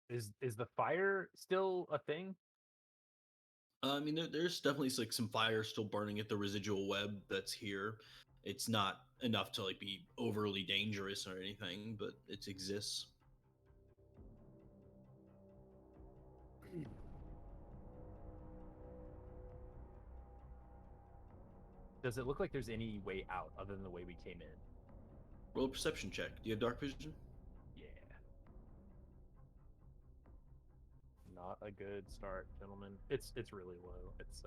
Is the fire still a thing? I mean, there's definitely like some fire still burning at the residual web that's here. It's not enough to like be overly dangerous or anything, but it exists. Does it look like there's any way out other than the way we came in? Roll a perception check. Do you have dark vision? Yeah. Not a good start, gentlemen. It's really low. It's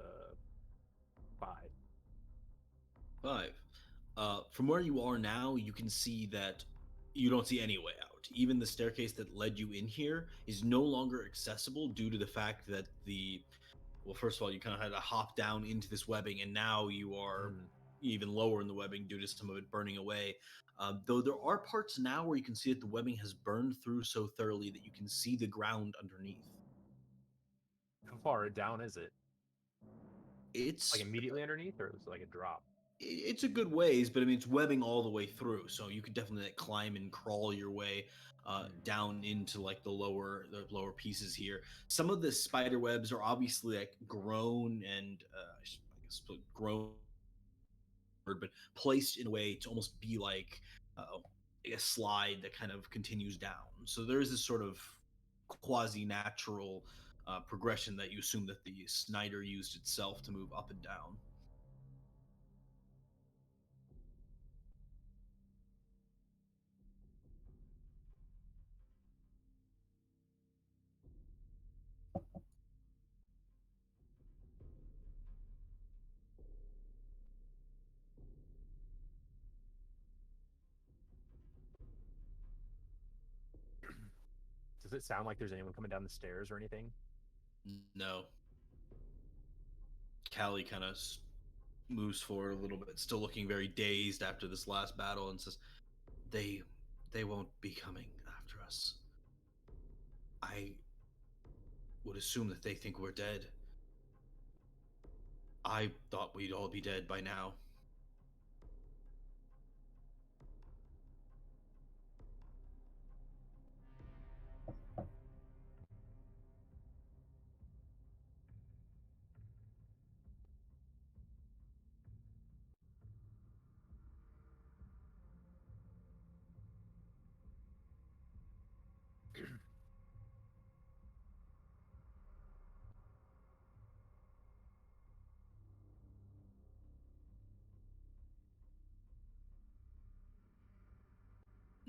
5. 5. From where you are now, you can see that you don't see any way out. Even the staircase that led you in here is no longer accessible due to the fact that well, first of all, you kind of had to hop down into this webbing, and now you are Mm. even lower in the webbing due to some of it burning away. Though there are parts now where you can see that the webbing has burned through so thoroughly that you can see the ground underneath. How far down is it? Like It's immediately underneath, or is it like a drop? it's a good ways, but I mean it's webbing all the way through, so you could definitely like, climb and crawl your way Mm. down into like the lower pieces here. Some of the spider webs are obviously like grown and I guess grown, but placed in a way to almost be like uh, a slide that kind of continues down. So there is this sort of quasi natural progression that you assume that the Snyder used itself to move up and down. Does it sound like there's anyone coming down the stairs or anything? No, Callie kind of moves forward a little bit, still looking very dazed after this last battle, and says, "They, they won't be coming after us. I would assume that they think we're dead. I thought we'd all be dead by now."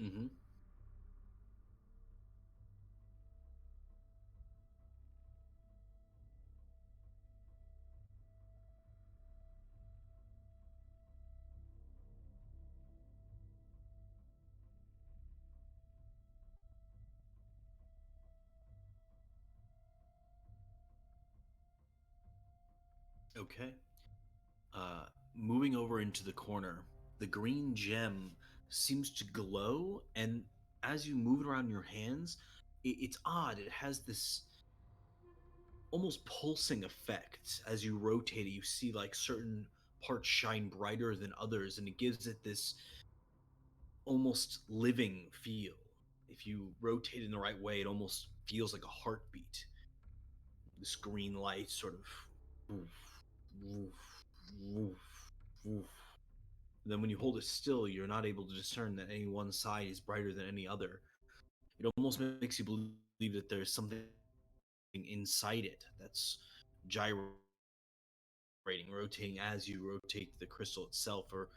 Mm-hmm. Okay. Uh, Moving over into the corner, the green gem seems to glow, and as you move it around your hands, it's odd. It has this almost pulsing effect as you rotate it. You see like certain parts shine brighter than others, and it gives it this almost living feel. If you rotate in the right way, it almost feels like a heartbeat. This green light sort of woof, woof, woof, woof. And then when you hold it still, you're not able to discern that any one side is brighter than any other. It almost makes you believe that there's something inside it that's gyrating, rotating as you rotate the crystal itself, or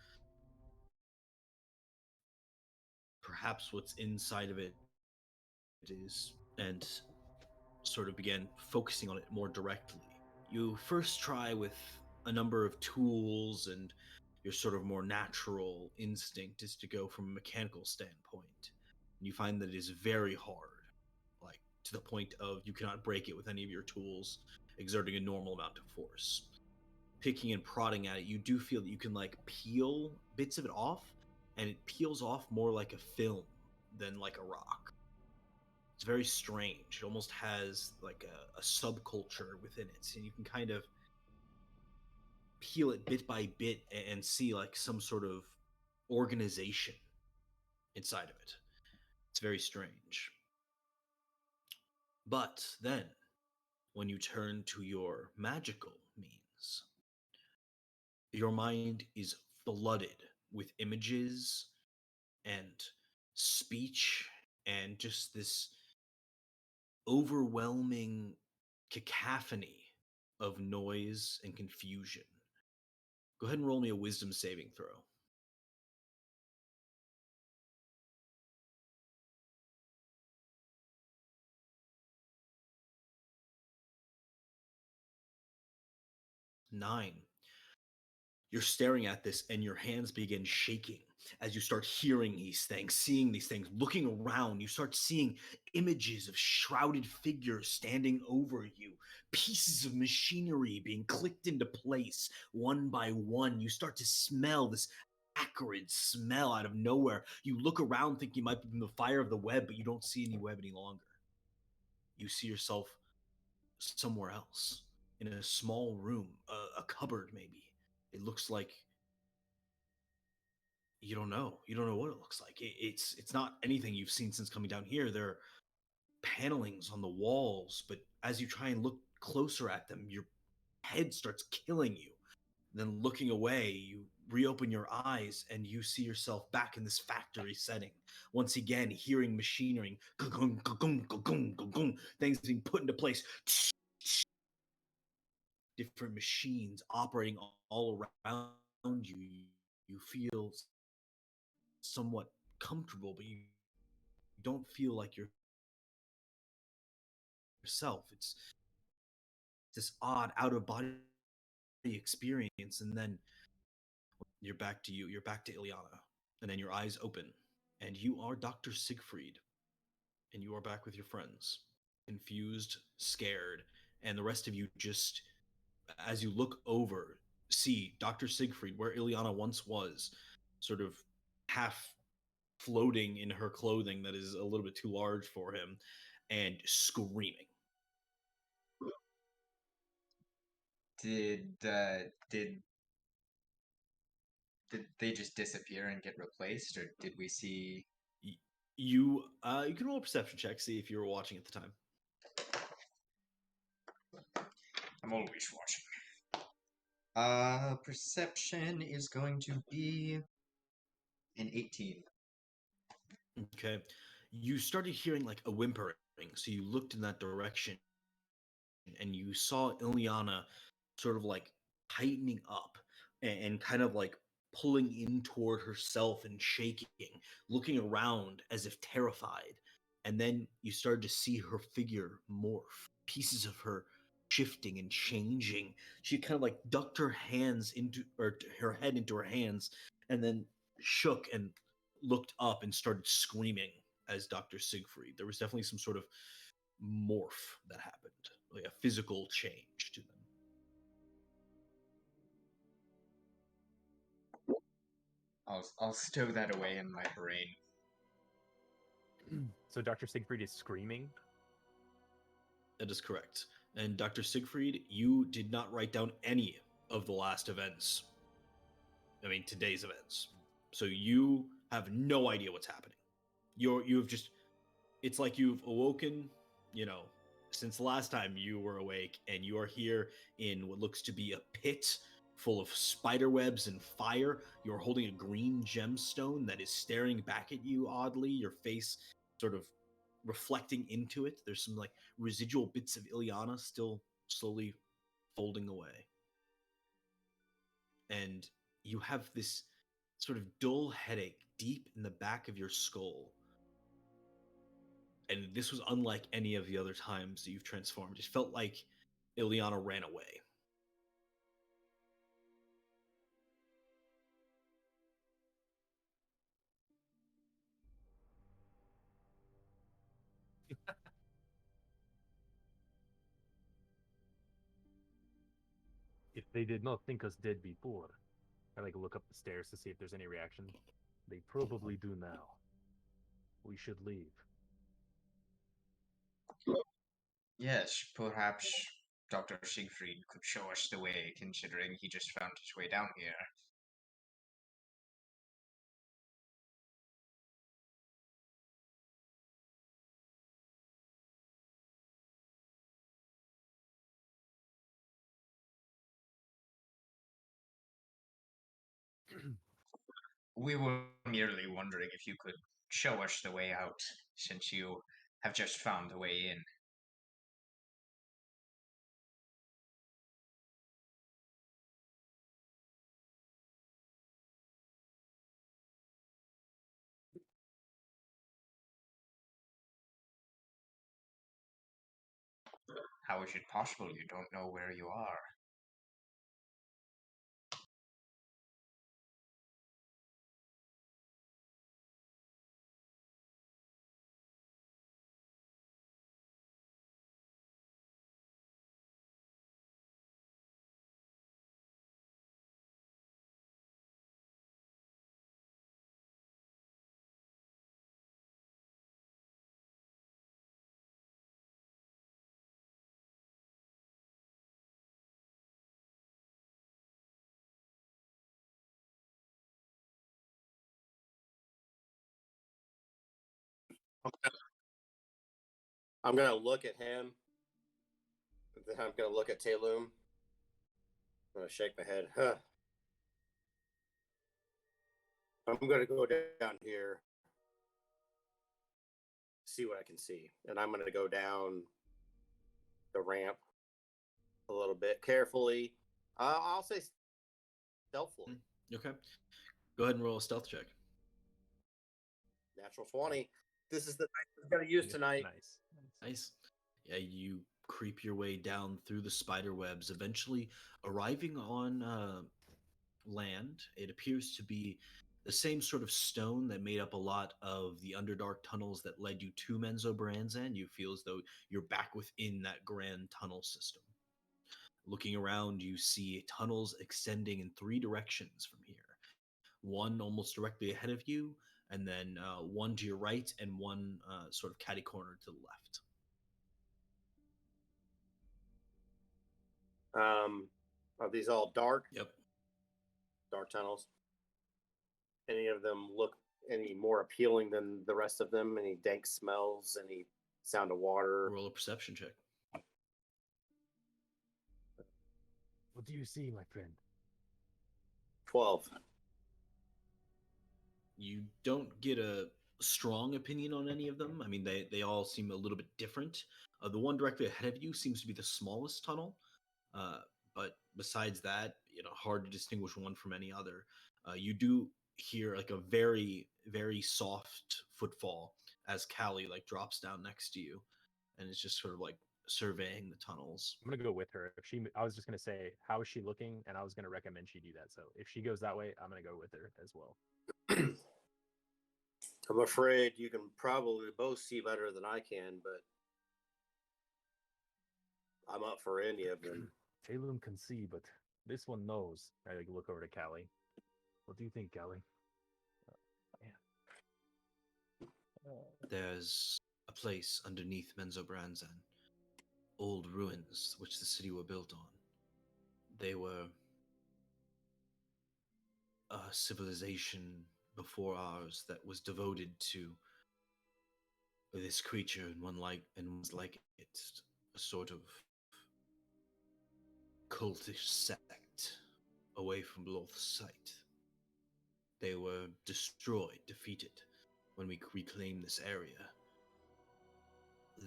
perhaps what's inside of it is, and sort of began focusing on it more directly. You first try with a number of tools, and your sort of more natural instinct is to go from a mechanical standpoint. And you find that it is very hard, like to the point of you cannot break it with any of your tools, exerting a normal amount of force. Picking and prodding at it, you do feel that you can like peel bits of it off, and it peels off more like a film than like a rock. It's very strange. It almost has like a subculture within it, and you can kind of peel it bit by bit and see like some sort of organization inside of it. It's very strange. But then, when you turn to your magical means, your mind is flooded with images and speech and just this overwhelming cacophony of noise and confusion. Go ahead and roll me a wisdom saving throw. 9. You're staring at this and your hands begin shaking as you start hearing these things, seeing these things, looking around. You start seeing images of shrouded figures standing over you, pieces of machinery being clicked into place one by one. You start to smell this acrid smell out of nowhere. You look around thinking you might be from the fire of the web, but you don't see any web any longer. You see yourself somewhere else in a small room, a cupboard maybe. It looks like you don't know. You don't know what it looks like. It's not anything you've seen since coming down here. There are panelings on the walls, but as you try and look closer at them, your head starts killing you. Then looking away, you reopen your eyes and you see yourself back in this factory setting. Once again, hearing machinery, things being put into place, different machines operating all around you. You feel somewhat comfortable, but you don't feel like yourself. It's this odd out of body experience, and then you're back to you. You're back to Ilyana, and then your eyes open, and you are Dr. Siegfried, and you are back with your friends, confused, scared, and the rest of you just, as you look over, see Dr. Siegfried where Ilyana once was, sort of half floating in her clothing that is a little bit too large for him, and screaming. Did uh, did did they just disappear and get replaced, or did we see? You can roll a perception check, see if you were watching at the time. I'm always watching. Perception is going to be an 18. Okay. You started hearing like a whimpering, so you looked in that direction and you saw Ilyana sort of like tightening up and kind of like pulling in toward herself and shaking, looking around as if terrified. And then you started to see her figure morph, pieces of her shifting and changing. She kind of like ducked her hands into, or her head into her hands, and then shook and looked up and started screaming as Dr. Siegfried. There was definitely some sort of morph that happened, like a physical change to them. I'll stow that away in my brain. So Dr. Siegfried is screaming. That is correct. And Dr. Siegfried, you did not write down any of the last events. I mean, today's events. So you have no idea what's happening. You've just, it's like you've awoken, you know, since the last time you were awake, and you are here in what looks to be a pit full of spider webs and fire. You're holding a green gemstone that is staring back at you oddly, your face sort of reflecting into it. There's some like residual bits of Ilyana still slowly folding away. And you have this sort of dull headache deep in the back of your skull. And this was unlike any of the other times that you've transformed. It felt like Ilyana ran away. If they did not think us dead before, I like look up the stairs to see if there's any reaction. They probably do now. We should leave. Yes, perhaps Dr. Siegfried could show us the way, considering he just found his way down here. We were merely wondering if you could show us the way out, since you have just found the way in. How is it possible you don't know where you are? I'm gonna look at him. Then I'm gonna look at Talum. I'm gonna shake my head. Huh. I'm gonna go down here, see what I can see, and I'm gonna go down the ramp a little bit carefully. I'll say stealthily. Okay. Go ahead and roll a stealth check. Natural 20. This is the night I'm gonna use tonight. Nice. Yeah, you creep your way down through the spider webs, eventually arriving on land. It appears to be the same sort of stone that made up a lot of the Underdark tunnels that led you to Menzo Branzan. You feel as though you're back within that grand tunnel system. Looking around, you see tunnels extending in three directions from here. One almost directly ahead of you, and then one to your right, and one sort of catty corner to the left. Are these all dark? Yep. Dark tunnels. Any of them look any more appealing than the rest of them? Any dank smells? Any sound of water? Roll a perception check. What do you see, my friend? 12. You don't get a strong opinion on any of them. I mean, they all seem a little bit different. The one directly ahead of you seems to be the smallest tunnel, but besides that, hard to distinguish one from any other. You do hear like a very, very soft footfall as Callie like drops down next to you, and it's just sort of like surveying the tunnels. I'm gonna go with her. I was just gonna say, how is she looking, and I was gonna recommend she do that. So if she goes that way, I'm gonna go with her as well. I'm afraid you can probably both see better than I can, but I'm up for any of them. Talum can see, but this one knows. I look over to Callie. What do you think, Callie? There's a place underneath Menzo Branzan. Old ruins which the city were built on. They were a civilization before ours that was devoted to this creature and one's like it, a sort of cultish sect away from Lorth's sight. They were destroyed, defeated when we reclaimed this area.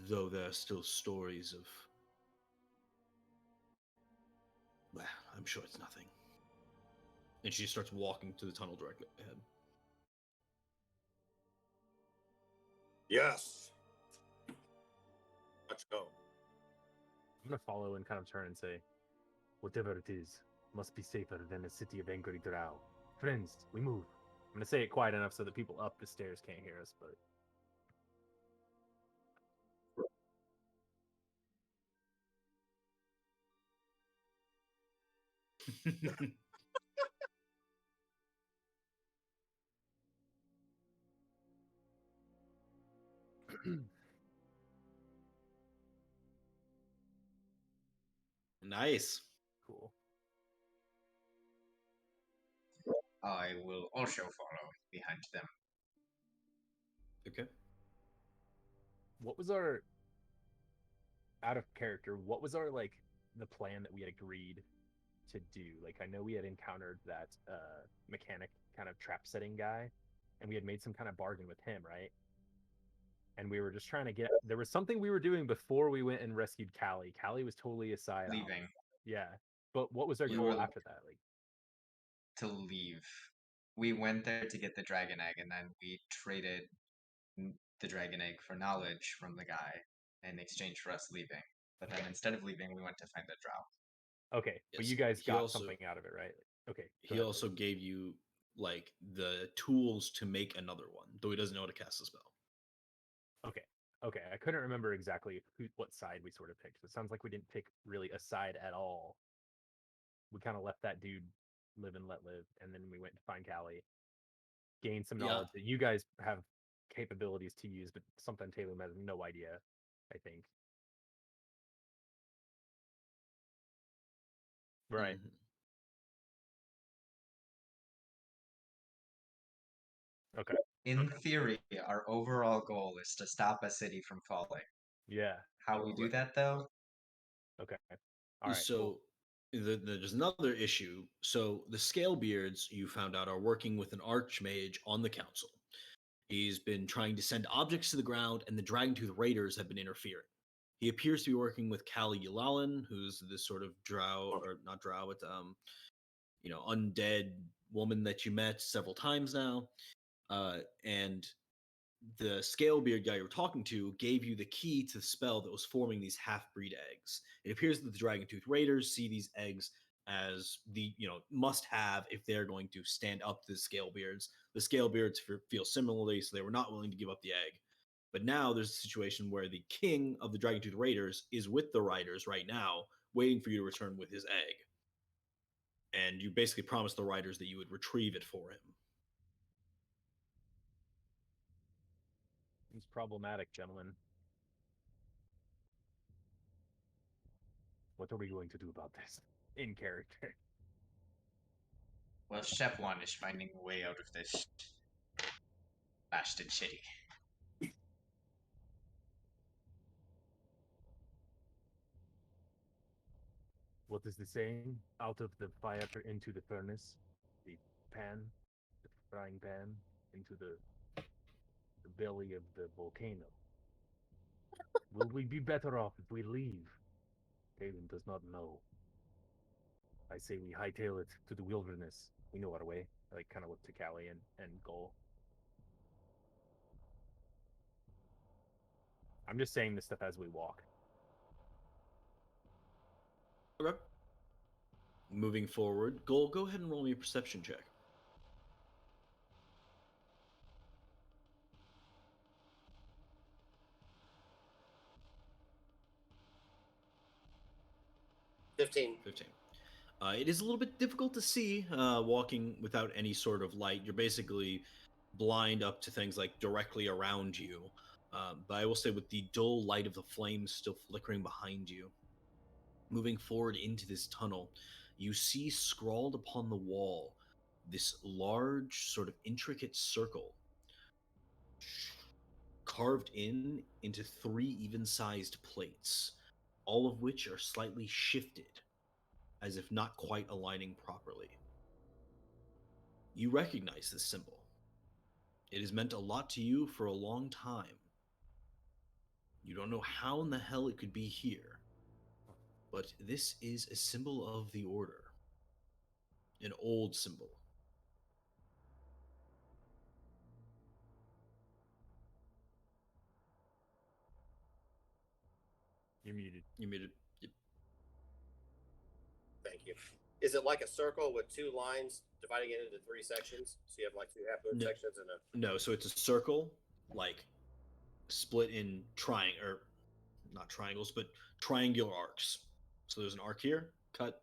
Though there are still stories of, well, I'm sure it's nothing. And she starts walking to the tunnel directly ahead. Yes. Let's go. I'm gonna follow and kind of turn and say, whatever it is, must be safer than the city of Angry Drow. Friends, we move. I'm gonna say it quiet enough so that people up the stairs can't hear us, but Nice. cool. I will also follow behind them. Okay. What was our out of character? What was our the plan that we had agreed to do? Like, I know we had encountered that mechanic kind of trap setting guy, and we had made some kind of bargain with him, right? And we were just trying to get. There was something we were doing before we went and rescued Callie. Callie was totally a side op. Leaving Yeah, but what was our We goal were- after that? Like, to leave. We went there to get the dragon egg, and then we traded the dragon egg for knowledge from the guy in exchange for us leaving. But then instead of leaving, we went to find the drow. okay, but Yes, you guys he got also- something out of it, right? Okay. go He ahead, also Luke. gave you like the tools to make another one, though he doesn't know how to cast a spell. Okay, I couldn't remember exactly what side we sort of picked. It sounds like we didn't pick really a side at all. We kind of left that dude live and let live, and then we went to find Callie, gained some Yeah. knowledge that you guys have capabilities to use, but something Taylor has no idea, I think. Right. Mhm. Okay. In theory, our overall goal is to stop a city from falling. Yeah. How we do Right. that, though? Okay. All right. So cool. there's another issue. So the Scalebeards, you found out, are working with an archmage on the council. He's been trying to send objects to the ground, and the Dragontooth Raiders have been interfering. He appears to be working with Kali Yulalan, who's this sort of drow, or not drow, but undead woman that you met several times now. And the Scalebeard guy you were talking to gave you the key to the spell that was forming these half-breed eggs. It appears that the Dragontooth Raiders see these eggs as the must-have if they're going to stand up to the Scalebeards. The Scalebeards feel similarly, so they were not willing to give up the egg. But now there's a situation where the king of the Dragontooth Raiders is with the Riders right now, waiting for you to return with his egg. And you basically promised the Riders that you would retrieve it for him. It's problematic, gentlemen. What are we going to do about this in character? Well, Step 1 is finding a way out of this bastard city. What is the saying? Out of the fire into the furnace, the frying pan, into the belly of the volcano. Will we be better off if we leave? Galen does not know. I say we hightail it to the wilderness. We know our way. I kind of look to Callie and Goal. I'm just saying this stuff as we walk. Okay. Moving forward, go ahead and roll me a perception check. $15. 15. It is a little bit difficult to see walking without any sort of light. You're basically blind up to things like directly around you. But I will say, with the dull light of the flames still flickering behind you, moving forward into this tunnel, you see scrawled upon the wall this large, sort of intricate circle carved into 3 even-sized plates, all of which are slightly shifted, as if not quite aligning properly. You recognize this symbol. It has meant a lot to you for a long time. You don't know how in the hell it could be here, but this is a symbol of the Order. An old symbol. You're muted. You made it. Yep. Thank you. Is it like a circle with 2 lines dividing it into 3 sections? So you have like 2 half-moon No. sections and a. No, so it's a circle, like split in or not triangles, but triangular arcs. So there's an arc here, cut.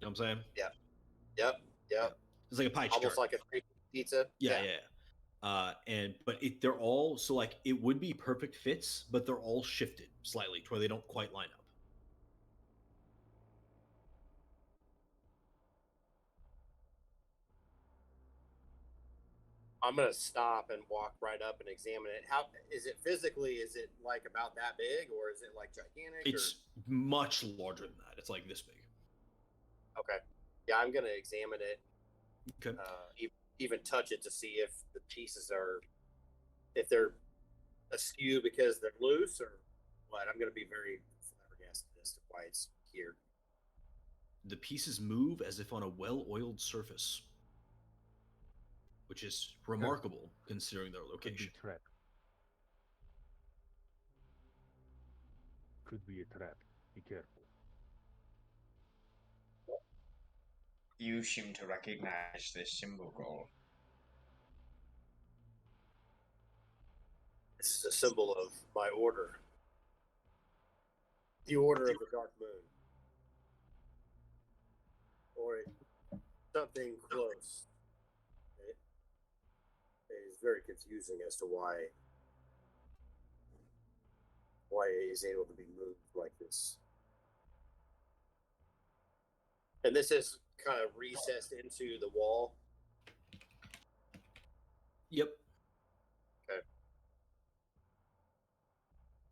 You know what I'm saying? Yep. It's like a pie chart. Almost like a 3 pizza. Yeah. But they're all, so like it would be perfect fits, but they're all shifted slightly to where they don't quite line up. I'm gonna stop and walk right up and examine it. How is it physically? Is it like about that big, or is it like gigantic? It's much larger than that. It's like this big. Okay. Yeah, I'm gonna examine it. Okay. Even touch it to see if the pieces if they're askew because they're loose or what. I'm going to be very flabbergasted as to why it's here. The pieces move as if on a well-oiled surface, which is remarkable considering their Could be location. trap. Could be a trap. Be careful. You seem to recognize this symbol, Goal. This is a symbol of my order. The Order of the Dark Moon. Or something close. It is very confusing as to why it is able to be moved like this. And this is kind of recessed into the wall. Yep. Okay. Are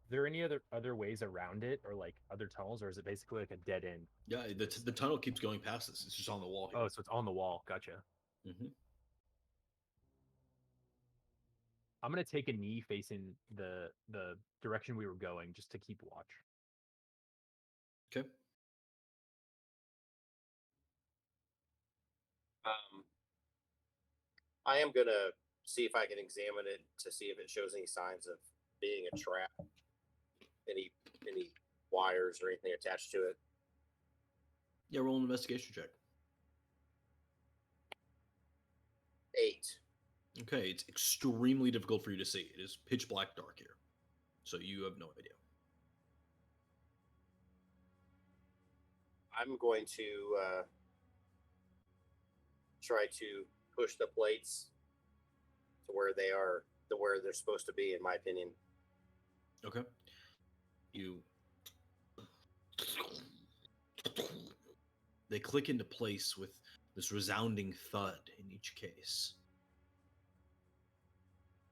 there any other ways around it, or like other tunnels, or is it basically like a dead end? Yeah, the tunnel keeps going past this. It's just on the wall here. Oh, so it's on the wall. Gotcha. Mm-hmm. I'm gonna take a knee facing the direction we were going, just to keep watch. Okay. I am gonna see if I can examine it to see if it shows any signs of being a trap. Any wires or anything attached to it. Yeah, roll an investigation check. 8. Okay, it's extremely difficult for you to see. It is pitch black dark here, so you have no idea. I'm going to try to push the plates to where they're supposed to be, in my opinion. Okay. They click into place with this resounding thud in each case.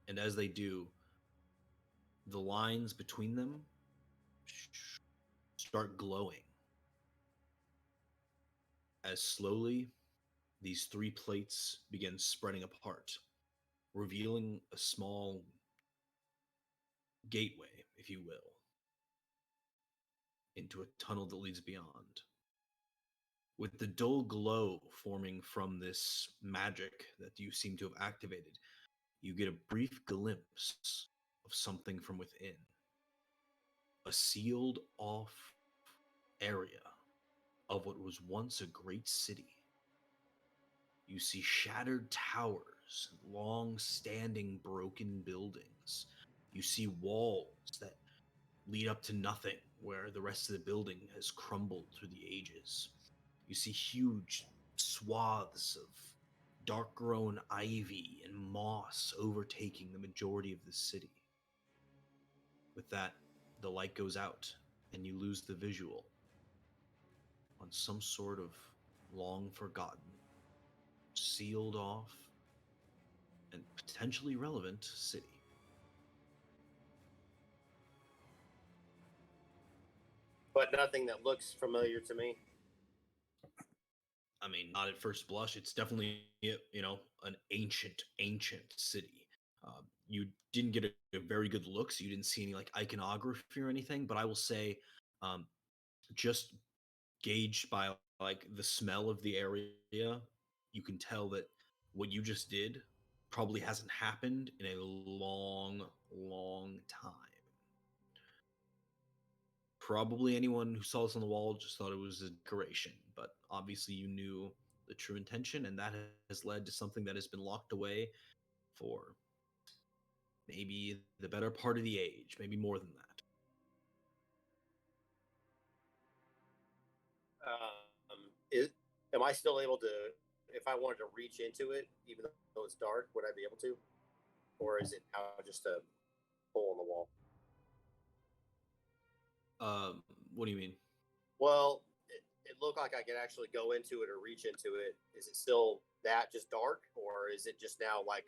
And as they do, the lines between them start glowing. As slowly, these 3 plates begin spreading apart, revealing a small gateway, if you will, into a tunnel that leads beyond. With the dull glow forming from this magic that you seem to have activated, you get a brief glimpse of something from within. A sealed off area of what was once a great city. You see shattered towers, long-standing broken buildings. You see walls that lead up to nothing, where the rest of the building has crumbled through the ages. You see huge swaths of dark-grown ivy and moss overtaking the majority of the city. With that, the light goes out, and you lose the visual on some sort of long-forgotten, sealed off, and potentially relevant city. But nothing that looks familiar to me. I mean, not at first blush. It's definitely, an ancient city. You didn't get a very good look, so you didn't see any like iconography or anything. But I will say, just gauged by like the smell of the area, you can tell that what you just did probably hasn't happened in a long time. Probably anyone who saw this on the wall just thought it was a decoration, but obviously you knew the true intention, and that has led to something that has been locked away for maybe the better part of the age, maybe more than that. Am I still able to, if I wanted to reach into it, even though it's dark, would I be able to? Or is it now just a hole in the wall? What do you mean? Well, it looked like I could actually go into it or reach into it. Is it still that just dark, or is it just now like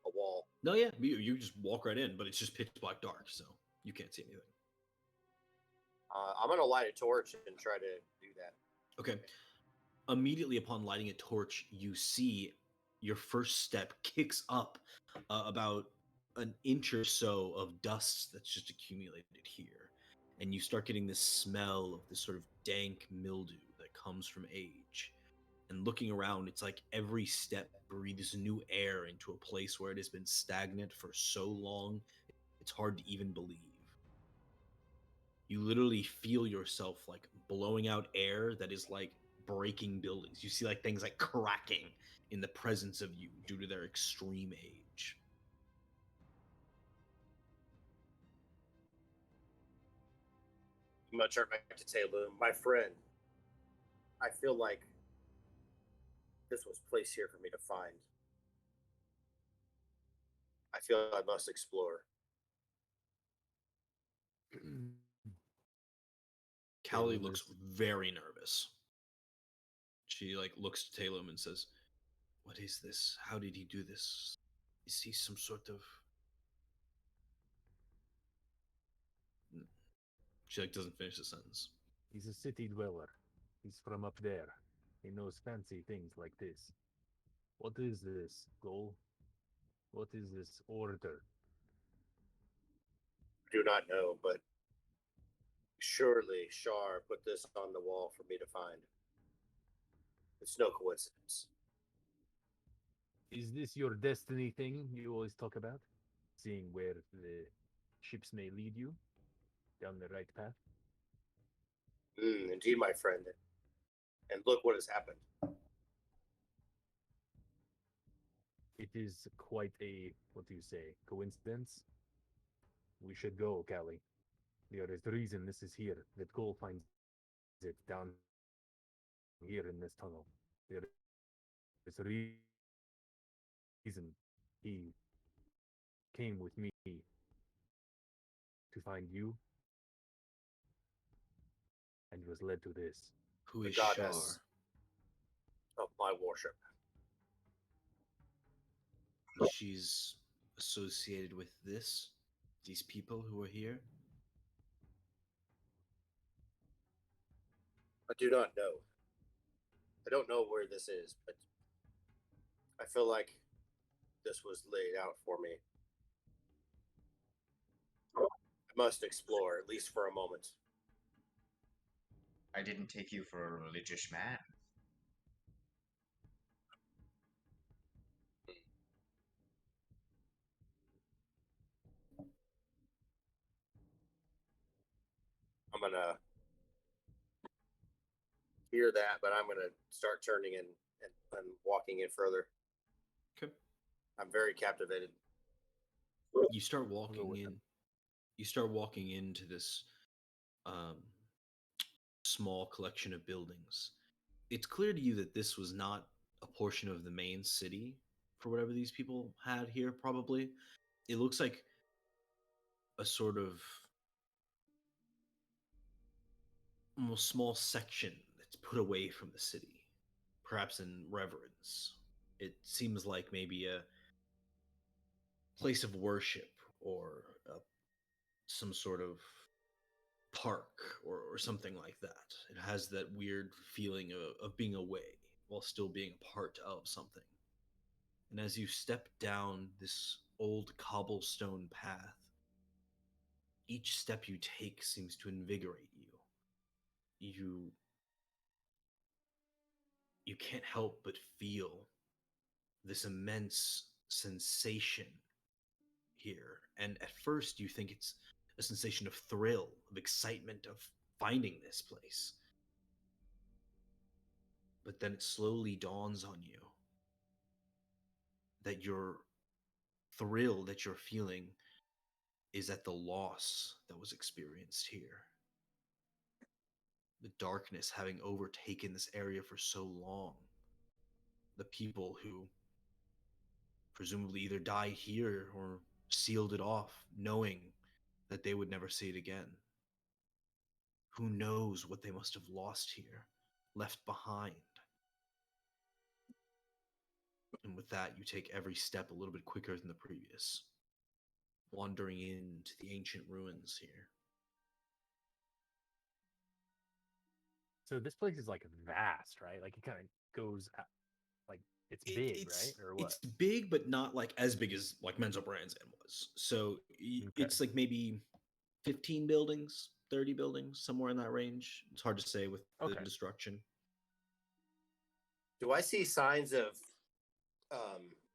a wall? No, yeah, you just walk right in, but it's just pitch black dark, so you can't see anything. I'm going to light a torch and try to do that. Okay. Immediately upon lighting a torch, you see your first step kicks up about an inch or so of dust that's just accumulated here. And you start getting this smell of this sort of dank mildew that comes from age. And looking around, it's like every step breathes new air into a place where it has been stagnant for so long, it's hard to even believe. You literally feel yourself like blowing out air that is like breaking buildings. You see like things like cracking in the presence of you due to their extreme age. I'm gonna turn back to Taylor. My friend, I feel like this was placed here for me to find. I feel I must explore. Callie looks very nervous. She like looks to Talum and says, "What is this? How did he do this? Is he some sort of?" She like doesn't finish the sentence. He's a city dweller. He's from up there. He knows fancy things like this. What is this, goal? What is this order? I do not know, but surely Shar put this on the wall for me to find. It's no coincidence. Is this your destiny thing you always talk about? Seeing where the ships may lead you down the right path? Indeed, my friend. And look what has happened. It is quite a, what do you say, coincidence? We should go, Callie. There is reason this is here. That Cole finds it down here in this tunnel. There is a reason he came with me to find you and was led to this. Who The is Shar? goddess of my worship. She's associated with this? These people who are here? I do not know. I don't know where this is, but I feel like this was laid out for me. I must explore, at least for a moment. I didn't take you for a religious man. I'm gonna hear that, but I'm gonna start turning and walking in further. Okay. I'm very captivated. You start I'll go walking with in. them. You start walking into this um, small collection of buildings. It's clear to you that this was not a portion of the main city for whatever these people had here, probably. It looks like a sort of almost small section that's put away from the city, perhaps in reverence. It seems like maybe a place of worship or some sort of park or something like that. It has that weird feeling of being away while still being a part of something. And as you step down this old cobblestone path, each step you take seems to invigorate you. You can't help but feel this immense sensation here. And at first you think it's a sensation of thrill, of excitement, of finding this place. But then it slowly dawns on you that your thrill that you're feeling is at the loss that was experienced here. The darkness having overtaken this area for so long. The people who presumably either died here or sealed it off, knowing that they would never see it again. Who knows what they must have lost here, left behind. And with that, you take every step a little bit quicker than the previous, wandering into the ancient ruins here. So this place is like vast, right? Like it kind of goes like it's big, right? Or what? It's big, but not like as big as like Menzo Brand's End was. So Okay. it's like maybe 15 buildings, 30 buildings, somewhere in that range. It's hard to say with the Okay. destruction. Do I see signs of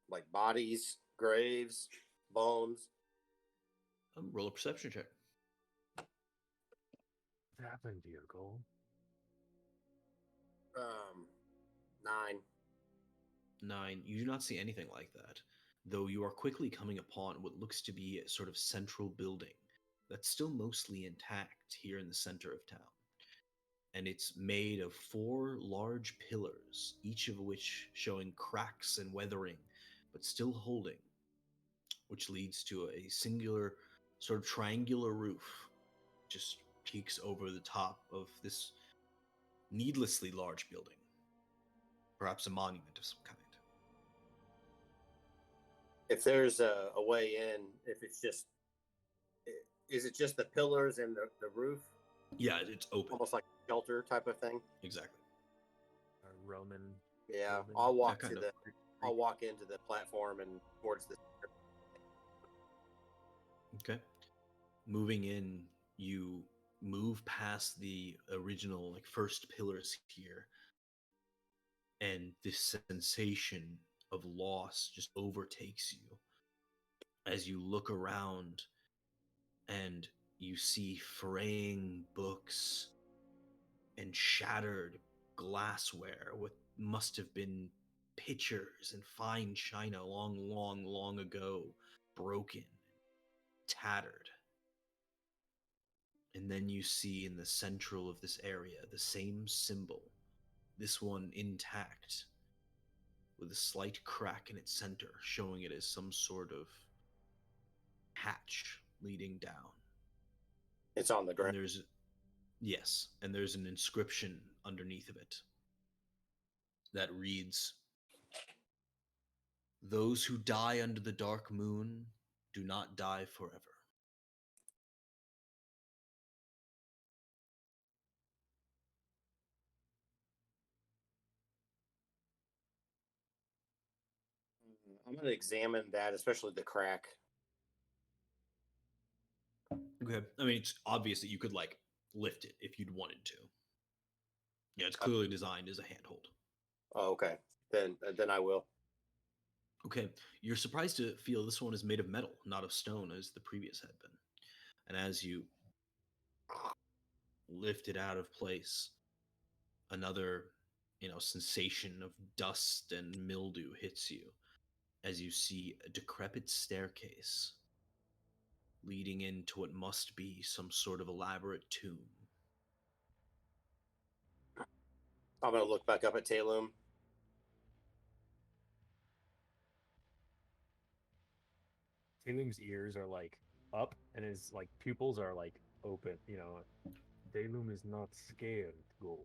like bodies, graves, bones? Roll a perception check. What happened to your goal? 9. 9. You do not see anything like that, though you are quickly coming upon what looks to be a sort of central building that's still mostly intact here in the center of town. And it's made of 4 large pillars, each of which showing cracks and weathering, but still holding, which leads to a singular sort of triangular roof just peeks over the top of this needlessly large building. Perhaps a monument of some kind. If there's a way in, if it's just, is it just the pillars and the roof? Yeah, it's open. Almost like a shelter type of thing. Exactly. A Roman. Yeah, Roman? I'll walk Yeah, to kind of. I'll walk into the platform and towards the. Okay. Moving in, you move past the original like first pillars here, and this sensation of loss just overtakes you as you look around and you see fraying books and shattered glassware, what must have been pitchers and fine china long ago, broken, tattered. And then you see in the central of this area the same symbol, this one intact, with a slight crack in its center, showing it as some sort of hatch leading down. It's on the And ground. there's an inscription underneath of it that reads, "Those who die under the dark moon do not die forever." I'm going to examine that, especially the crack. Okay. I mean, it's obvious that you could like lift it if you'd wanted to. Yeah, it's clearly designed as a handhold. Oh, okay. Then I will. Okay, you're surprised to feel this one is made of metal, not of stone, as the previous had been. And as you lift it out of place, another, sensation of dust and mildew hits you as you see a decrepit staircase leading into what must be some sort of elaborate tomb. I'm going to look back up at Talum. Talum's ears are like up, and his like pupils are like open. Talum is not scared, Go,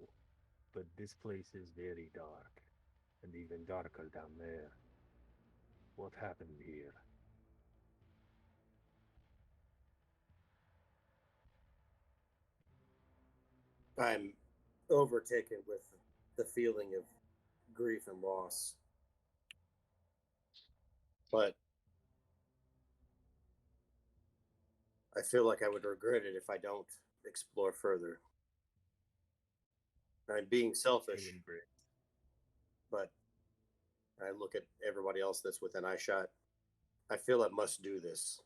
but this place is very dark, and even darker down there. What happened here? I'm overtaken with the feeling of grief and loss. But I feel like I would regret it if I don't explore further. I'm being selfish, Talum grins. but I look at everybody else that's within eyeshot. I feel I must do this.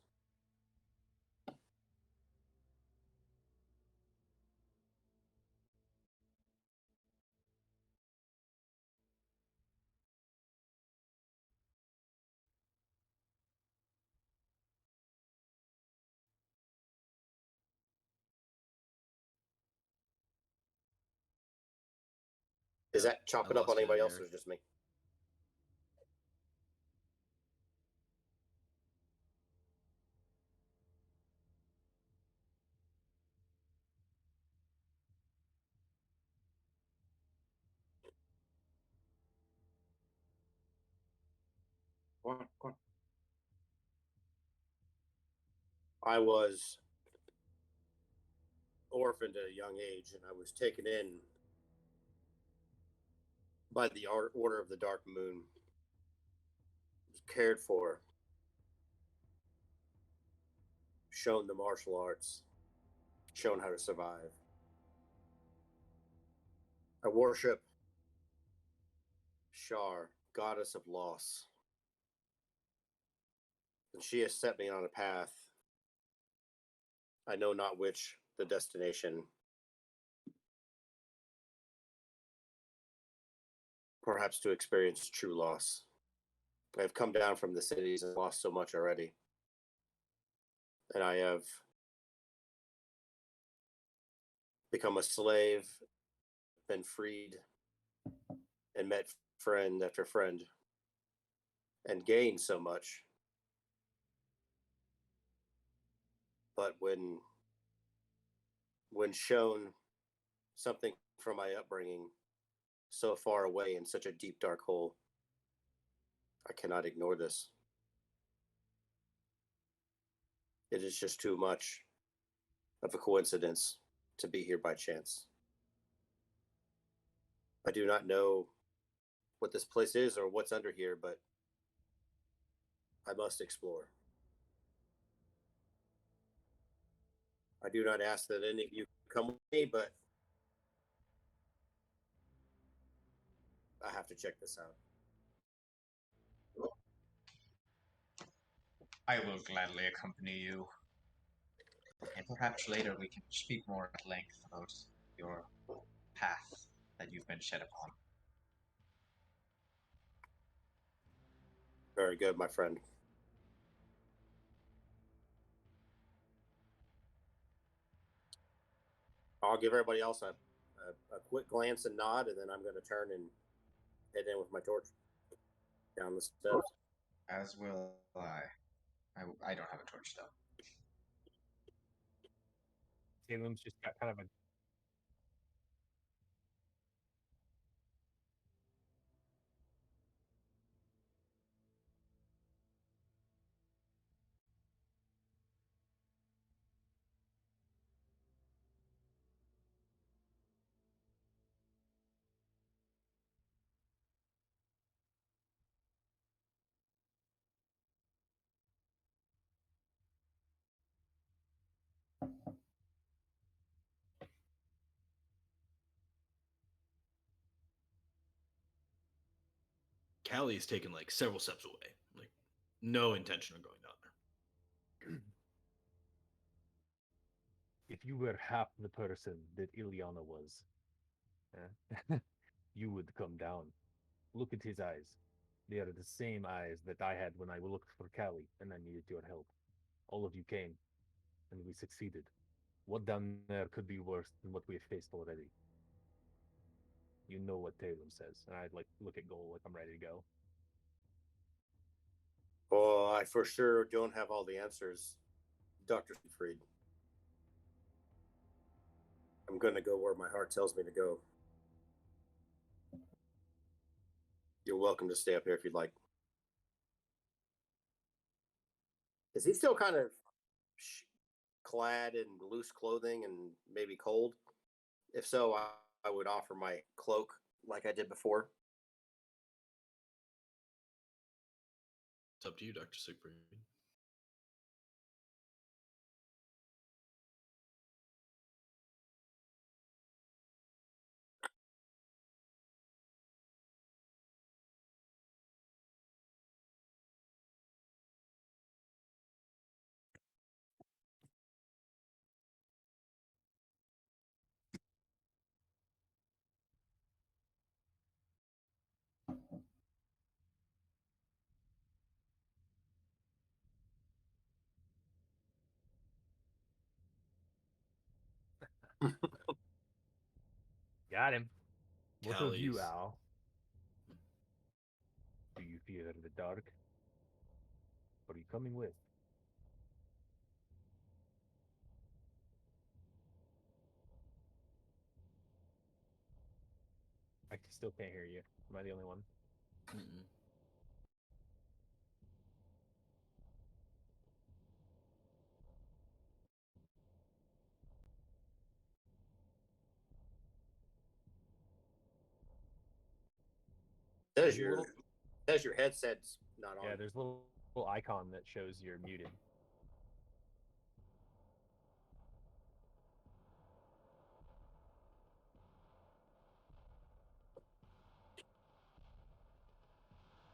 Is that chopping up on you anybody on else there. or just me? Go on. I was orphaned at a young age, and I was taken in by the order of the Dark Moon, cared for, shown the martial arts, shown how to survive. I worship Shar, goddess of loss, and she has set me on a path. I know not which the destination. Perhaps to experience true loss. I have come down from the cities and lost so much already. And I have become a slave, been freed, and met friend after friend, and gained so much. But when shown something from my upbringing so far away in such a deep dark hole, I cannot ignore this. It is just too much of a coincidence to be here by chance. I do not know what this place is or what's under here, but I must explore. I do not ask that any of you come with me, but I have to check this out. I will gladly accompany you. And perhaps later we can speak more at length about your path that you've been shed upon. Very good, my friend. I'll give everybody else a quick glance and nod, and then I'm going to turn and head in with my torch down the steps. As will I. I don't have a torch though. Salem's just got kind of a Callie is taken like several steps away, like no intention of going down there. if you were half the person that Ileana was, you would come down. Look at his eyes. They are the same eyes that I had when I looked for Callie and I needed your help. All of you came, and we succeeded. What down there could be worse than what we have faced already? You know what Talon says, and I'd like look at Goal like I'm ready to go. Oh, I for sure don't have all the answers, Dr. Fried. I'm going to go where my heart tells me to go. You're welcome to stay up here if you'd like. Is he still kind of clad in loose clothing and maybe cold? If so, I would offer my cloak like I did before. It's up to you, Dr. Siegfried. Got him. What of you, Callie's- Al? Do you fear the dark? What are you coming with? I still can't hear you. Am I the only one? Mm-mm. Says There's a your little, says your headset's not on. yeah, there's a little icon that shows you're muted.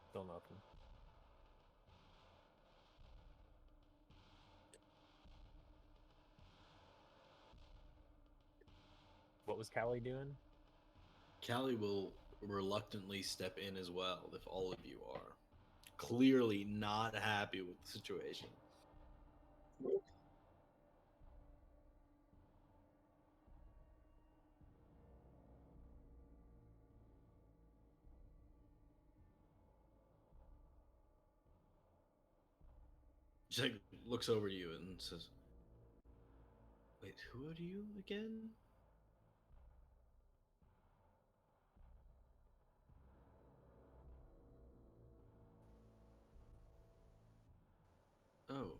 Still nothing. What was Callie doing? Callie will reluctantly step in as well if all of you are. Clearly not happy with the situation. She like, looks over to you and says, "Wait, who are you again?" Oh,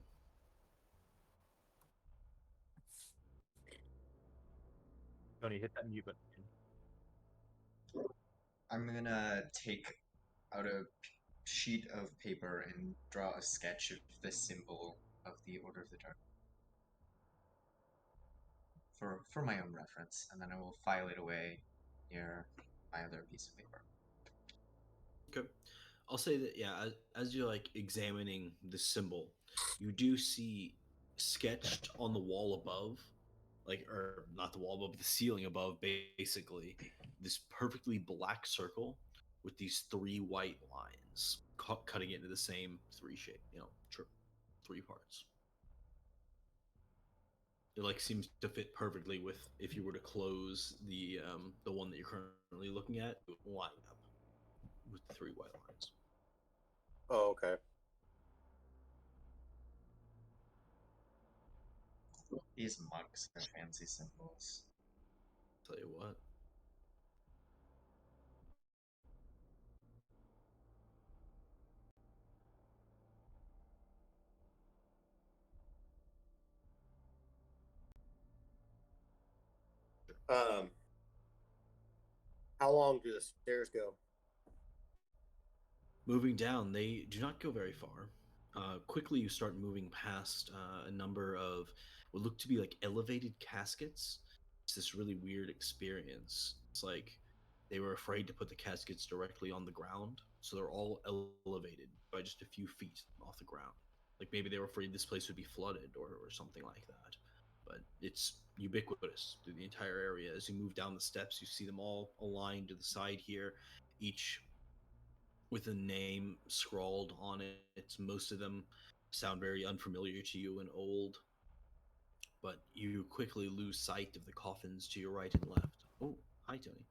Tony, hit that mute button. I'm gonna take out a sheet of paper and draw a sketch of the symbol of the Order of the Dark for my own reference, and then I will file it away near my other piece of paper. okay. I'll say that yeah. As you're like examining the symbol, you do see sketched on the wall above, like or not the wall above, the ceiling above, basically this perfectly black circle with these three white lines cutting it into the same three shape. Three parts. It like seems to fit perfectly with if you were to close the one that you're currently looking at, it would line up with the three white lines. Oh, okay. These mugs are fancy symbols. Tell you what. Um, how long do the stairs go? Moving down, they do not go very far. Quickly, you start moving past a number of what look to be like elevated caskets. It's this really weird experience. It's like they were afraid to put the caskets directly on the ground, so they're all elevated by just a few feet off the ground. Like maybe they were afraid this place would be flooded or something like that. But it's ubiquitous through the entire area. As you move down the steps, you see them all aligned to the side here, each with a name scrawled on it. Most of them sound very unfamiliar to you and old, but you quickly lose sight of the coffins to your right and left. Oh, hi, Tony.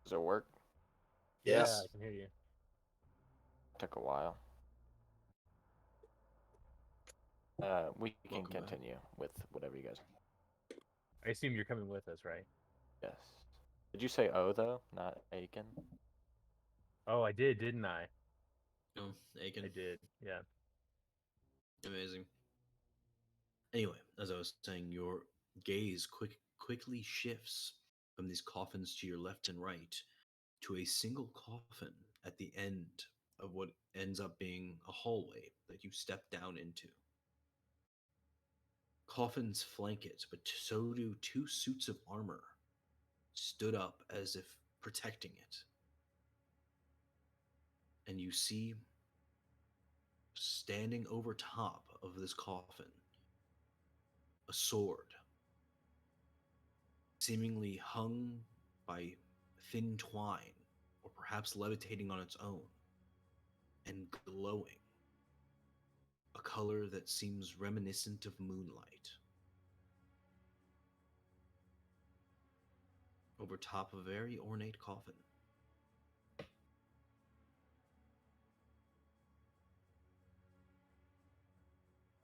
Does it work? Yes. Yeah, I can hear you. Took a while. We can Welcome back. continue with whatever you guys. I assume you're coming with us, right? Yes. Did you say O though, not Aiken? Oh, I did, didn't I? Oh, Aiken. I did. Yeah. Amazing. Anyway, as I was saying, your gaze quickly shifts from these coffins to your left and right to a single coffin at the end of what ends up being a hallway that you step down into. Coffins flank it, but so do two suits of armor stood up as if protecting it. And you see, standing over top of this coffin, a sword, seemingly hung by thin twine, or perhaps levitating on its own, and glowing, a color that seems reminiscent of moonlight. Over top of a very ornate coffin.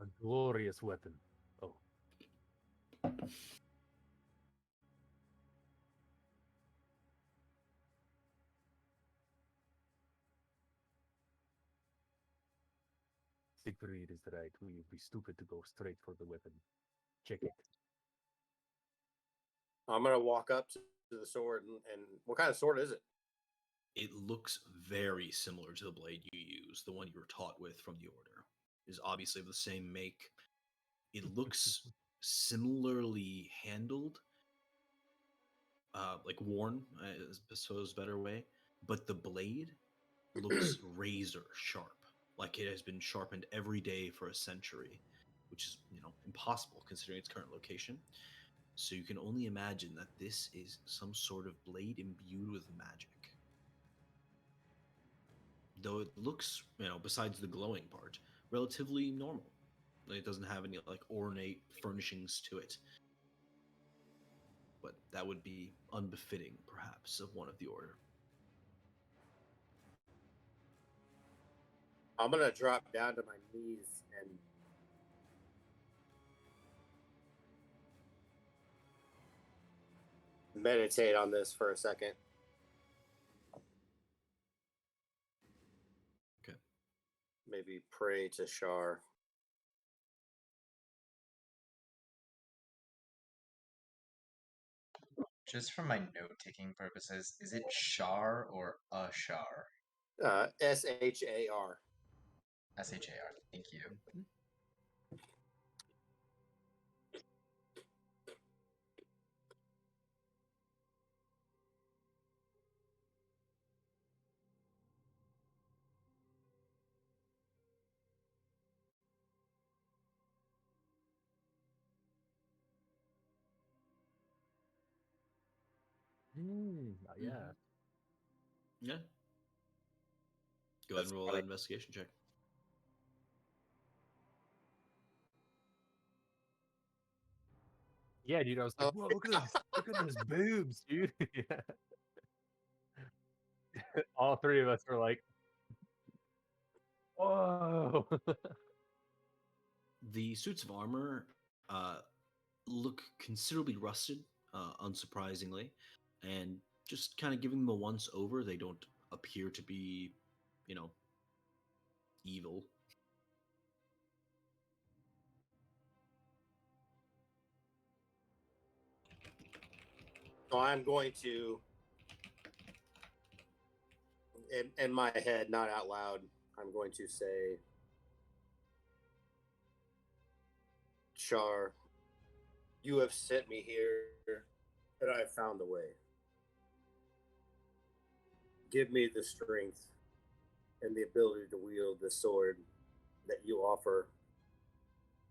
A glorious weapon. Oh. Siegfried is right. We would be stupid to go straight for the weapon. Check it. I'm gonna walk up to the sword and what kind of sword is it? It looks very similar to the blade you use, the one you were taught with from the order. It is obviously of the same make. It looks similarly handled, like worn, I suppose, better way. But the blade looks razor sharp, like it has been sharpened every day for a century, which is impossible considering its current location. So you can only imagine that this is some sort of blade imbued with magic. Though it looks, besides the glowing part, relatively normal. It doesn't have any like ornate furnishings to it. But that would be unbefitting, perhaps, of one of the order. I'm gonna drop down to my knees and meditate on this for a second. Okay. Maybe pray to Shar. Just for my note-taking purposes, is it Shar or a Shar? Shar. Shar. Thank you. Yeah. Yeah. Go ahead That's and roll funny. that investigation check. Yeah, dude. I was like, whoa, look at this. Look at those boobs, dude. Yeah. All three of us were like, whoa. The suits of armor look considerably rusted, unsurprisingly, and just kind of giving them a once over, they don't appear to be, evil. So I'm going to, in my head, not out loud, I'm going to say, Shar, you have sent me here, and I have found a way. Give me the strength and the ability to wield the sword that you offer,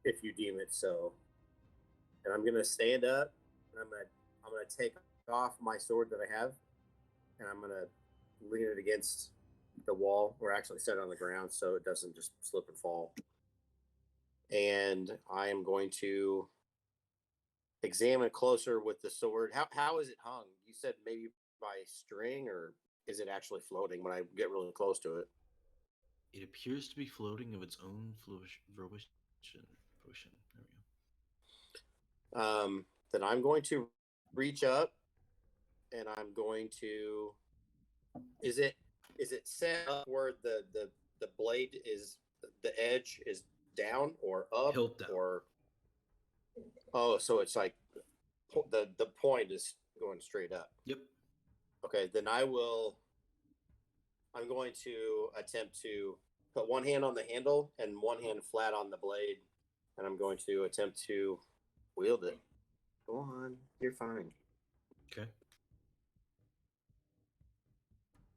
if you deem it so. And I'm gonna stand up, and I'm gonna take off my sword that I have, and I'm gonna lean it against the wall, or actually set it on the ground so it doesn't just slip and fall. And I am going to examine closer with the sword. How is it hung? You said maybe by string, or is it actually floating when I get really close to it? It appears to be floating of its own fruition. There we go. Then I'm going to reach up, and I'm going to. Is it set up where the blade is, the edge is down or up? Hilt down. Or so it's like the point is going straight up. Yep. Okay, then I'm going to attempt to put one hand on the handle and one hand flat on the blade, and I'm going to attempt to wield it. Go on, you're fine. Okay.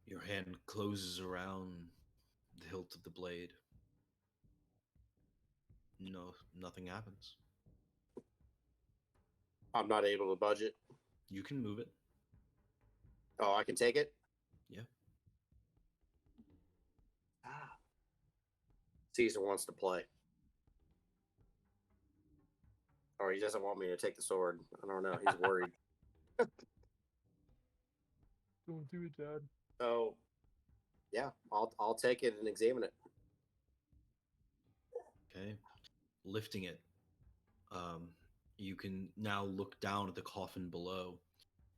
Your hand closes around the hilt of the blade. No, nothing happens. I'm not able to budge it. You can move it. Oh, I can take it? Yeah. Caesar wants to play. Or he doesn't want me to take the sword. I don't know. He's worried. Don't do it, Dad. So, yeah, I'll take it and examine it. Okay. Lifting it, you can now look down at the coffin below,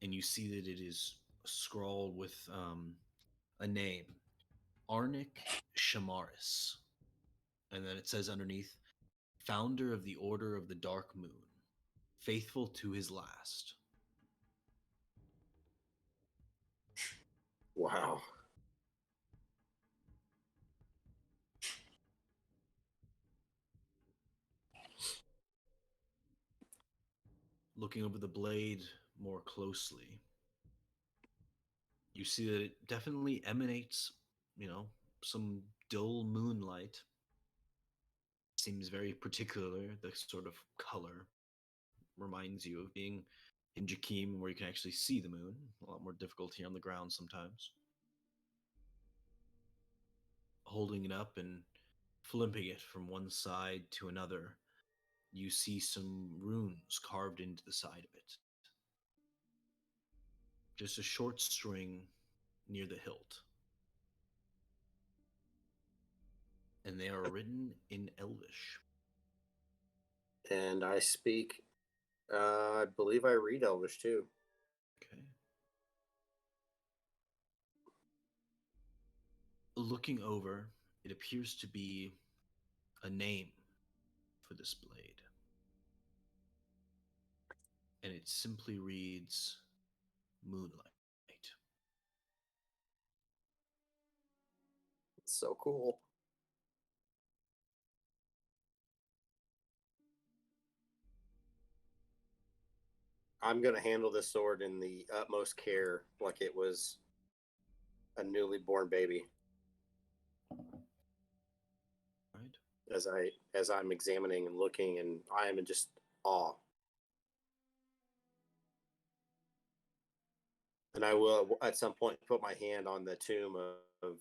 and you see that it is scrawled with a name, Arnik Shamaris. And then it says underneath, founder of the Order of the Dark Moon, faithful to his last. Wow. Looking over the blade more closely, you see that it definitely emanates, some dull moonlight. Seems very particular. The sort of color reminds you of being in Jakim, where you can actually see the moon. A lot more difficult here on the ground sometimes. Holding it up and flipping it from one side to another, you see some runes carved into the side of it. Just a short string near the hilt. And they are written in Elvish. And I speak. I believe I read Elvish too. Okay. Looking over, it appears to be a name for this blade. And it simply reads Moonlight. It's so cool. I'm going to handle this sword in the utmost care, like it was a newly born baby. Right. As I'm examining and looking, and I am in just awe. And I will at some point put my hand on the tomb of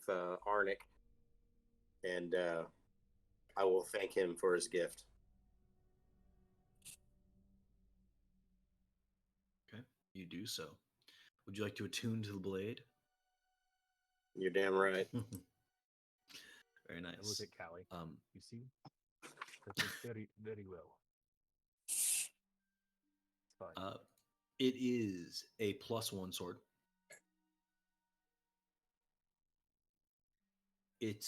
Arnik, and I will thank him for his gift. Okay, you do so. Would you like to attune to the blade? You're damn right. Very nice. I look at Callie. You see? That is very, very well. It's fine. It is a +1 sword. It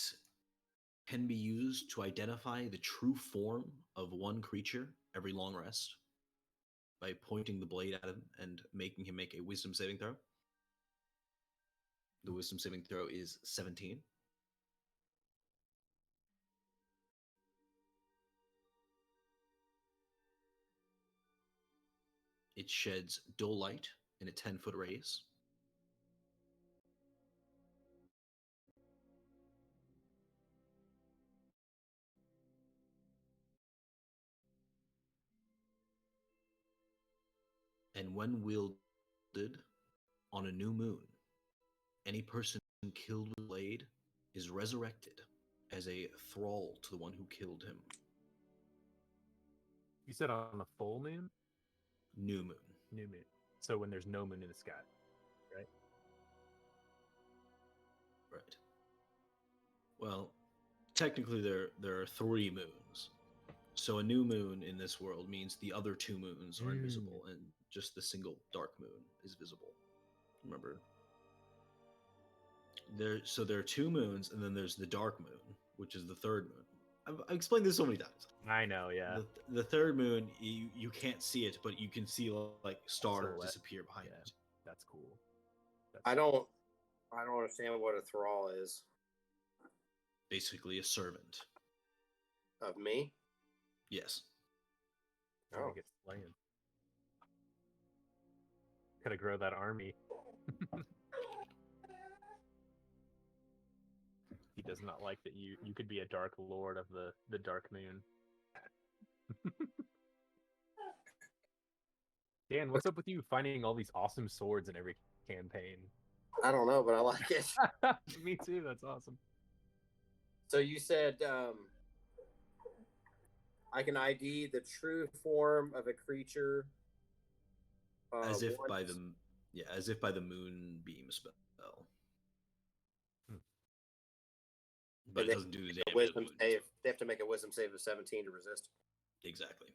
can be used to identify the true form of one creature every long rest by pointing the blade at him and making him make a wisdom saving throw. The wisdom saving throw is 17. It sheds dull light in a 10-foot radius. And when wielded on a new moon, any person killed with a blade is resurrected as a thrall to the one who killed him. You said on a full moon? New moon. New moon. So when there's no moon in the sky, right? Right. Well, technically there are 3 moons. So a new moon in this world means the other 2 moons are invisible, and just the single dark moon is visible. Remember? So there are 2 moons, and then there's the dark moon, which is the 3rd moon. I've explained this so many times. I know, yeah. The 3rd moon, you can't see it, but you can see like stars Silhouette. disappear behind it. That's cool. I don't understand what a thrall is. Basically, a servant of me. Yes. Oh, get slaying. Gotta grow that army. He does not like that you could be a dark lord of the dark moon. Dan, what's up with you finding all these awesome swords in every campaign? I don't know, but I like it. Me too. That's awesome. So you said I can ID the true form of a creature. As if by the moonbeam spell. But it doesn't do the damage. Wisdom save. They have to make a wisdom save of 17 to resist. Exactly.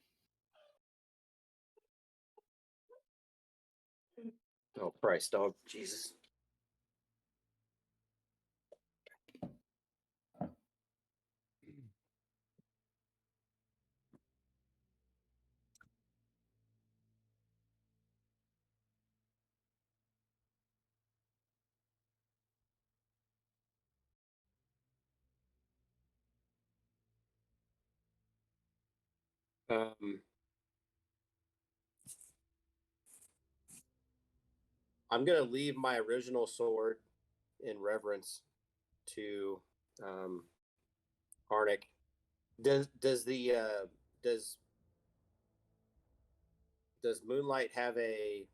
Oh, Christ, dog. Jesus. I'm gonna leave my original sword in reverence to Arnick. Does the does does Moonlight have a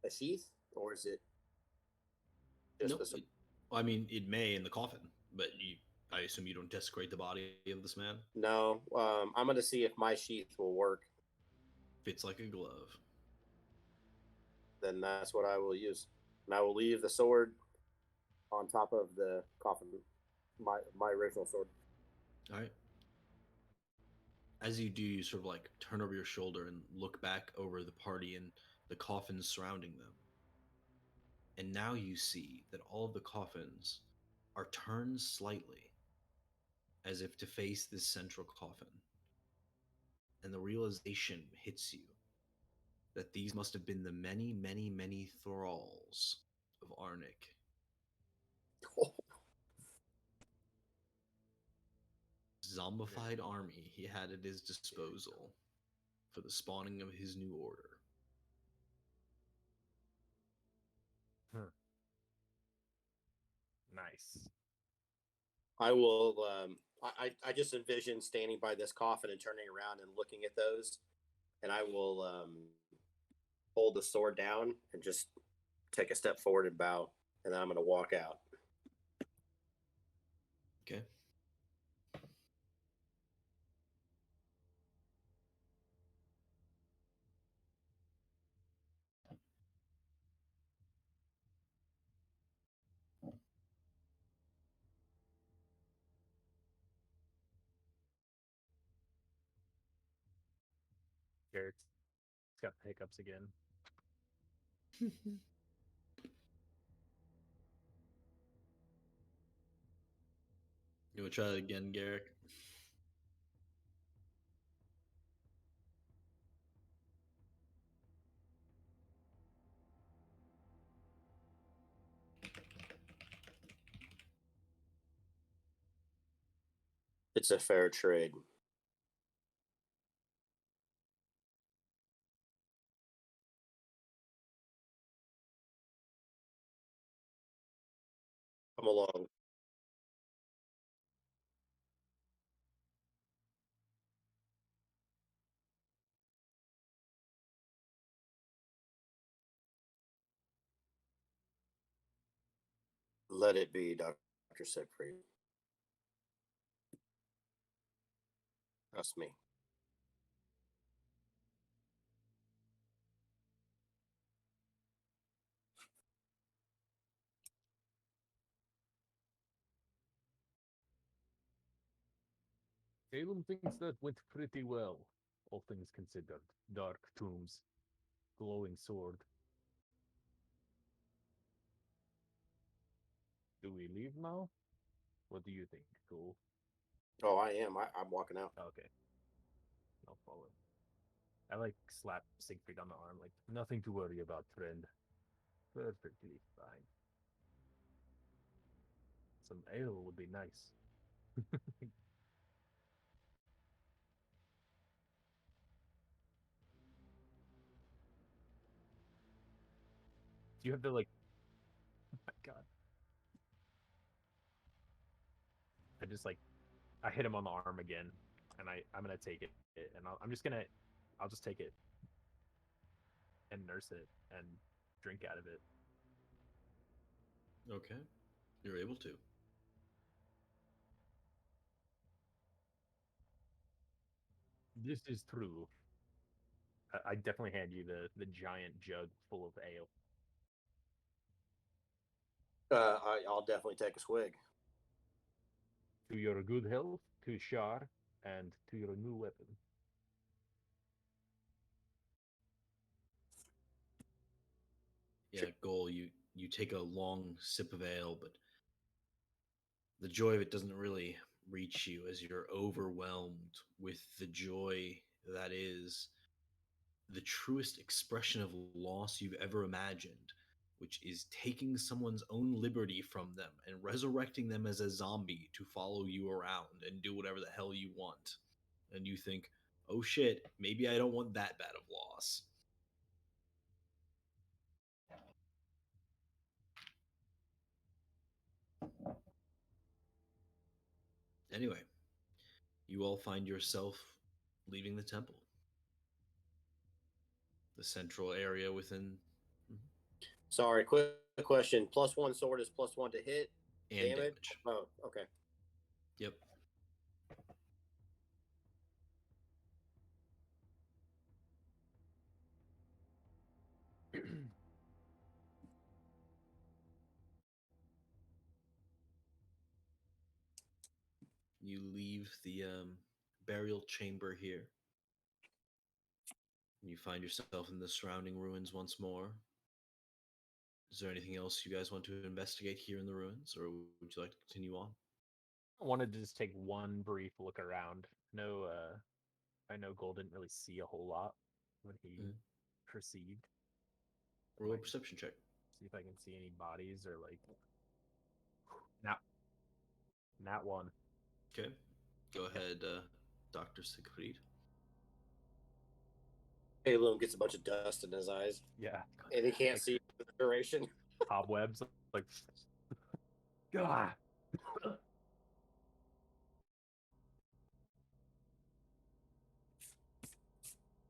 sheath, or is it just Nope. the sword? I mean, it may in the coffin, but I assume you don't desecrate the body of this man. No. I'm gonna see if my sheath will work. Fits like a glove. Then that's what I will use, and I will leave the sword on top of the coffin. My original sword. All right. As you do, you sort of like turn over your shoulder and look back over the party and the coffins surrounding them. And now you see that all of the coffins are turned slightly as if to face this central coffin. And the realization hits you that these must have been the many, many, many thralls of Arnick. Zombified army he had at his disposal for the spawning of his new order. Nice. I will. I just envision standing by this coffin and turning around and looking at those, and I will hold the sword down and just take a step forward and bow, and then I'm going to walk out. Okay. Garrett's got the hiccups again. You want to try that again, Garrick? It's a fair trade. Come along. Let it be, Dr. Siegfried. Trust me. Salem thinks that went pretty well, all things considered. Dark tombs, glowing sword. Do we leave now? What do you think? Cool. Oh, I am. I'm walking out. Okay. I'll follow. I like slap Siegfried on the arm, like nothing to worry about, friend. Perfectly fine. Some ale would be nice. Do you have the like? Oh my god! I just like I hit him on the arm again, and I'm gonna take it, and I'll just take it and nurse it and drink out of it. Okay. You're able to. This is true. I definitely hand you the giant jug full of ale. I'll definitely take a swig. To your good health, to Shar, and to your new weapon. Yeah, Goal, you take a long sip of ale, but the joy of it doesn't really reach you as you're overwhelmed with the joy that is the truest expression of loss you've ever imagined, which is taking someone's own liberty from them and resurrecting them as a zombie to follow you around and do whatever the hell you want. And you think, oh shit, maybe I don't want that bad of loss. Anyway, you all find yourself leaving the temple. The central area within Sorry, quick question. +1 sword is +1 to hit. and Damage? damage. Oh, okay. Yep. You leave the burial chamber here. You find yourself in the surrounding ruins once more. Is there anything else you guys want to investigate here in the ruins, or would you like to continue on? I wanted to just take one brief look around. No, I know Gold didn't really see a whole lot when he Mhm. perceived. Roll a Might perception check. see if I can see any bodies or like. Not one. Okay. Go ahead, Dr. Siegfried. Caleb gets a bunch of dust in his eyes, Yeah. and he can't Like- see for the duration. Cobwebs. Like. God.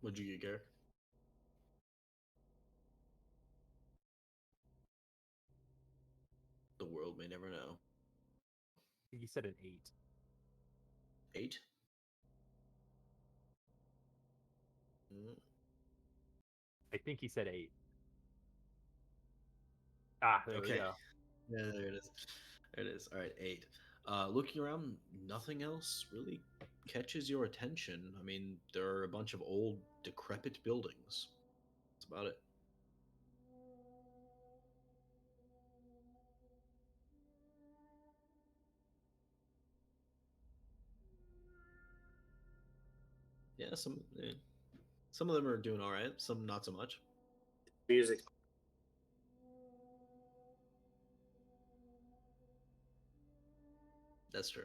What'd you get, Garrick? The world may never know. I think he said an 8. 8? Mm, I think he said 8. Ah, there we Okay. go. Yeah, there it is. There it is. All right, 8. Looking around, nothing else really catches your attention. I mean, there are a bunch of old, decrepit buildings. That's about it. Yeah, some of them are doing all right. Some not so much. Music. That's true.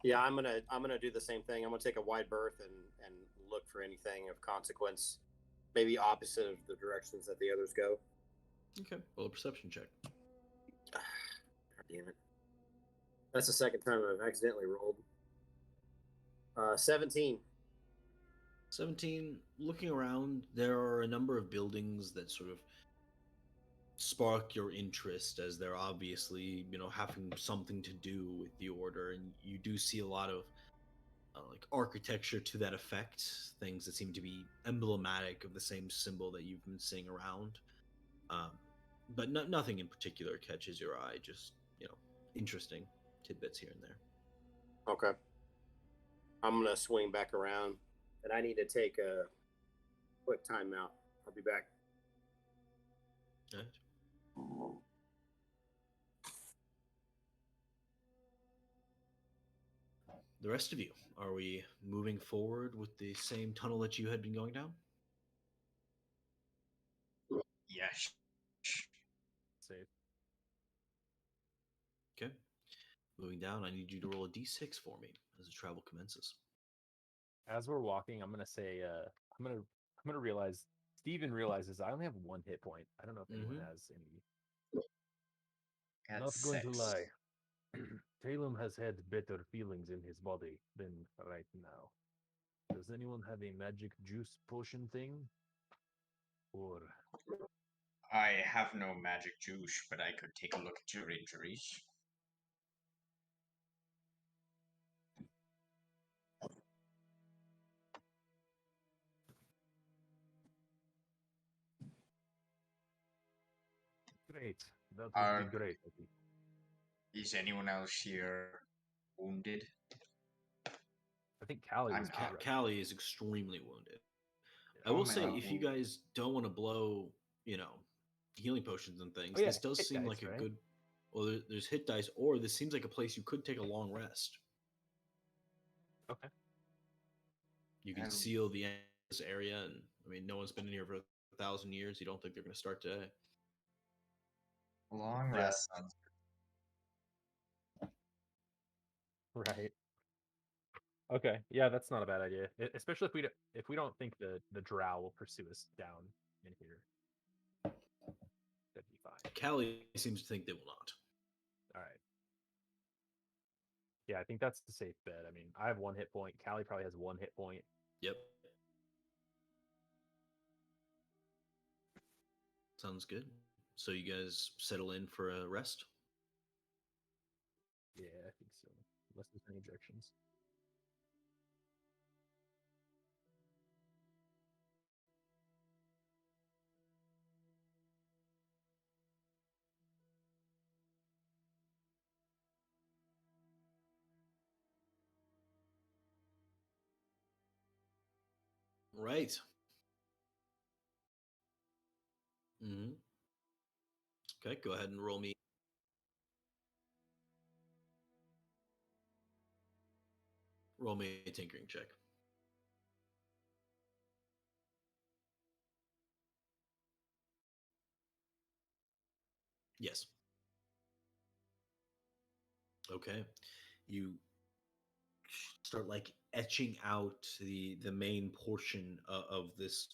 Yeah, I'm gonna do the same thing. I'm gonna take a wide berth and look for anything of consequence, maybe opposite of the directions that the others go. Okay. Roll a perception check. God damn it! That's the second time I've accidentally rolled. 17. 17. Looking around, there are a number of buildings that sort of spark your interest, as they're obviously, having something to do with the order, and you do see a lot of like architecture to that effect, things that seem to be emblematic of the same symbol that you've been seeing around. Um, but nothing in particular catches your eye, just, interesting tidbits here and there. Okay. I'm gonna swing back around, and I need to take a quick timeout. I'll be back. All right. The rest of you, are we moving forward with the same tunnel that you had been going down? Yes. Save. Okay. Moving down, I need you to roll a d6 for me as the travel commences. As we're walking, I'm gonna say, I'm gonna realize. Steven realizes I only have 1 hit point. I don't know if anyone Mhm. has any. Got Not going to 6. lie. Talum has had better feelings in his body than right now. Does anyone have a magic juice potion thing? Or I have no magic juice, but I could take a look at your injuries. great. That would be Are great, I think. Is anyone else here wounded? I think Callie I'm was not. right. Callie is extremely wounded. I Oh will my say, God. if you guys don't want to blow, healing potions and things, Oh, yeah, this does hit seem dice, like a right? good. Well, there's hit dice, or this seems like a place you could take a long rest. Okay. You can Um, seal the end of this area, and I mean, no one's been in here for 1,000 years. You don't think they're going to start today? Long Yeah. rest sounds Right. Okay. Yeah, that's not a bad idea. Especially if we don't think the drow will pursue us down in here. That'd be fine. Callie seems to think they will not. All right. Yeah, I think that's the safe bet. I mean, I have 1 hit point. Callie probably has 1 hit point. Yep. Sounds good. So you guys settle in for a rest? Yeah, I think so. Unless there's any objections. Right. Mm-hmm. Okay, go ahead and roll me. Roll me a tinkering check. Yes. Okay. You start like etching out the main portion of this,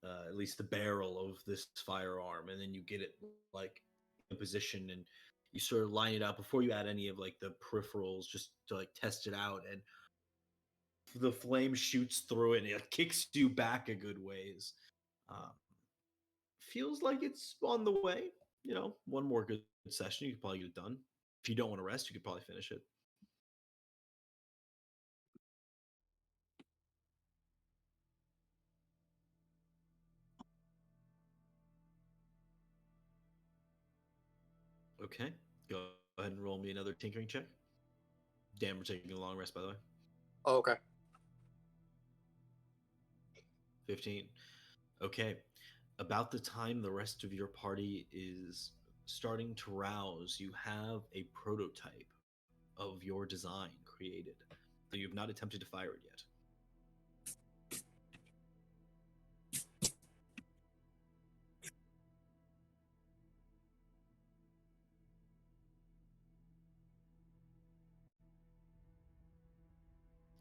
at least the barrel of this firearm, and then you get it like in position, and you sort of line it up before you add any of like the peripherals, just to like test it out, and the flame shoots through it and it kicks you back a good ways. Um, Feels like it's on the way. You know, one more good session, you could probably get it done. If you don't want to rest, you could probably finish it. Okay, go ahead and roll me another tinkering check. Damn, we're taking a long rest, by the way. Oh, okay. 15. Okay. About the time the rest of your party is starting to rouse, you have a prototype of your design created, though you've not attempted to fire it yet.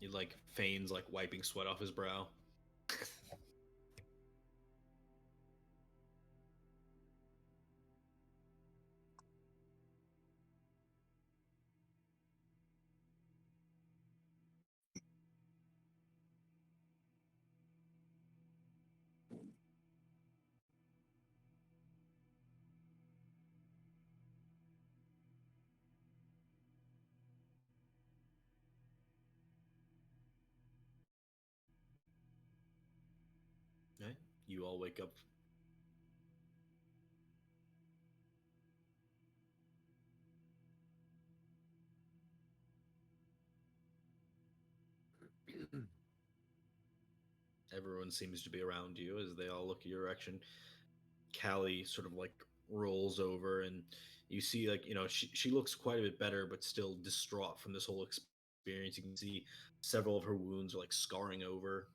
He like feigns like wiping sweat off his brow. Okay. You all wake up. Everyone seems to be around you as they all look at your direction. Callie sort of like rolls over, and you see like, you know, she looks quite a bit better, but still distraught from this whole experience. You can see several of her wounds are like scarring over.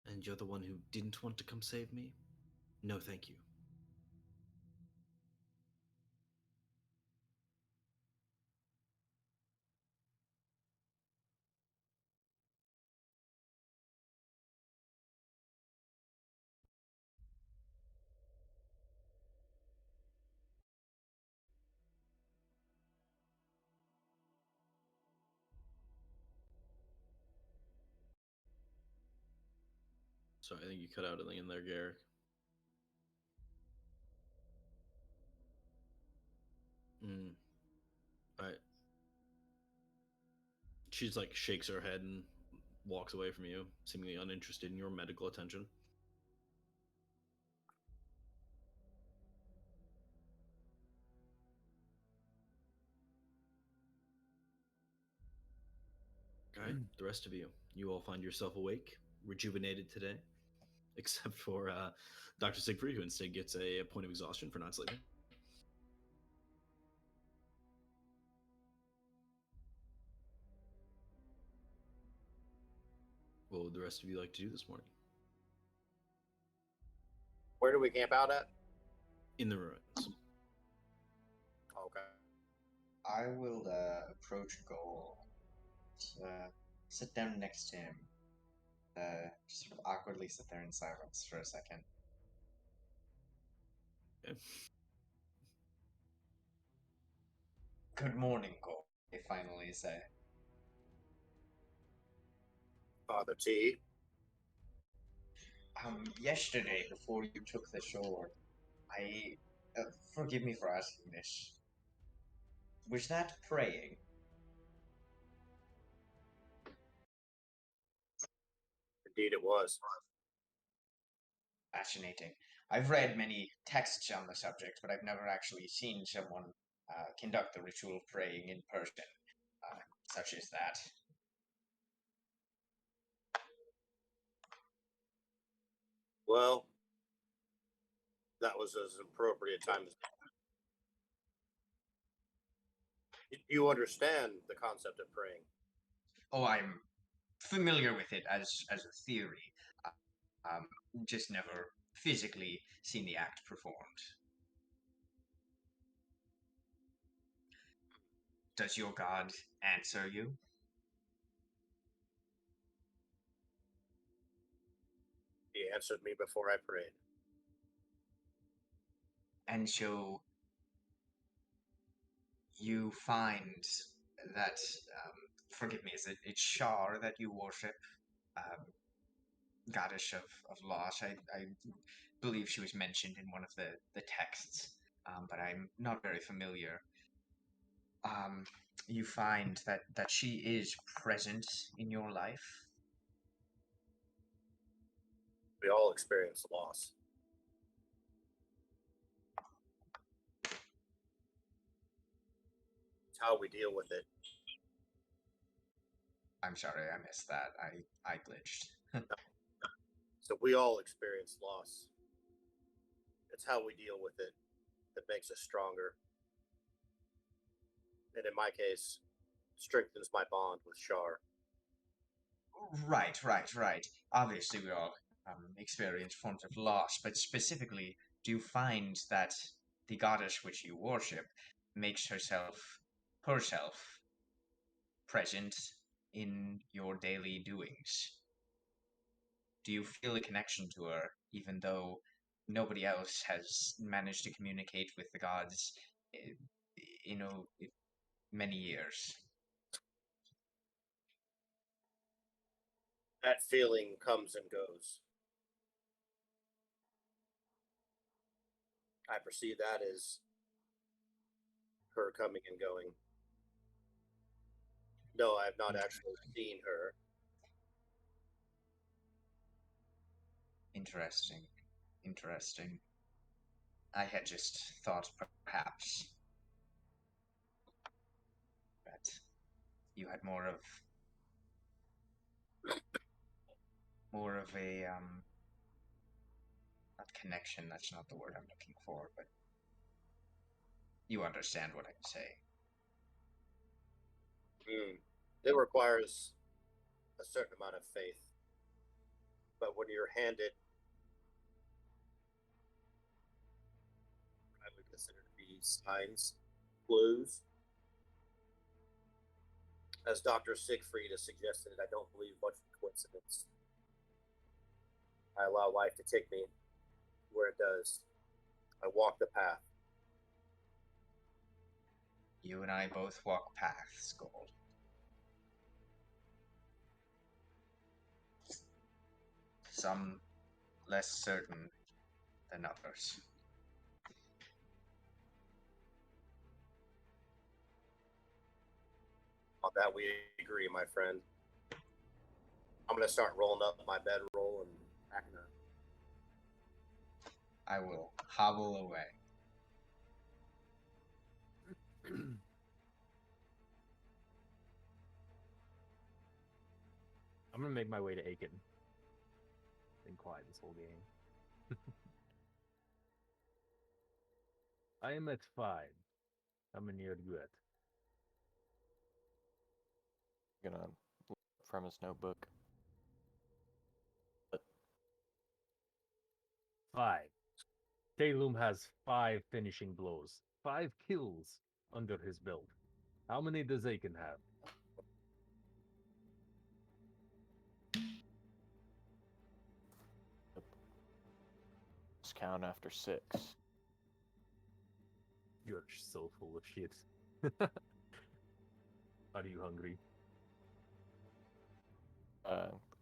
And you're the one who didn't want to come save me? No, thank you. Sorry, I think you cut out a thing in there, Garrick. Right. She's like shakes her head and walks away from you, seemingly uninterested in your medical attention. All right, the rest of you, you all find yourself awake, rejuvenated today, except for Dr. Siegfried, who instead gets a point of exhaustion for not sleeping. What would the rest of you like to do this morning? Where do we camp out at? In the ruins. Okay. I will approach Goal, sit down next to him, just sort of awkwardly sit there in silence for a second. Okay. Good morning, Goal, I finally say. Father T. Yesterday, before you took the shore, I... forgive me for asking this. Was that praying? Indeed it was. Fascinating. I've read many texts on the subject, but I've never actually seen someone conduct the ritual of praying in person, such as that. Well, that was as appropriate time as... You understand the concept of praying? Oh, I'm familiar with it as a theory. Um, just never physically seen the act performed. Does your god answer you? He answered me before I prayed. And so you find that, forgive me, is it's Shar that you worship? Goddess of loss. I believe she was mentioned in one of the texts, but I'm not very familiar. You find that she is present in your life. We all experience loss. It's how we deal with it. I'm sorry, I missed that. I glitched. So we all experience loss. It's how we deal with it that makes us stronger. And in my case, strengthens my bond with Shar. Right. Obviously, we all experience forms of loss, but specifically, do you find that the goddess which you worship makes herself present in your daily doings? Do you feel a connection to her, even though nobody else has managed to communicate with the gods, eh, many years? That feeling comes and goes. I perceive that as her coming and going. No, I have not actually seen her. Interesting. I had just thought perhaps that you had more of a not connection, that's not the word I'm looking for, but you understand what I'm saying. It requires a certain amount of faith. But when you're handed, I would consider to be signs, clues. As Dr. Siegfried has suggested, I don't believe much in coincidence. I allow life to take me where it does. I walk the path. You and I both walk paths, Gold. Some less certain than others. On that we agree, my friend. I'm going to start rolling up my bedroll and packing up. I will hobble away. I'm gonna make my way to Aiken. Been quiet this whole game. I am at 5. How many are you at? Gonna look from his notebook. 5. Talum has 5 finishing blows, 5 kills under his belt. How many does Aiken have? Let's count after 6. You're so full of shit. Are you hungry?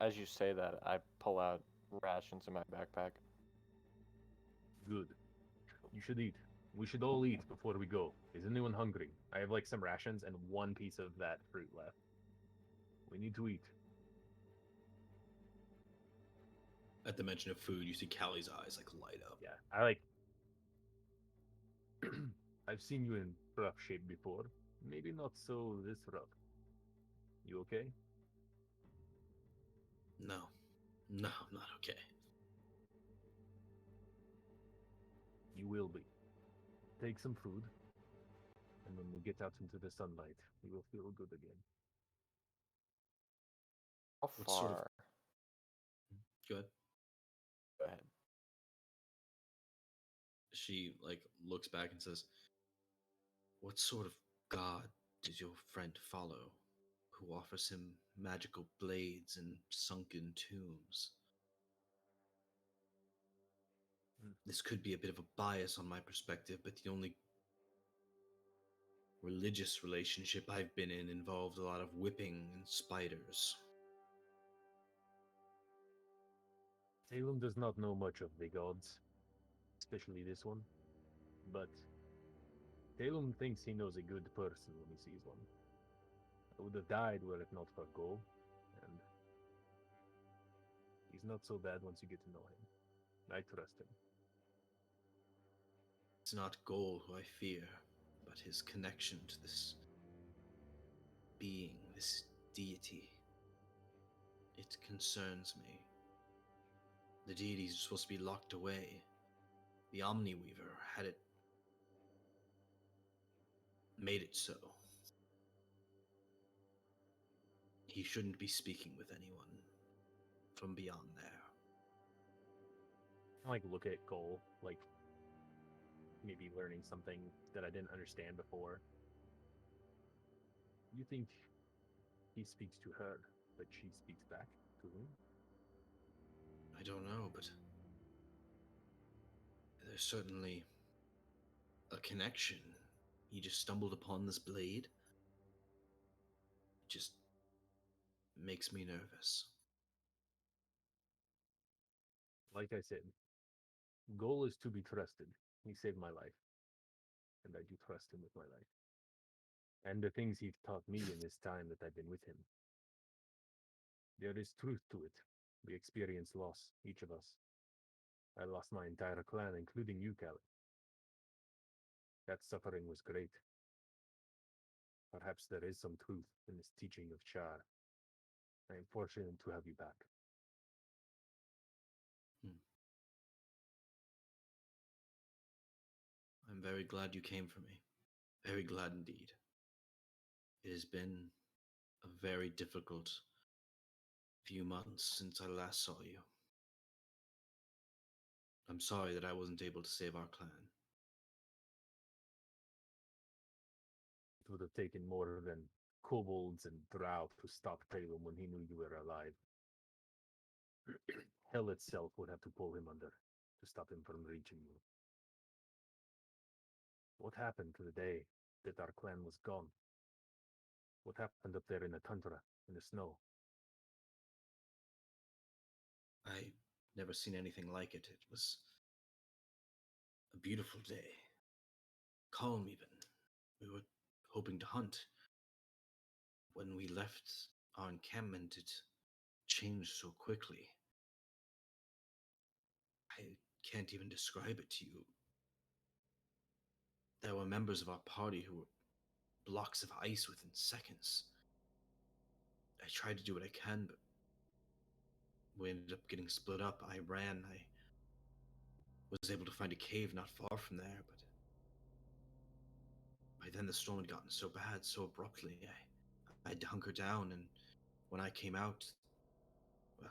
As you say that, I pull out rations in my backpack. Good. You should eat. We should all eat before we go. Is anyone hungry? I have like some rations and 1 piece of that fruit left. We need to eat. At the mention of food, you see Callie's eyes like light up. Yeah, I like. I've seen you in rough shape before. Maybe not so this rough. You okay? No, I'm not okay. You will be. Take some food, and when we get out into the sunlight, you will feel good again. How What far? sort of- Go ahead. Go ahead. She like looks back and says, "What sort of god does your friend follow, who offers him magical blades and sunken tombs?" This could be a bit of a bias on my perspective, but the only religious relationship I've been in involved a lot of whipping and spiders. Salem does not know much of the gods, especially this one, but Salem thinks he knows a good person when he sees one. I would have died were it not for Go, and he's not so bad once you get to know him. I trust him. It's not Gol who I fear, but his connection to this being, this deity. It concerns me. The deities are supposed to be locked away. The Omniweaver had it made it so. He shouldn't be speaking with anyone from beyond there. I like look at Cole, like maybe learning something that I didn't understand before. You think he speaks to her, but she speaks back to him? I don't know, but there's certainly a connection. He just stumbled upon this blade. It just makes me nervous. Like I said, Goal is to be trusted. He saved my life, and I do trust him with my life. And the things he's taught me in this time that I've been with him. There is truth to it. We experience loss, each of us. I lost my entire clan, including you, Callie. That suffering was great. Perhaps there is some truth in this teaching of Char. I am fortunate to have you back. I'm very glad you came for me. Very glad indeed. It has been a very difficult few months since I last saw you. I'm sorry that I wasn't able to save our clan. It would have taken more than kobolds and drow to stop Talum when he knew you were alive. Hell itself would have to pull him under to stop him from reaching you. What happened to the day that our clan was gone? What happened up there in the tundra, in the snow? I never seen anything like it. It was a beautiful day. Calm even. We were hoping to hunt. When we left our encampment, it changed so quickly. I can't even describe it to you. There were members of our party who were blocks of ice within seconds. I tried to do what I can, but we ended up getting split up. I ran. I was able to find a cave not far from there, but by then the storm had gotten so bad so abruptly. I had to hunker down, and when I came out, well,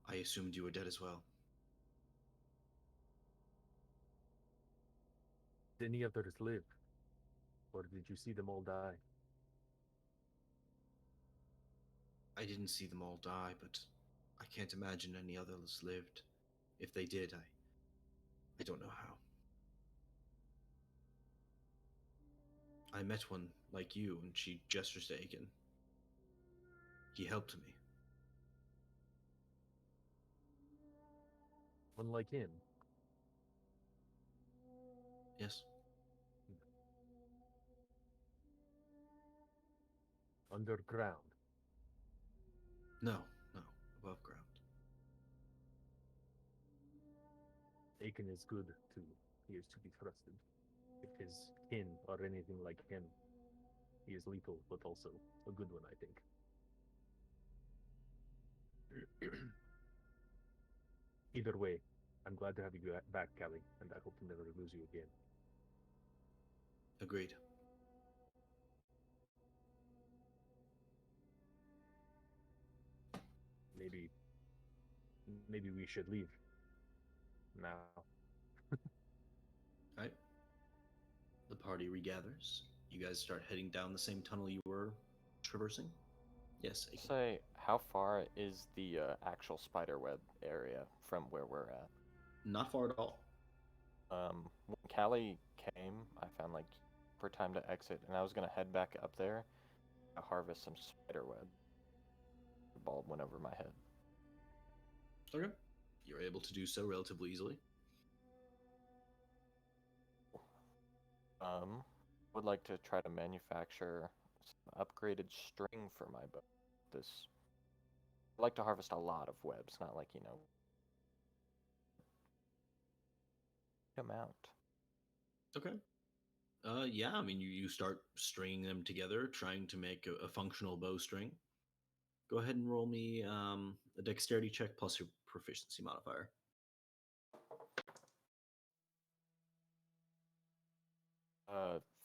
I assumed you were dead as well. any others live? Or did you see them all die? I didn't see them all die, but I can't imagine any others lived. If they did, I don't know how. I met one like you, and she gestures to Aiken. He helped me. One like him? Yes. Underground? No, above ground. Aiken is good, too. He is to be trusted. If his kin are anything like him, he is lethal, but also a good one, I think. Either way, I'm glad to have you back, Callie, and I hope to never lose you again. Agreed. Maybe we should leave now. Alright. The party regathers. You guys start heading down the same tunnel you were traversing? Yes, Aiken. Say, how far is the actual spiderweb area from where we're at? Not far at all. When Callie came, I found like for time to exit, and I was gonna head back up there to harvest some spiderweb. The bulb went over my head. Okay. You're able to do so relatively easily. Would like to try to manufacture some upgraded string for my bow. I'd like to harvest a lot of webs, not like, amount. Okay. Yeah, I mean, you start stringing them together, trying to make a functional bowstring. Go ahead and roll me a dexterity check plus your proficiency modifier.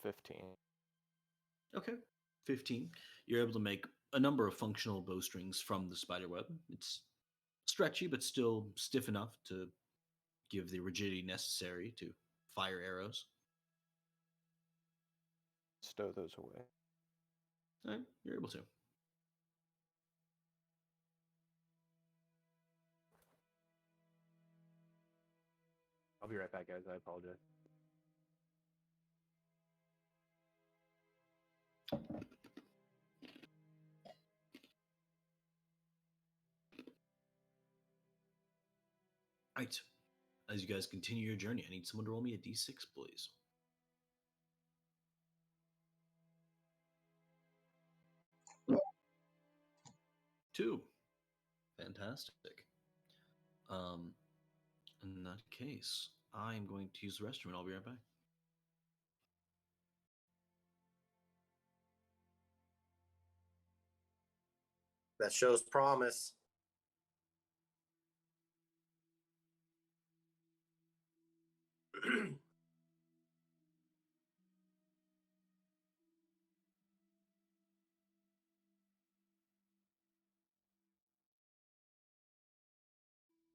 15. Okay. 15. You're able to make a number of functional bowstrings from the spiderweb. It's stretchy, but still stiff enough to give the rigidity necessary to fire arrows. Stow those away. All right, you're able to. I'll be right back, guys. I apologize. Right. As you guys continue your journey, I need someone to roll me a d6, please. Two. Fantastic. In that case, I'm going to use the restroom and I'll be right back. That shows promise.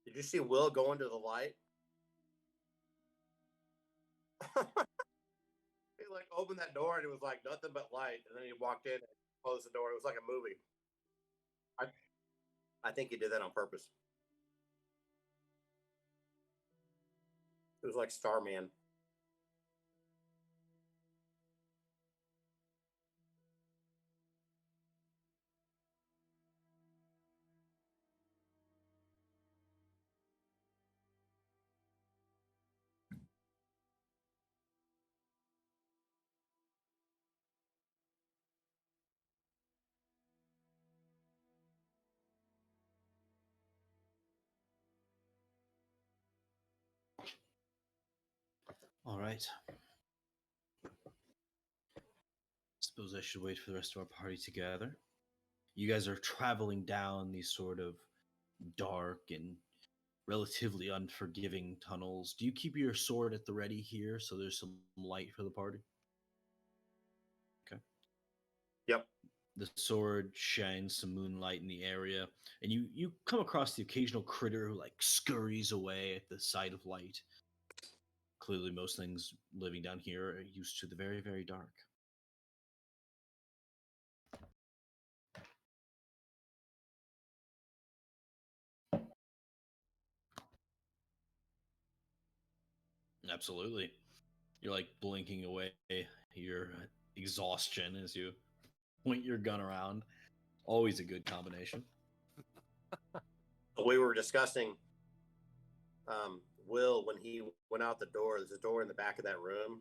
Did you see Will go into the light? He like opened that door and it was like nothing but light, and then he walked in and closed the door. It was like a movie. I think he did that on purpose. It was like Starman. All right. Suppose I should wait for the rest of our party to gather. You guys are traveling down these sort of dark and relatively unforgiving tunnels. Do you keep your sword at the ready here so there's some light for the party? Okay. Yep. The sword shines some moonlight in the area, and you come across the occasional critter who like scurries away at the sight of light. Clearly, most things living down here are used to the very, very dark. Absolutely. You're like blinking away your exhaustion as you point your gun around. Always a good combination. We were discussing Will when he went out the door. There's a door in the back of that room,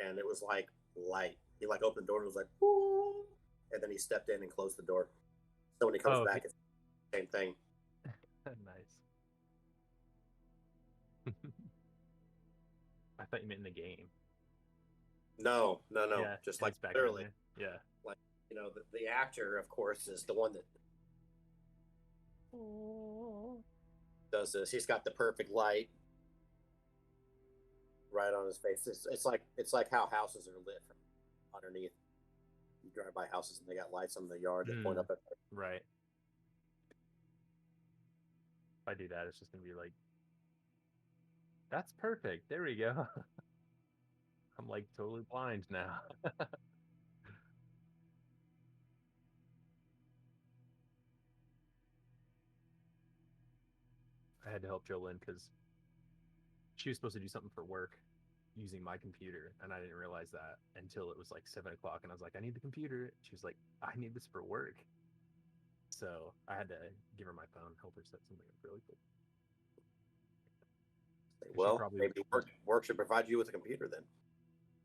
and it was like light. He like opened the door and was like, "Woo!" And then he stepped in and closed the door. So when he comes back, it's the same thing. Nice. I thought you meant in the game. No. Yeah, Just and like it's back literally, in there. Yeah. like the actor, of course, is the one that does this. He's got the perfect light right on his face. It's like how houses are lit from underneath. You drive by houses and they got lights on the yard that point up at. Right. If I do that, it's just gonna be like, that's perfect. There we go. I'm like totally blind now. I had to help Jolyn because she was supposed to do something for work using my computer, and I didn't realize that until it was like 7 o'clock, and I was like, I need the computer. She was like, I need this for work. So I had to give her my phone, help her set something up really quick. Well, maybe work should provide you with a computer then.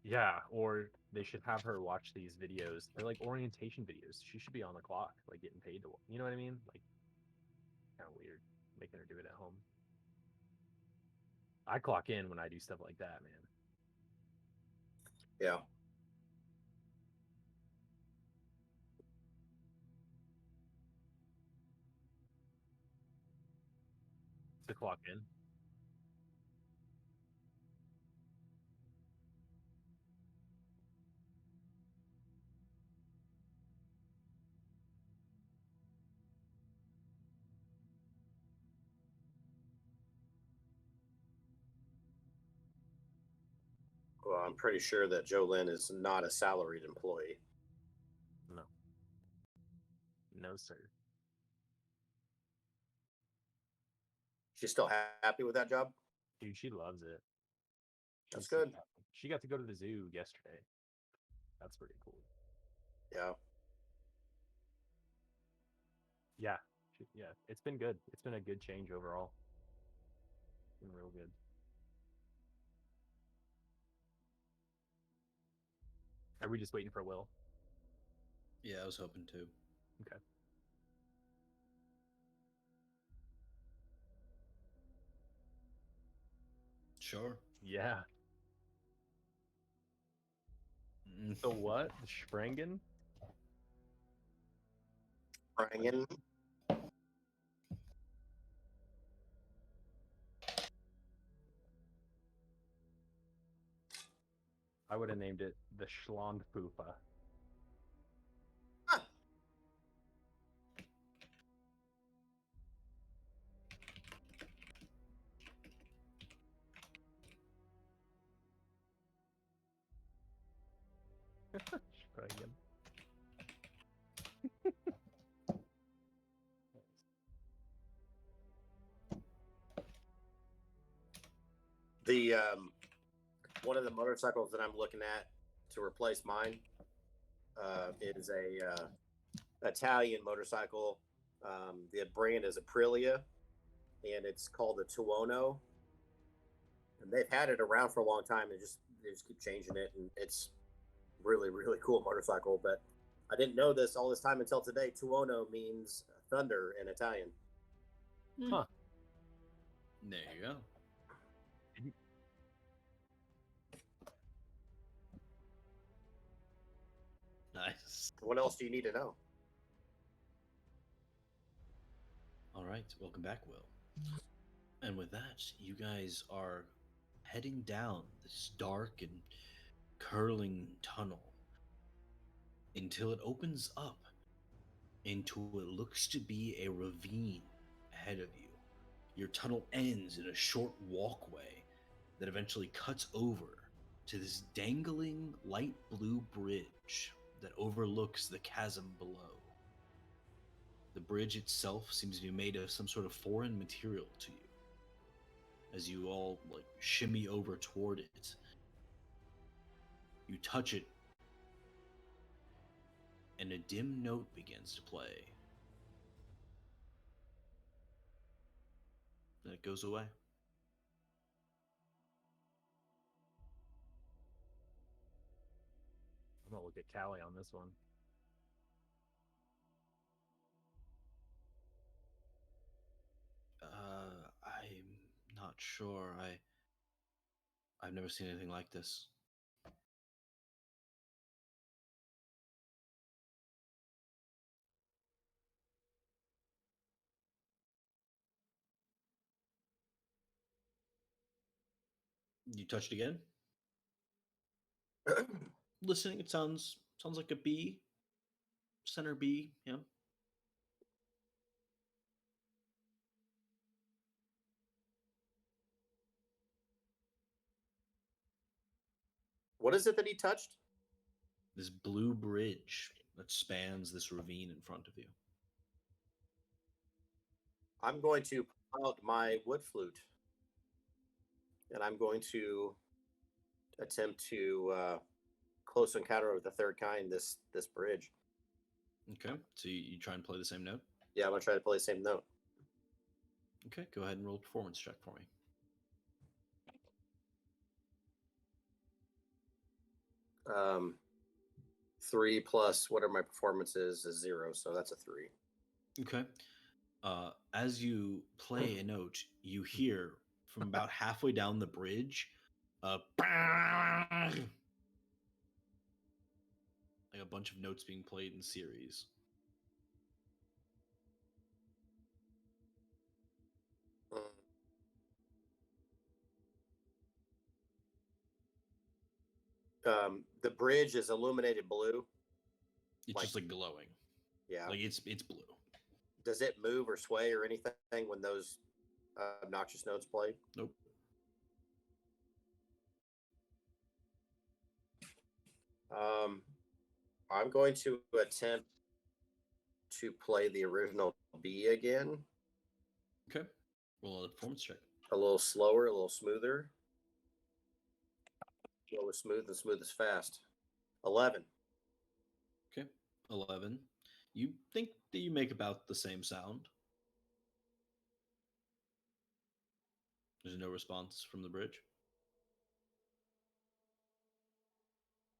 Yeah, or they should have her watch these videos. They're like orientation videos. She should be on the clock, like getting paid to. You know what I mean? Like, kind of weird making her do it at home. I clock in when I do stuff like that, man. Yeah. To clock in. Well, I'm pretty sure that Jolyn is not a salaried employee. No. No, sir. She's still happy with that job? Dude, she loves it. That's good. She got to go to the zoo yesterday. That's pretty cool. Yeah. Yeah. Yeah. It's been good. It's been a good change overall. It's been real good. Are we just waiting for Will? Yeah, I was hoping to. Okay. Sure. Yeah. So what? The Sprangen? Sprangen? I would have named it the Schlondpupa. Huh. Sprangen. The one of the motorcycles that I'm looking at to replace mine is a Italian motorcycle. The brand is Aprilia, and it's called a Tuono. And they've had it around for a long time. They just keep changing it, and it's really cool motorcycle. But I didn't know this all this time until today. Tuono means thunder in Italian. Huh. There you go. Nice. What else do you need to know? All right, welcome back, Will. And with that, you guys are heading down this dark and curling tunnel until it opens up into what looks to be a ravine ahead of you. Your tunnel ends in a short walkway that eventually cuts over to this dangling light blue bridge that overlooks the chasm below. The bridge itself seems to be made of some sort of foreign material to you. As you all like shimmy over toward it, you touch it, and a dim note begins to play. Then it goes away. I'm gonna look at Callie on this one. I'm not sure. I've never seen anything like this. You touched again? Listening, it sounds like a B. Center B, yeah. What is it that he touched? This blue bridge that spans this ravine in front of you. I'm going to pull out my wood flute, and I'm going to attempt to close encounter of the third kind. This bridge. Okay, so you try and play the same note? Yeah, I'm gonna try to play the same note. Okay, go ahead and roll a performance check for me. Um, 3 plus whatever my performance is 0, so that's a 3. Okay. As you play a note, you hear from about halfway down the bridge, like a bunch of notes being played in series. The bridge is illuminated blue. It's just like glowing. Yeah. Like it's blue. Does it move or sway or anything when those obnoxious notes play? Nope. I'm going to attempt to play the original B again. Okay. Roll a performance check. A little slower, a little smoother. Slow is smooth and smooth is fast. 11. Okay. 11. You think that you make about the same sound. There's no response from the bridge.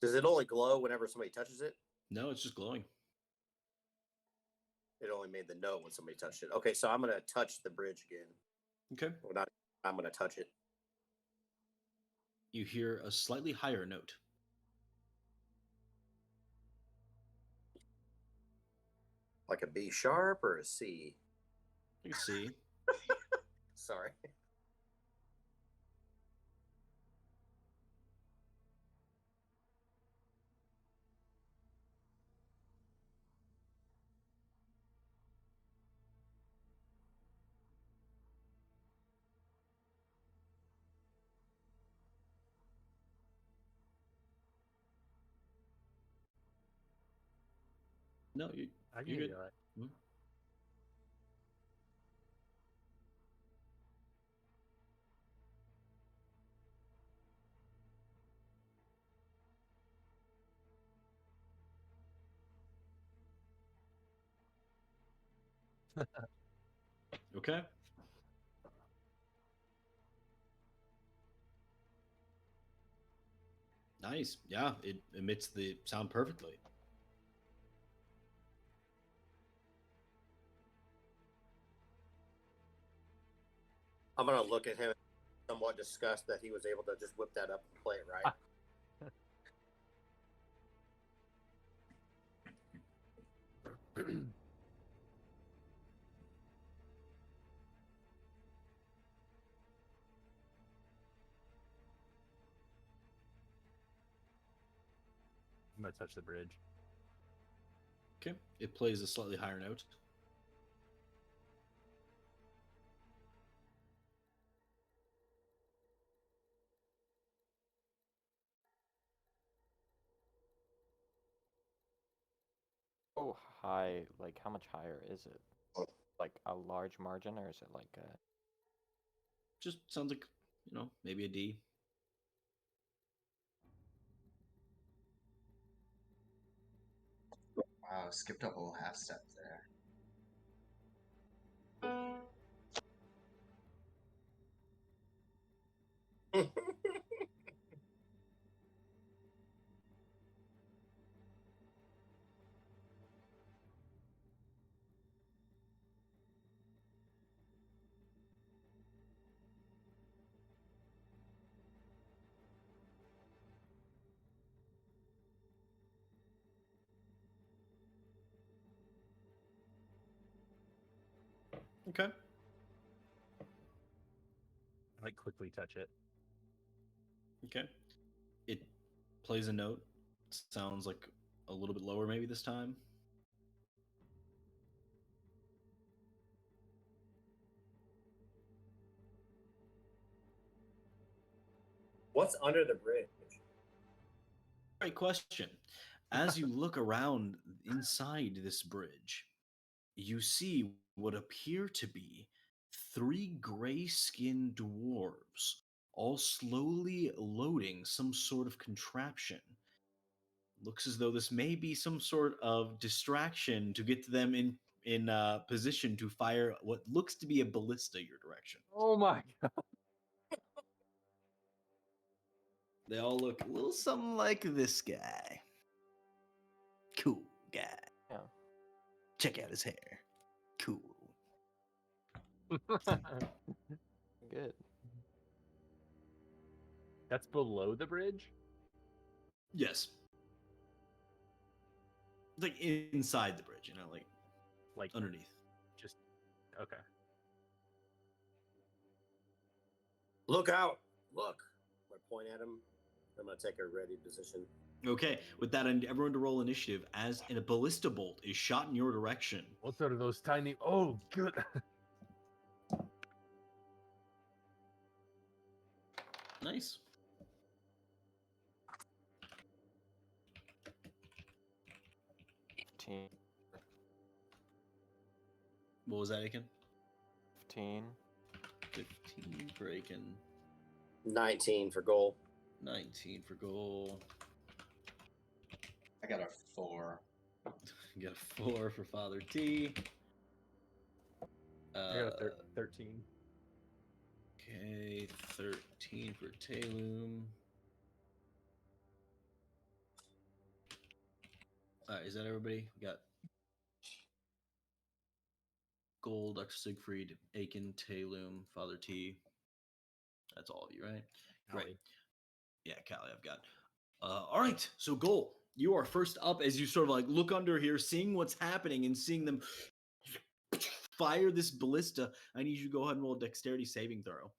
Does it only glow whenever somebody touches it? No, it's just glowing. It only made the note when somebody touched it. Okay, so I'm going to touch the bridge again. Okay. Well, not, I'm going to touch it. You hear a slightly higher note. Like a B sharp or a C? Like a C. Sorry. No, I can you're hear good. you all right. Hmm? Okay. Nice. Yeah, it emits the sound perfectly. I'm going to look at him somewhat disgusted that he was able to just whip that up and play it right. I'm gonna touch the bridge. Okay. It plays a slightly higher note. How high, like, how much higher is it? Like a large margin, or is it like a... Just sounds like, maybe a D. Wow, skipped a whole half step there. Okay. I like quickly touch it. Okay. It plays a note. Sounds like a little bit lower maybe this time. What's under the bridge? Great question. As you look around inside this bridge, you see what appear to be 3 gray-skinned dwarves, all slowly loading some sort of contraption. Looks as though this may be some sort of distraction to get them in position to fire what looks to be a ballista your direction. Oh my god. They all look a little something like this guy. Cool guy. Yeah. Check out his hair. Cool. Good. That's below the bridge? Yes. Like inside the bridge, like underneath. Just okay. Look out! Look! I point at him. I'm gonna take a ready position. Okay, with that, I need everyone to roll initiative as a ballista bolt is shot in your direction. What are those tiny? Oh, good. Nice. What was that, Aiken? 15. 15 for Aiken. 19 for goal. 19 for goal. I got a 4. You got a 4 for Father T. I got a 13. Okay, 13 for Talum. Alright, is that everybody? We got Gold, Dr. Siegfried, Aiken, Talum, Father T. That's all of you, right? Great. Allie. Yeah, Callie, I've got. All right, so Goal, you are first up as you sort of like look under here, seeing what's happening and seeing them fire this ballista. I need you to go ahead and roll a dexterity saving throw.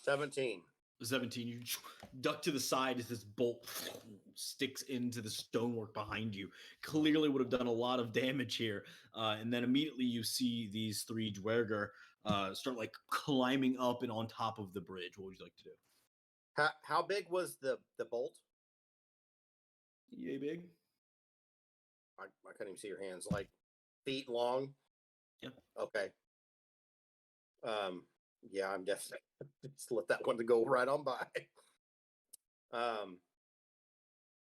$17. 17, you duck to the side as this bolt sticks into the stonework behind you. Clearly would have done a lot of damage here. And then immediately you see these 3 Dwerger start like climbing up and on top of the bridge. What would you like to do? How big was the bolt? Yay big? I couldn't even see your hands. Like feet long? Yeah. Okay. Yeah, I'm definitely just let that one to go right on by.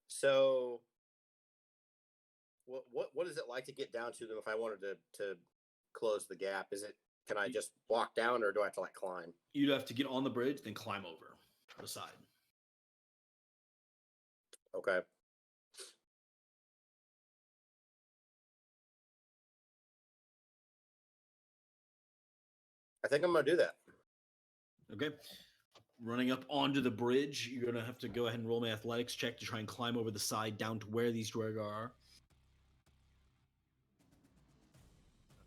So what is it like to get down to them if I wanted to close the gap? Can I just walk down or do I have to like climb? You'd have to get on the bridge, then climb over the side. Okay. I think I'm gonna do that. Okay. Running up onto the bridge, you're going to have to go ahead and roll my athletics check to try and climb over the side down to where these Dwergar are.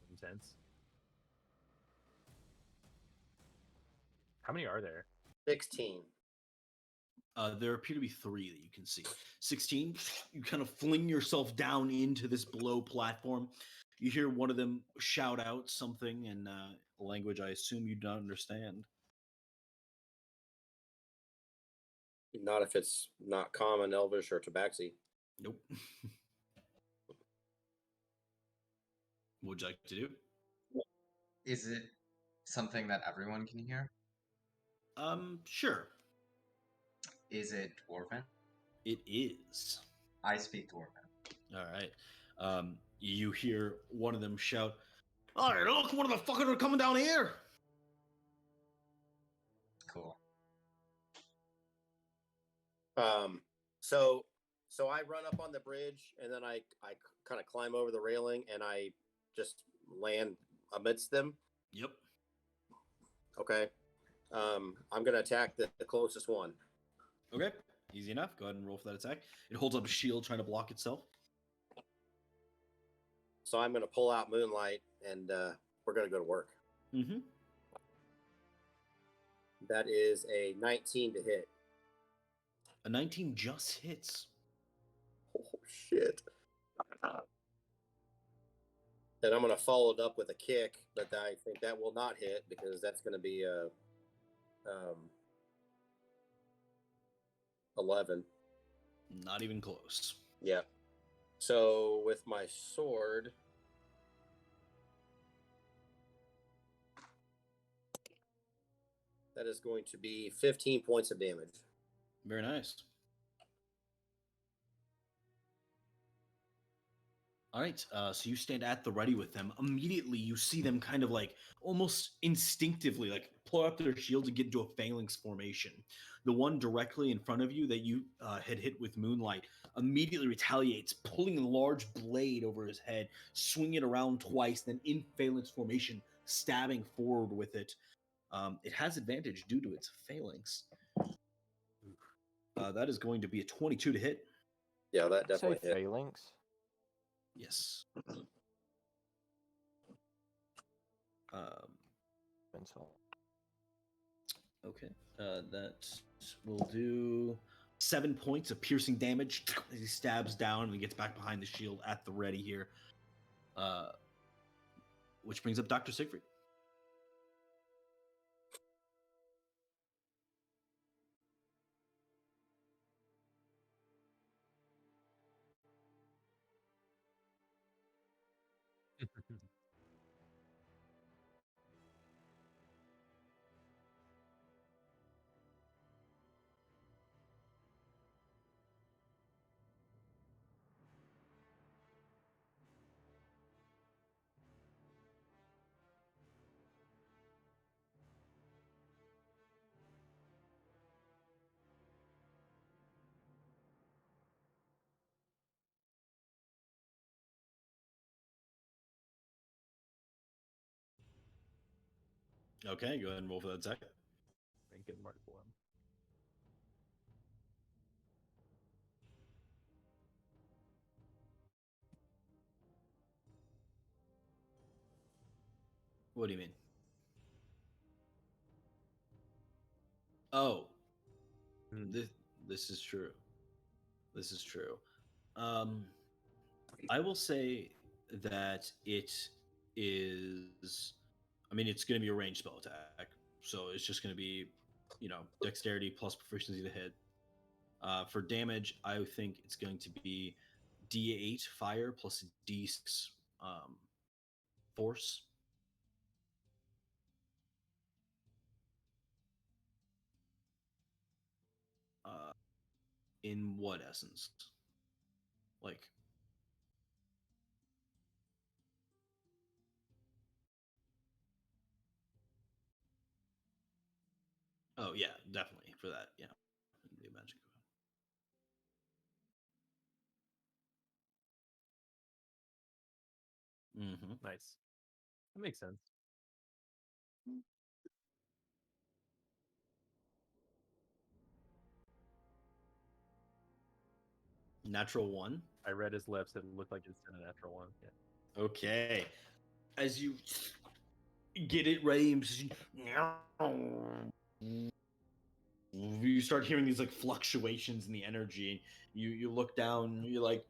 Intense. How many are there? 16. There appear to be 3 that you can see. 16, you kind of fling yourself down into this below platform. You hear one of them shout out something in a language I assume you don't understand. Not if it's not common, Elvish, or Tabaxi. Nope. What would you like to do? Is it something that everyone can hear? Sure. Is it Dwarven? It is. I speak Dwarven. All right. You hear one of them shout, "All right, look, one of the fuckers are coming down here!" Cool. So I run up on the bridge, and then I kind of climb over the railing, and I just land amidst them. Yep. Okay. I'm gonna attack the closest one. Okay. Easy enough. Go ahead and roll for that attack. It holds up a shield trying to block itself. So I'm gonna pull out Moonlight, and we're gonna go to work. Mm-hmm. That is a 19 to hit. A 19 just hits. Oh shit! And I'm gonna follow it up with a kick, but I think that will not hit because that's gonna be a 11. Not even close. Yeah. So with my sword, that is going to be 15 points of damage. Very nice. All right, so you stand at the ready with them. Immediately, you see them kind of like almost instinctively like pull up their shields and get into a phalanx formation. The one directly in front of you that you had hit with Moonlight immediately retaliates, pulling a large blade over his head, swinging it around twice, then in phalanx formation, stabbing forward with it. It has advantage due to its phalanx. That is going to be a 22 to hit. Yeah, that Did you say definitely hit. phalanx? Yes. Pencil. Okay. That will do 7 points of piercing damage as he stabs down and gets back behind the shield at the ready here. Which brings up Dr. Siegfried. Okay, go ahead and roll for that attack. Thank you, Mark. For him. What do you mean? Oh, this is true. This is true. I will say that it is. I mean, it's going to be a ranged spell attack, so it's just going to be, dexterity plus proficiency to hit. For damage, I think it's going to be D8 fire plus D6 force. In what essence? Like, oh yeah, definitely for that. Yeah, the magic. Mm-hmm. Nice. That makes sense. Natural one. I read his lips. It looked like it's a natural one. Yeah. Okay. As you get it ready, you start hearing these like fluctuations in the energy. You look down. You're like,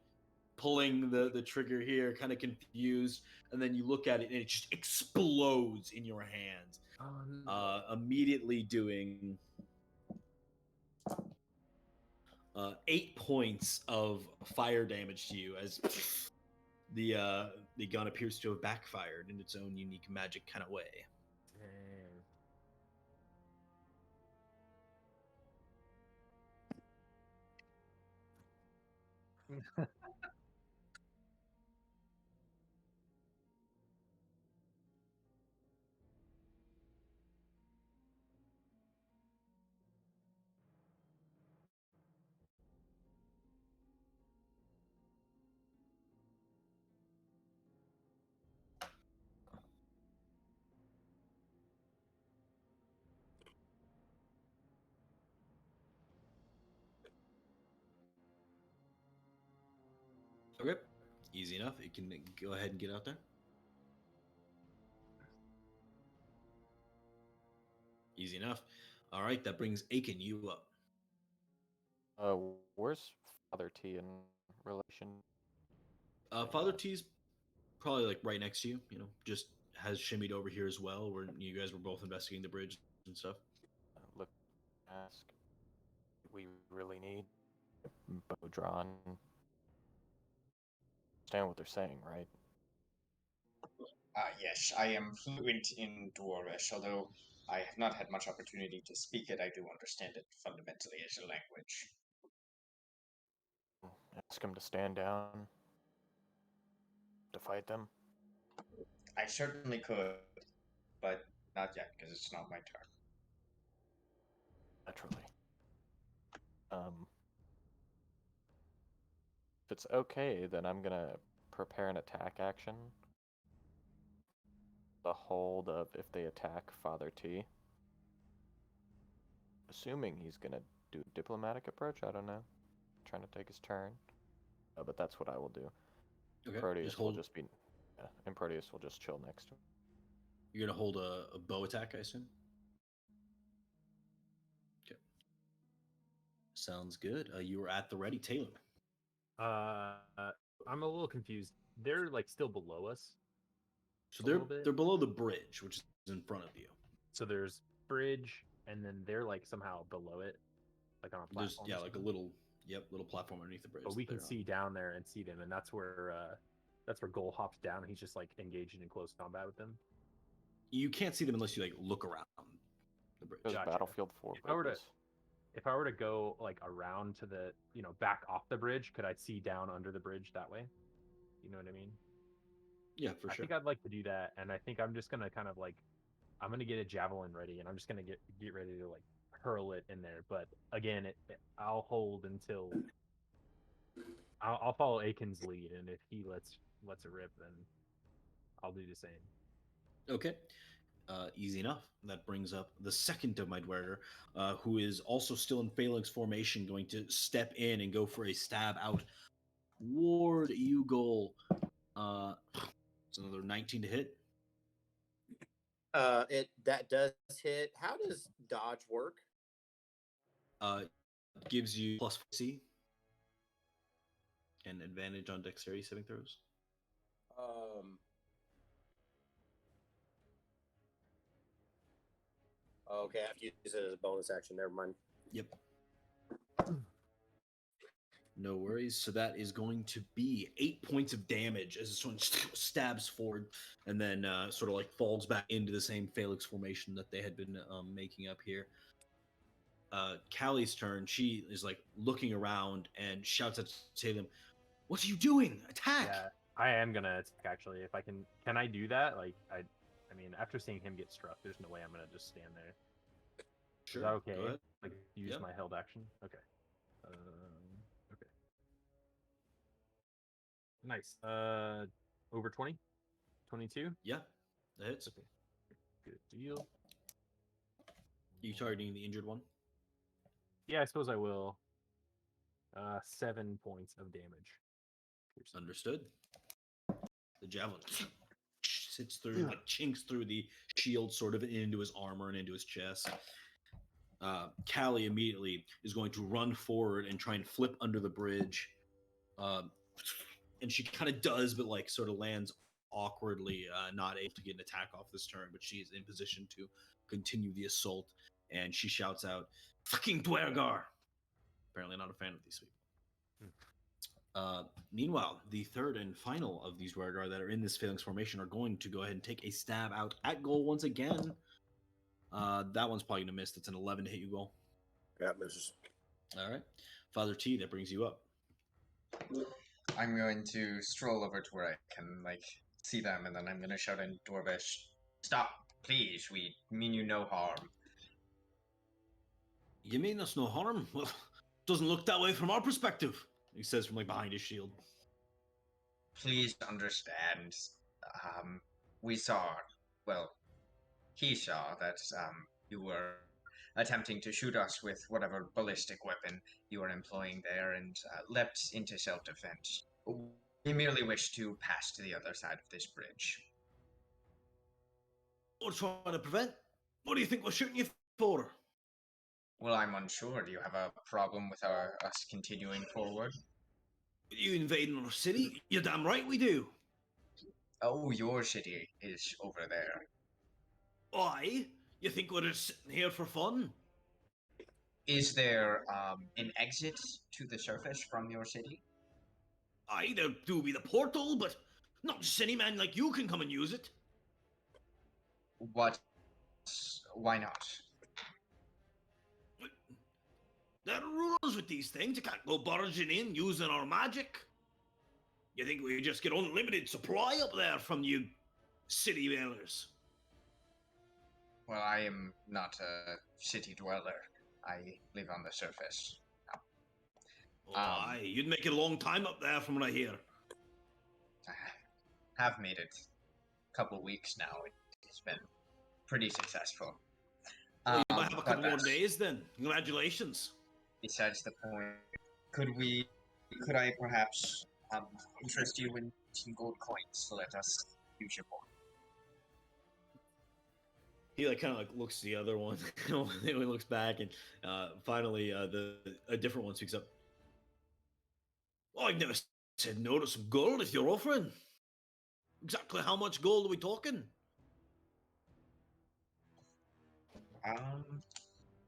pulling the trigger here, kind of confused, and then you look at it and it just explodes in your hand, immediately doing 8 points of fire damage to you as the gun appears to have backfired in its own unique magic kind of way. Dang. Okay, easy enough. You can go ahead and get out there. Easy enough. All right, that brings Aiken you up. Where's Father T in relation? Father T's probably like right next to you. You know, just has shimmied over here as well, where you guys were both investigating the bridge and stuff. Look, ask. We really need bow drawn. Understand what they're saying, right? Yes, I am fluent in Dwarvish, although I have not had much opportunity to speak it. I do understand it fundamentally as a language. Ask them to stand down. To fight them. I certainly could, but not yet, because it's not my turn. Naturally. If it's okay, then I'm gonna prepare an attack action. The hold of if they attack Father T. Assuming he's gonna do a diplomatic approach, I don't know. Trying to take his turn. But that's what I will do. Okay, Proteus will just be, and Proteus will just chill next to him. You're gonna hold a bow attack, I assume. Okay, sounds good. You were at the ready, Taylor. I'm a little confused. They're like still below us. So A little bit. they're below the bridge, which is in front of you. So there's bridge, and then they're like somehow below it, like on a platform. There's like a little platform underneath the bridge. But we can see down there and see them, and that's where Goal hops down. And he's just like engaging in close combat with them. You can't see them unless you like look around the bridge. There's Gotcha. Battlefield 4. If I were to go like around to the back off the bridge, could I see down under the bridge that way? You know what I mean? Yeah, for sure. I think I'd like to do that, and I think I'm just gonna kind of like I'm gonna get a javelin ready, and I'm just gonna get ready to like hurl it in there. But again, I'll hold until I'll follow Aiken's lead, and if he lets it rip, then I'll do the same. Okay. Easy enough. That brings up the second of my dweller, who is also still in phalanx formation, going to step in and go for a stab out. Ward Ugol. It's another 19 to hit. That does hit. How does dodge work? Gives you plus C and advantage on dexterity saving throws. Okay, I have to use it as a bonus action. Never mind. Yep. No worries. So that is going to be 8 points of damage as this one stabs forward and then sort of like falls back into the same phalanx formation that they had been making up here. Callie's turn. She is like looking around and shouts at Salem, "What are you doing? Attack!" Yeah, I am gonna attack actually. If I can I do that? Like I mean, after seeing him get struck, there's no way I'm gonna just stand there. Sure. Is that okay? Go ahead. Like use Yeah. my held action. Okay. Okay. Nice. Over 20, 22. Yeah, that hits. Okay. Good deal. You targeting the injured one? Yeah, I suppose I will. 7 points of damage. Understood. The javelin sits through, like chinks through the shield, sort of into his armor and into his chest. Callie immediately is going to run forward and try and flip under the bridge. and she kind of does, but like sort of lands awkwardly, not able to get an attack off this turn, but she is in position to continue the assault, and she shouts out, "Fucking Dwergar!" Apparently not a fan of these people. Meanwhile, the third and final of these Dwergar that are in this phalanx formation are going to go ahead and take a stab out at goal once again. That one's probably going to miss. That's an 11 to hit you, goal. Yeah, misses. All right. Father T, that brings you up. I'm going to stroll over to where I can, like, see them, and then I'm going to shout in Dwarvish, "Stop, please, we mean you no harm." You mean us no harm? Well, doesn't look that way from our perspective, he says from like behind his shield. Please understand, we saw, well, he saw that, you were attempting to shoot us with whatever ballistic weapon you were employing there, and leapt into self-defense. We merely wish to pass to the other side of this bridge. We're trying to prevent. What do you think we're shooting you for? Well, I'm unsure. Do you have a problem with us continuing forward? You invading our city? You're damn right we do. Oh, your city is over there. Why? You think we're just sitting here for fun? Is there an exit to the surface from your city? Aye, there do be the portal, but not just any man like you can come and use it. What? Why not? There are rules with these things. You can't go barging in using our magic. You think we just get unlimited supply up there from you city dwellers? Well, I am not a city dweller. I live on the surface. Oh, aye, you'd make it a long time up there from what I hear. I have made it a couple weeks now. It's been pretty successful. Well, you might have a but couple more that's days then. Congratulations. besides the point. Could I perhaps interest you in some gold coins to let us use your board? He like kind of like looks to the other one. He looks back, and finally, a different one speaks up. Well, I've never said no to some gold if you're offering. Exactly how much gold are we talking?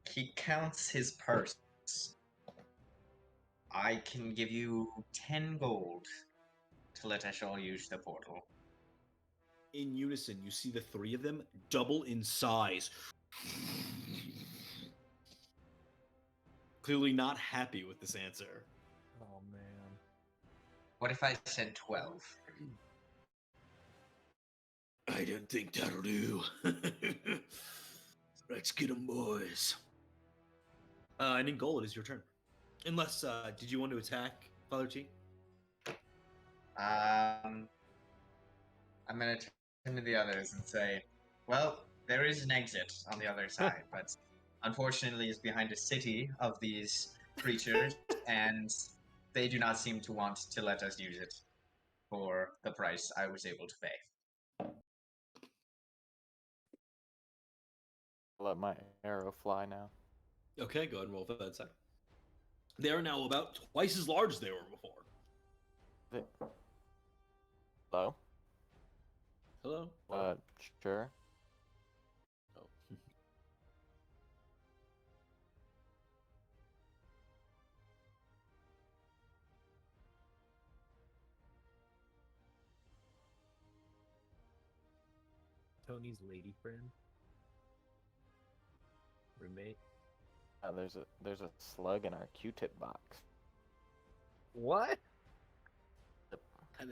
He counts his purse. I can give you 10 gold to let us all use the portal. In unison, you see the three of them double in size. Clearly not happy with this answer. Oh man. What if I said 12? I don't think that'll do. Let's get 'em, boys. And in gold, it is your turn. Unless, did you want to attack Father T? I'm gonna turn to the others and say, well, there is an exit on the other side, but unfortunately it's behind a city of these creatures, and they do not seem to want to let us use it for the price I was able to pay. Let my arrow fly now. Okay, go ahead and roll for that side. They are now about twice as large as they were before. Hello? Hello? Sure. Oh. Tony's lady friend. Roommate. There's a slug in our Q-tip box. What? That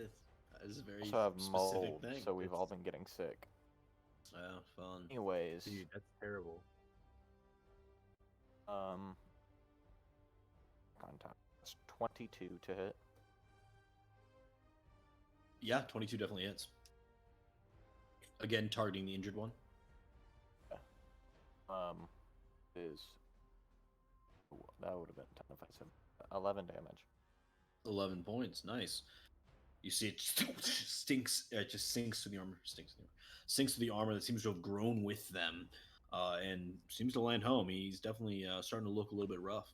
is a very Also have specific mold, thing. so we've all been getting sick. Oh, fun. Anyways, Dude, that's terrible. contact. It's 22 to hit. Yeah, 22 definitely hits. Again, targeting the injured one. That would have been 10 if I said 11 damage. 11 points. Nice. You see it stinks. It just sinks to the armor. Sinks to the armor that seems to have grown with them, and seems to land home. He's definitely starting to look a little bit rough.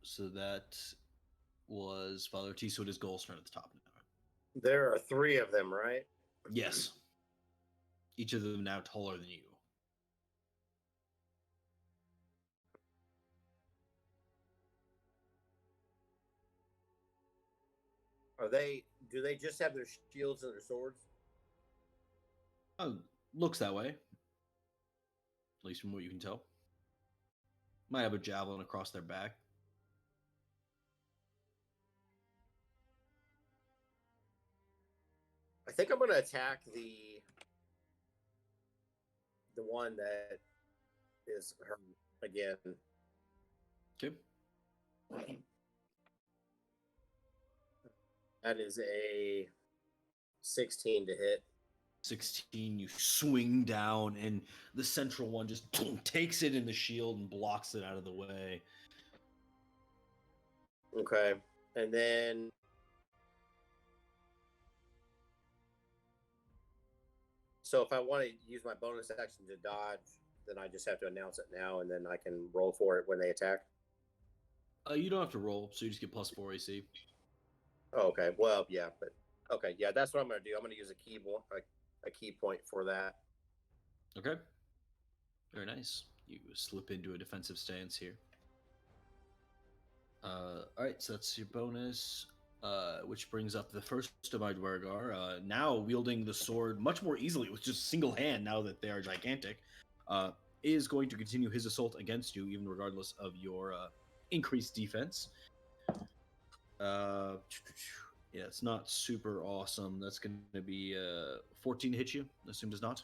So that was Father T. So it is Goal's turn at the top now. There are 3 of them, right? Yes. Each of them now taller than you. Do they just have their shields and their swords? Oh, looks that way. At least from what you can tell. Might have a javelin across their back. I think I'm going to attack the one that is her again. Okay. That is a 16 to hit. 16, you swing down, and the central one just takes it in the shield and blocks it out of the way. Okay. And then so if I want to use my bonus action to dodge, then I just have to announce it now, and then I can roll for it when they attack. You don't have to roll, so you just get +4 AC. Oh, okay. Well, yeah, but okay, yeah, that's what I'm going to do. I'm going to use a key point for that. Okay. Very nice. You slip into a defensive stance here. All right, so that's your bonus, which brings up the first of my Dwargar, now wielding the sword much more easily with just a single hand now that they are gigantic, is going to continue his assault against you, even regardless of your increased defense. Yeah, it's not super awesome. That's going to be 14 to hit you. Assume does not.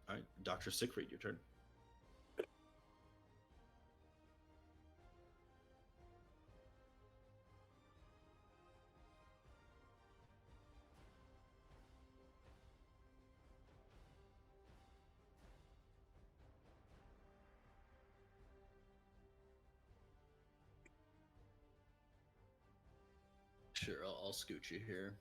All right, Dr. Siegfried, your turn. Sure, I'll scoot you here.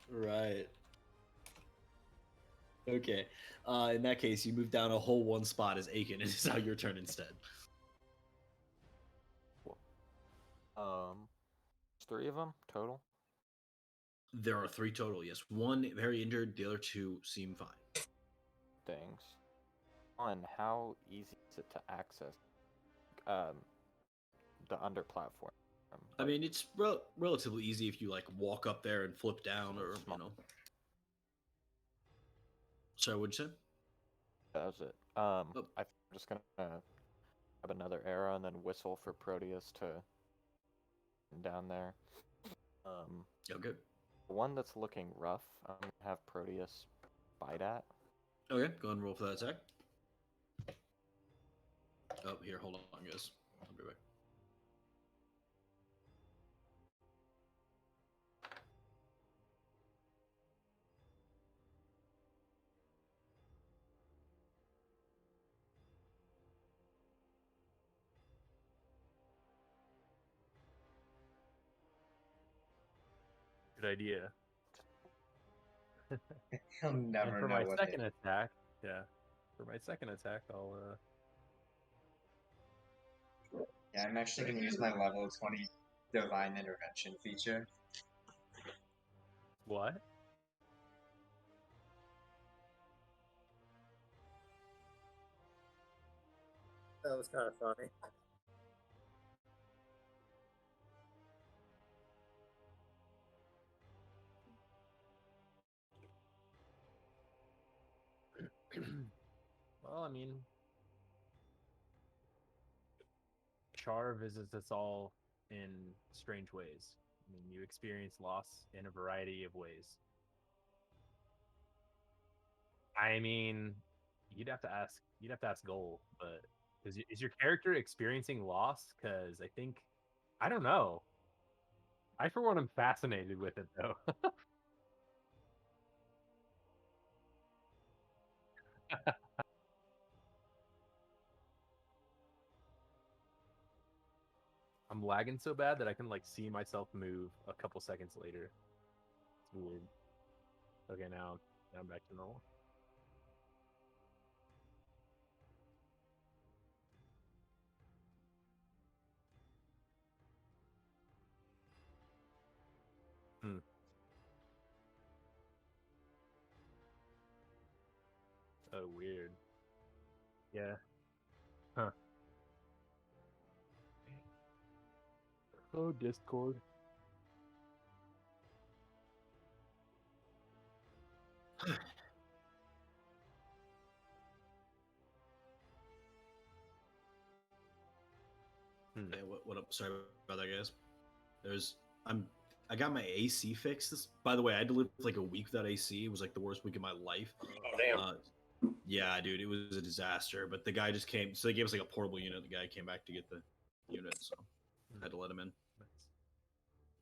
Right. Okay. In that case, you move down a whole 1 spot as Aiken. It's now your turn instead. There's 3 of them total. There are 3 total. Yes, 1 very injured. The other 2 seem fine. Things. One, how easy is it to access the under platform? I mean, it's relatively easy if you like walk up there and flip down, or you know. Sorry, what'd you say? That was it. I'm just gonna grab another arrow and then whistle for Proteus to down there. Okay. The one that's looking rough, I'm gonna have Proteus bite at. Okay, go ahead and roll for that attack. Oh, here, hold on, guys. I'll be back. Good idea. He'll never And for know my what second attack, I'll Yeah, I'm actually going to use my level 20 divine intervention feature. what? That was kind of funny. Well, I mean, Char visits us all in strange ways. I mean, you experience loss in a variety of ways. I mean, you'd have to ask Goal, but is your character experiencing loss? Because I don't know. I for one am fascinated with it though. I'm lagging so bad that I can like see myself move a couple seconds later. It's weird. Okay, now I'm back to normal. Oh, weird. Yeah. Huh. Oh, Discord. Yeah, what up? Sorry about that, guys. I got my AC fixed. By the way, I had to live like a week without AC. It was like the worst week of my life. Oh damn. Yeah, dude, it was a disaster. But the guy just came, so they gave us like a portable unit. The guy came back to get the unit, so I had to let him in. Nice.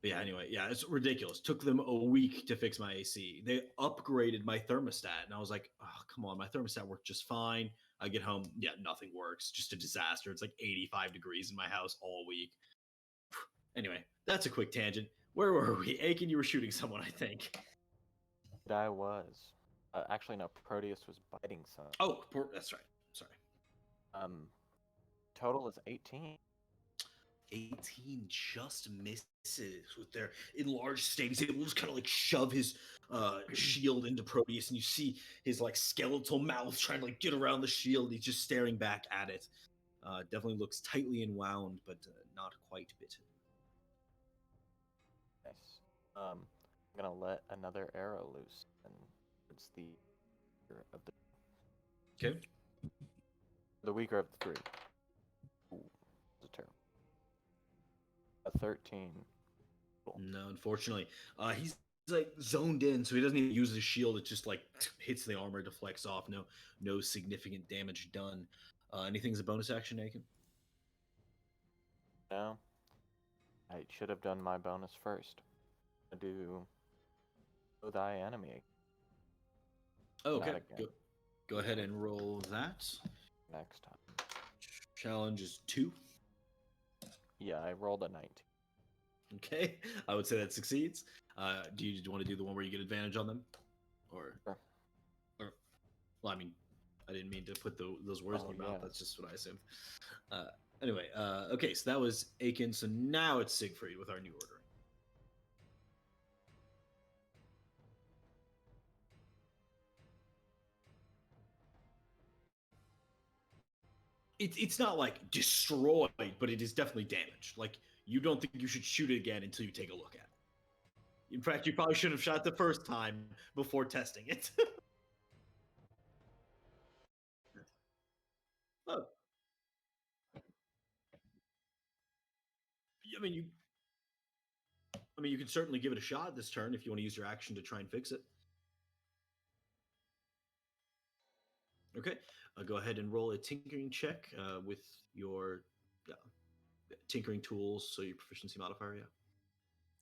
But yeah, anyway, yeah, it's ridiculous. Took them a week to fix my AC. They upgraded my thermostat, and I was like, oh, come on, my thermostat worked just fine. I get home, yeah, nothing works. Just a disaster. It's like 85 degrees in my house all week. Anyway, that's a quick tangent. Where were we? Aiken, you were shooting someone, I think. I was. Actually, no. Proteus was biting some. Oh, that's right. Sorry. Total is 18. 18 just misses with their enlarged state. He's able to just kind of like shove his shield into Proteus, and you see his like skeletal mouth trying to like get around the shield. He's just staring back at it. Definitely looks tightly enwound, but not quite bitten. Nice. I'm gonna let another arrow loose, and it's the weaker of the Okay. the weaker of the three. Ooh, that's a terrible. A 13. No, unfortunately, he's like zoned in, so he doesn't even use his shield. It just like hits the armor, deflects off. No significant damage done. Anything's a bonus action, Aiken? No, I should have done my bonus first. I do. Know thy enemy. Oh, okay. Not again. Go ahead and roll that. Next time. Challenge is 2. Yeah, I rolled a 19. Okay, I would say that succeeds. Do you want to do the one where you get advantage on them, or, Sure. Well, I mean, I didn't mean to put those words in your mouth. Yeah. That's just what I assumed. Anyway, okay, so that was Aiken. So now it's Siegfried with our new ordering. It's not like destroyed, but it is definitely damaged. Like, you don't think you should shoot it again until you take a look at it. In fact, you probably should have shot the first time before testing it. Oh. I mean, you can certainly give it a shot this turn if you want to use your action to try and fix it. Okay, go ahead and roll a tinkering check with your tinkering tools, so your proficiency modifier, yeah.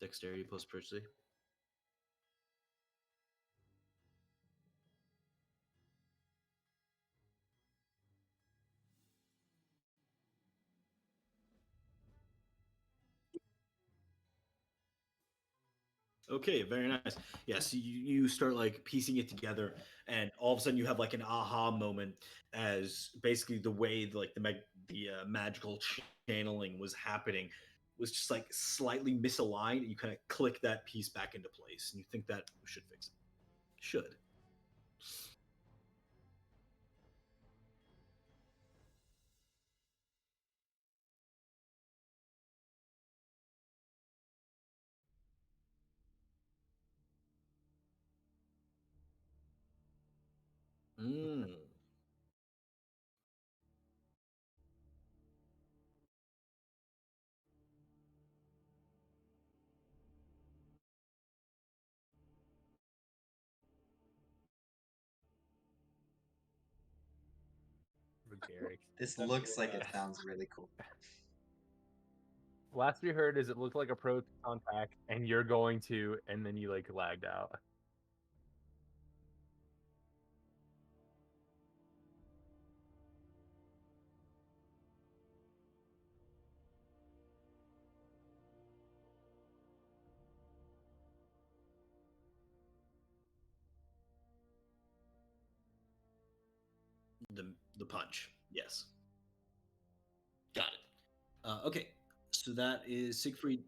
Dexterity plus proficiency. Okay, very nice. Yeah, so you start like piecing it together, and all of a sudden you have like an aha moment as basically the way like the magical channeling was happening was just like slightly misaligned, and you kind of click that piece back into place, and you think that should fix it. Should. Mm. Garrick. This looks like it sounds really cool. Last we heard is it looked like a proton pack, and you're going to, and then you like lagged out. The punch. Yes. Got it. Okay. So that is Siegfried.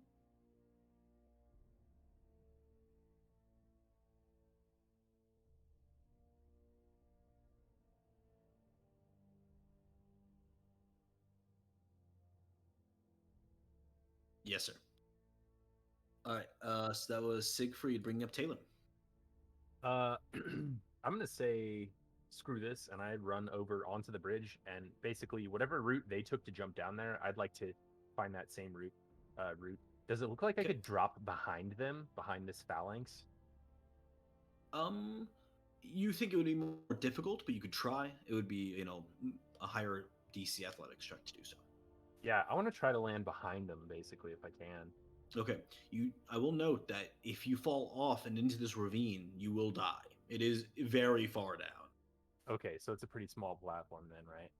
Yes, sir. All right. So that was Siegfried bringing up Talon. I'm gonna say screw this, and I'd run over onto the bridge, and basically whatever route they took to jump down there, I'd like to find that same route. Route. Does it look like I Okay. could drop behind them, behind this phalanx? You think it would be more difficult, but you could try. It would be, a higher DC athletics check to do so. Yeah, I want to try to land behind them, basically, if I can. Okay. I will note that if you fall off and into this ravine, you will die. It is very far down. Okay, so it's a pretty small platform then, right?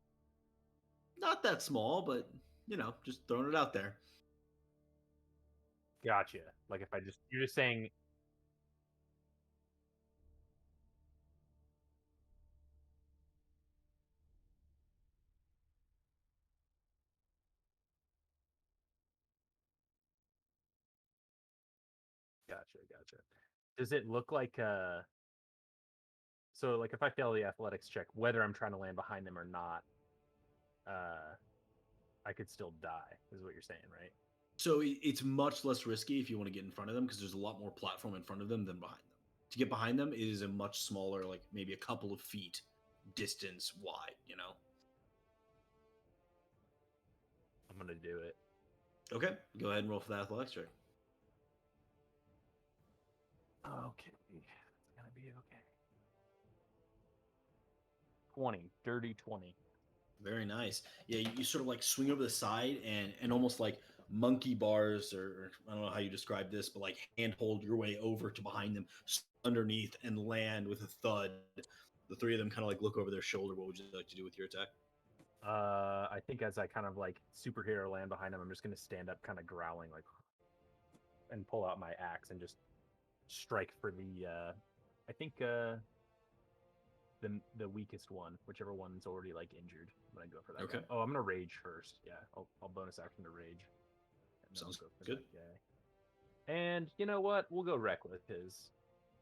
Not that small, but just throwing it out there. Gotcha. Like if you're just saying, gotcha. Does it look like so like if I fail the athletics check, whether I'm trying to land behind them or not, I could still die, is what you're saying, right? So it's much less risky if you want to get in front of them because there's a lot more platform in front of them than behind them. To get behind them is a much smaller, like maybe a couple of feet distance wide, I'm gonna do it. Okay, go ahead and roll for that athletics check. Okay. It's gonna be okay. 20. Dirty 20. Very nice. Yeah, you sort of like swing over the side and almost like monkey bars, or I don't know how you describe this, but like handhold your way over to behind them, underneath, and land with a thud. The three of them kind of like look over their shoulder. What would you like to do with your attack? I think as I kind of like superhero land behind him, I'm just gonna stand up, kind of growling, like, and pull out my axe and just strike for the. I think the weakest one, whichever one's already like injured. I'm gonna go for that. Okay. Guy. Oh, I'm gonna rage first. Yeah, I'll bonus action to rage. And then Sounds we'll go for good. that guy. And you know what? We'll go reckless because,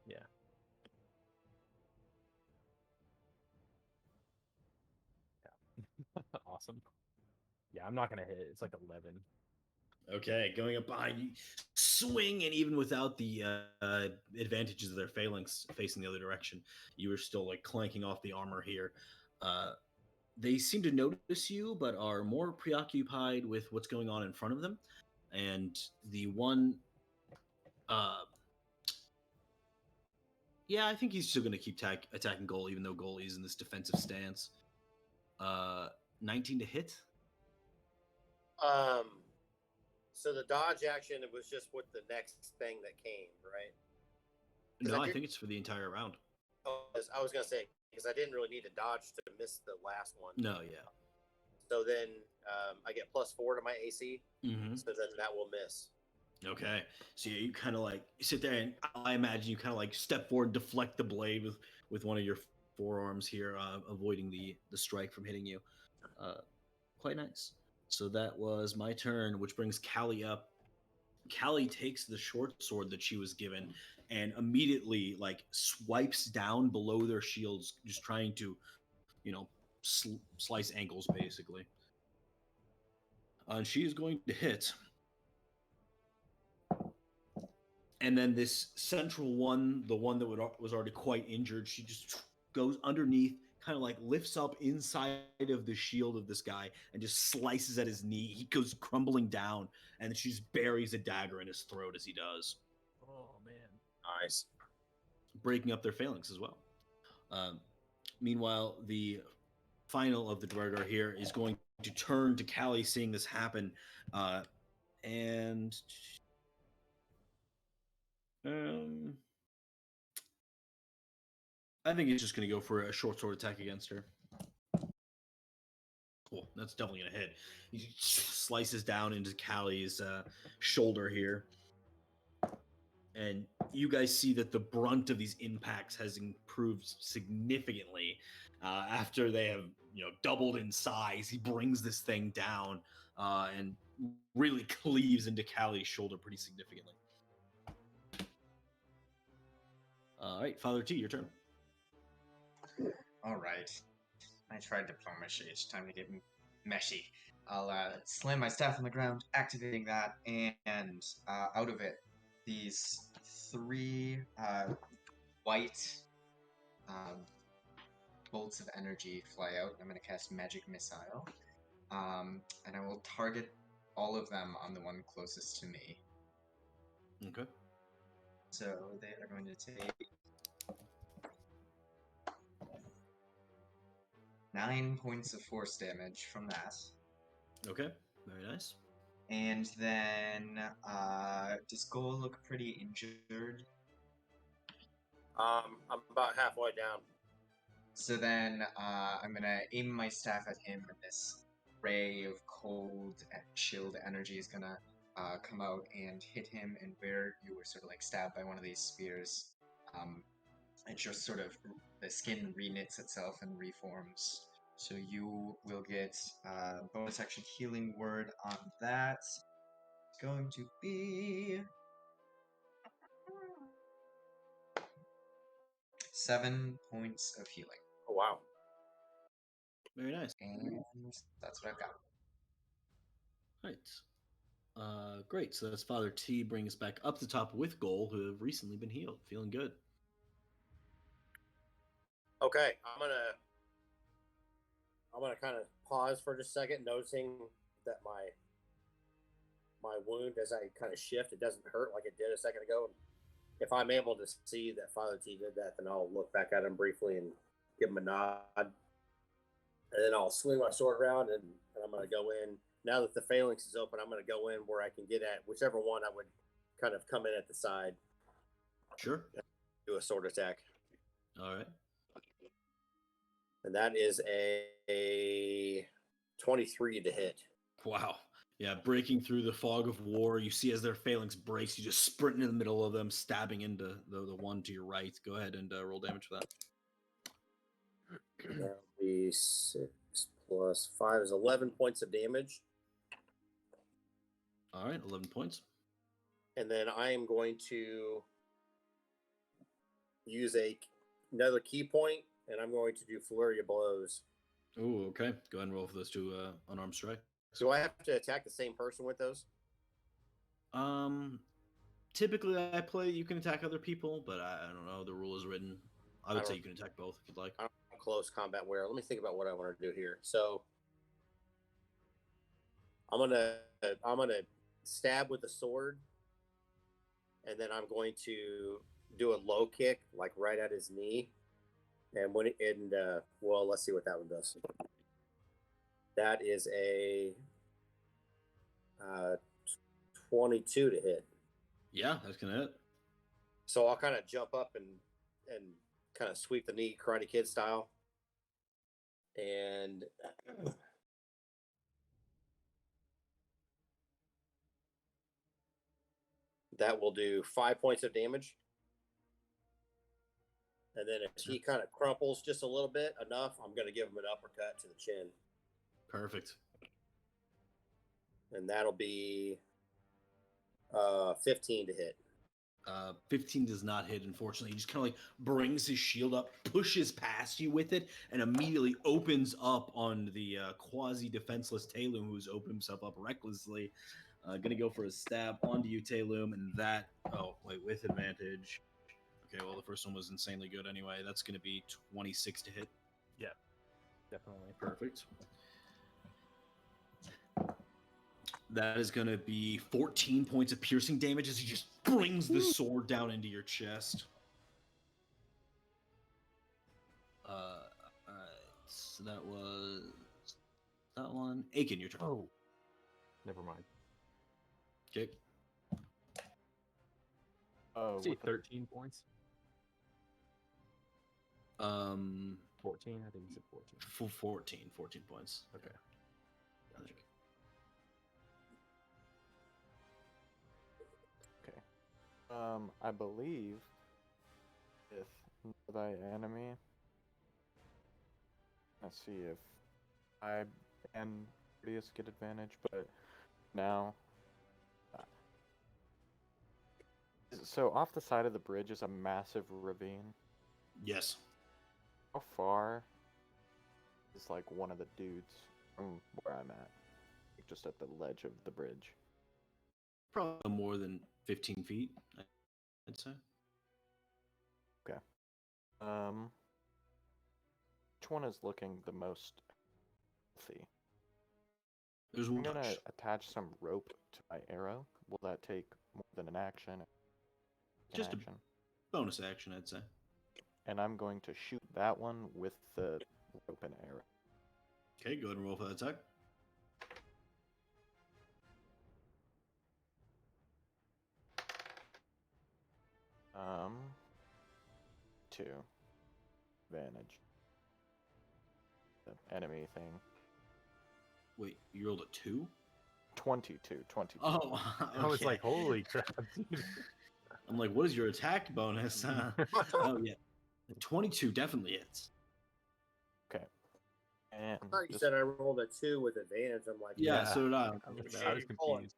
yeah. Awesome. Yeah, I'm not gonna hit. It's like 11. Okay, going up behind you, swing, and even without the advantages of their phalanx facing the other direction, you are still like clanking off the armor here. They seem to notice you, but are more preoccupied with what's going on in front of them. And the one, yeah, I think he's still going to keep attacking Goal, even though Goal is in this defensive stance. 19 to hit. So the dodge action, it was just with the next thing that came, right? No, I think it's for the entire round. I was gonna say because I didn't really need to dodge to miss the last one. No, yeah. So then I get +4 to my AC. Mm-hmm. So then that will miss. Okay, so you kind of like sit there, and I imagine you kind of like step forward, deflect the blade with one of your forearms here, avoiding the strike from hitting you. Quite nice. So that was my turn, which brings Callie up. Callie takes the short sword that she was given and immediately like swipes down below their shields, just trying to, slice ankles basically. And she is going to hit. And then this central one, the one that was already quite injured, she just goes underneath, kind of like lifts up inside of the shield of this guy and just slices at his knee. He goes crumbling down, and she just buries a dagger in his throat as he does. Oh man, nice. Breaking up their phalanx as well. Meanwhile, the final of the Dwargar here is going to turn to Callie, seeing this happen, and I think he's just going to go for a short sword attack against her. Cool. That's definitely going to hit. He slices down into Callie's shoulder here. And you guys see that the brunt of these impacts has improved significantly After they have doubled in size, he brings this thing down and really cleaves into Callie's shoulder pretty significantly. All right, Father T, your turn. All right. I tried diplomacy. It's time to get messy. I'll slam my staff on the ground, activating that, and out of it, these 3 white bolts of energy fly out. I'm going to cast Magic Missile, and I will target all of them on the one closest to me. Okay. So they are going to take 9 points of force damage from that. Okay, very nice. And then, does Goal look pretty injured? I'm about halfway down. So then, I'm gonna aim my staff at him, and this ray of cold and chilled energy is gonna come out and hit him. And where you were sort of like stabbed by one of these spears, it just sort of the skin reknits itself and reforms. So you will get bonus action healing word on that. It's going to be 7 points of healing. Oh, wow. Very nice. And that's what I've got. Right. Great. So that's Father T bringing us back up the top with Goal, who have recently been healed. Feeling good. Okay, I'm gonna kind of pause for just a second, noticing that my wound, as I kind of shift, it doesn't hurt like it did a second ago. If I'm able to see that Father T did that, then I'll look back at him briefly and give him a nod, and then I'll swing my sword around and I'm gonna go in. Now that the phalanx is open, I'm gonna go in where I can get at whichever one I would kind of come in at the side. Sure. Do a sword attack. All right. And that is a 23 to hit. Wow. Yeah, breaking through the fog of war, you see as their phalanx breaks, you just sprint into the middle of them, stabbing into the one to your right. Go ahead and roll damage for that. That'll be 6 plus 5 is 11 points of damage. All right, 11 points. And then I am going to use another key point, and I'm going to do Flurry of Blows. Oh, okay. Go ahead and roll for those 2 unarmed strikes. Do I have to attack the same person with those? Typically I play you can attack other people, but I don't know. The rule is written. I would say you can attack both if you'd like. I don't have close combat wear. Let me think about what I want to do here. So I'm gonna stab with the sword, and then I'm going to do a low kick, like right at his knee. And well, let's see what that one does. That is a 22 to hit. Yeah, that's gonna hit. So I'll kind of jump up and kind of sweep the knee, Karate Kid style, and that will do 5 points of damage. And then if he kind of crumples just a little bit, enough, I'm going to give him an uppercut to the chin. Perfect. And that'll be 15 to hit. 15 does not hit, unfortunately. He just kind of like brings his shield up, pushes past you with it, and immediately opens up on the quasi-defenseless Talum, who's opened himself up recklessly. Gonna go for a stab onto you, Talum, and that... Oh, wait, with advantage. Okay, well, the first one was insanely good anyway. That's gonna be 26 to hit. Yeah, definitely. Perfect. That is going to be 14 points of piercing damage as he just brings the sword down into your chest. So that was that one. Aiken, your turn. Oh, never mind. Okay. Oh, See, 13 points. 14. 14, I think you said 14. 14 points. Okay. I believe with thy enemy, Let's see if I and Proteus get advantage, but now. So off the side of the bridge is a massive ravine. Yes. How far is like one of the dudes from where I'm at? Like, just at the ledge of the bridge. Probably no more than 15 feet, I'd say. Okay. Which one is looking the most healthy? There's I'm one gonna touch. attach some rope to my arrow. Will that take more than an action? Just a action. bonus action, I'd say. And I'm going to shoot that one with the rope and arrow. Okay, go ahead and roll for that attack. Um, 2. Advantage. The enemy thing. Wait, you rolled a 2? 22. Oh, okay. I was like, holy crap, dude. I'm like, what is your attack bonus? Oh, yeah. The 22 definitely hits. Okay. And I thought you just- said I rolled a 2 with advantage. I'm like, Yeah, Yeah. so did I. I was Shit, Colin. confused.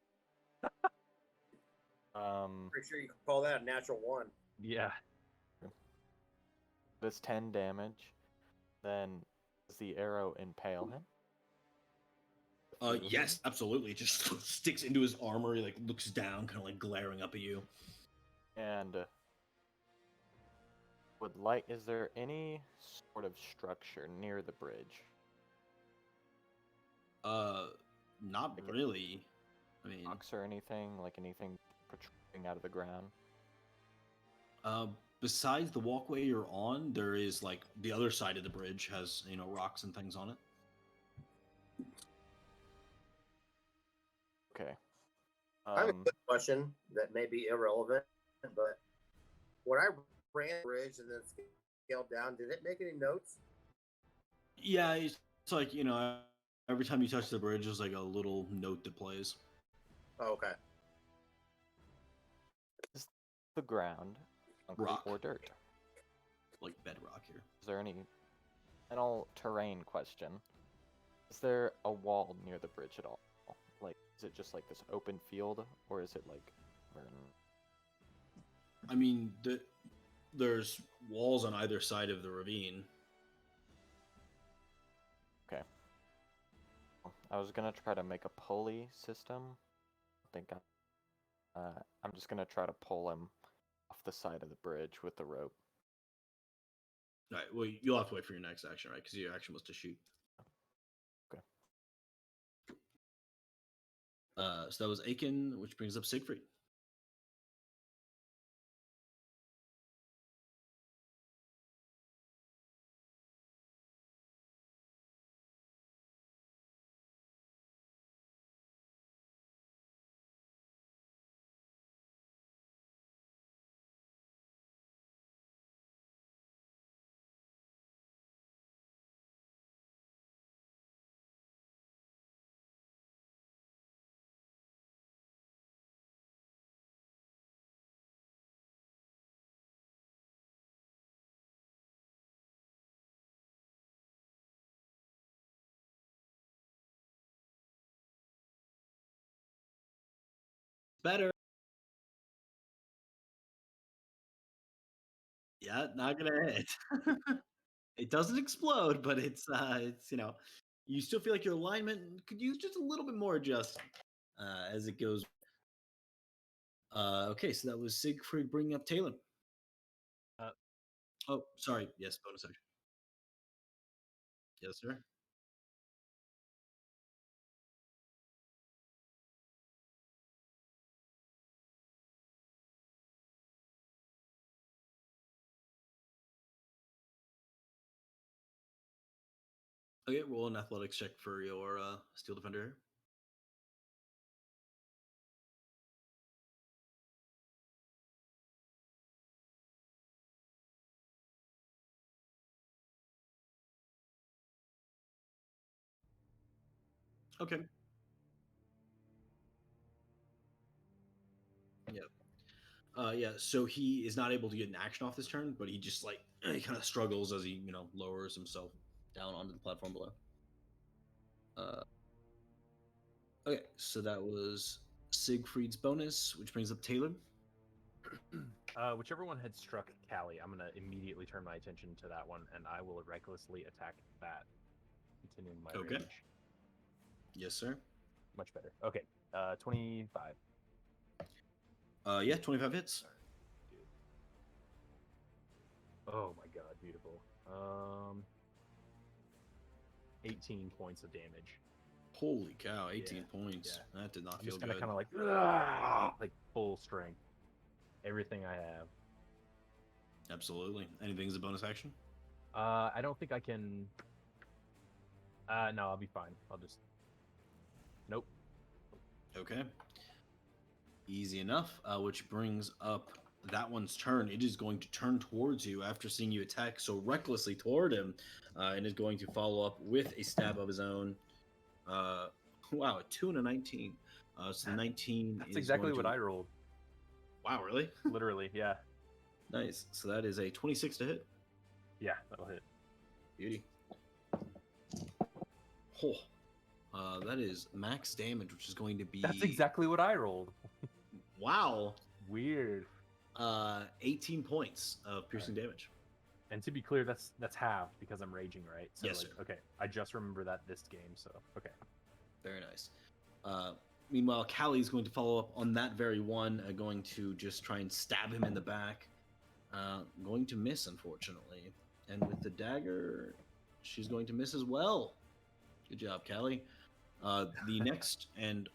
pretty sure you can call that a natural 1. Yeah. this 10 damage. Then does the arrow impale him? Yes, absolutely. It just sticks into his armor. He like looks down, kind of like glaring up at you. And is there any sort of structure near the bridge? Not Like really. I mean, Rocks or anything? Like anything protruding out of the ground? besides the walkway you're on, there is like the other side of the bridge has, rocks and things on it. Okay. I have a quick question that may be irrelevant, but when I ran the bridge and then scaled down, did it make any notes? Yeah, it's like, every time you touch the bridge, there's like a little note that plays. Oh, okay. Is the ground concrete Rock. or dirt? Like bedrock here. Is there any final terrain question? Is there a wall near the bridge at all? Like, is it just like this open field, or is it like? I mean, there's walls on either side of the ravine. Okay. I was gonna try to make a pulley system. I think I'm just gonna try to pull him off the side of the bridge with the rope. All right. Well, you'll have to wait for your next action, right? Because your action was to shoot. Okay. So that was Aiken, which brings up Siegfried. Better. Yeah, not gonna hit. It doesn't explode, but it's you still feel like your alignment could use just a little bit more adjusting as it goes. Okay, so that was Siegfried bringing up Taylor. Oh, sorry. Yes, bonus action. Yes, sir. Okay, roll an athletics check for your steel defender here. Okay. Yeah. Yeah. So he is not able to get an action off this turn, but he just like he kind of struggles as he lowers himself down onto the platform below. Okay, so that was Siegfried's bonus, which brings up Taylor. Whichever one had struck Callie, I'm gonna immediately turn my attention to that one, and I will recklessly attack that, continuing my Okay. range. Yes, sir. Much better. Okay, 25. Yeah, 25 hits. Dude. Oh my god, beautiful. 18 points of damage. Holy cow, 18 Yeah, points. yeah. That did not I'm feel just gonna good. kind of like full strength. Everything I have. Absolutely. Anything as a bonus action? I don't think I can. No, I'll be fine. I'll just. Nope. Okay. Easy enough. Which brings up that one's turn. It is going to turn towards you after seeing you attack so recklessly toward him, and is going to follow up with a stab of his own. Wow, a 2 and a 19. So the 19 That's is exactly going what to... I rolled. Wow, really? Literally, yeah. Nice. So that is a 26 to hit. Yeah, that'll hit. Beauty. Oh, that is max damage, which is going to be... That's exactly what I rolled. Wow. Weird. 18 points of piercing damage. And to be clear, that's half because I'm raging, right? So Yes, like, sir. okay, I just remember that this game, so okay. Very nice. Meanwhile, Callie is going to follow up on that very one, going to just try and stab him in the back. Going to miss, unfortunately. And with the dagger, she's going to miss as well. Good job, Callie. The next and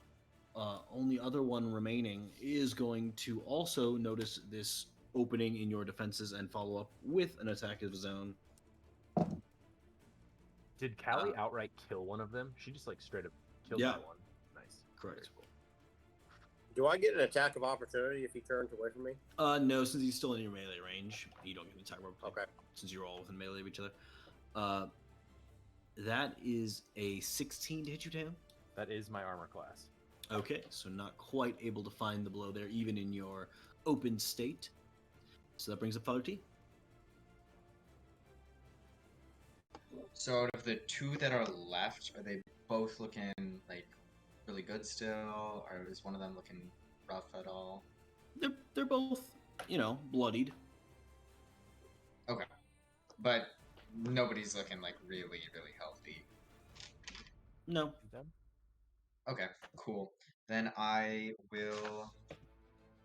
only other one remaining is going to also notice this opening in your defenses and follow up with an attack of his own. Did Callie outright kill one of them? She just like straight up killed Yeah. that one. Nice. Correct. Do I get an attack of opportunity if he turns away from me? No, since he's still in your melee range, you don't get an attack of opportunity. Okay. Since you're all within melee of each other. That is a 16 to hit you, Tam. That is my armor class. Okay, so not quite able to find the blow there, even in your open state. So that brings up Father T. So out of the two that are left, are they both looking like really good still, or is one of them looking rough at all? They're both, bloodied. Okay, but nobody's looking like really, really healthy. No. Okay, cool. Then I will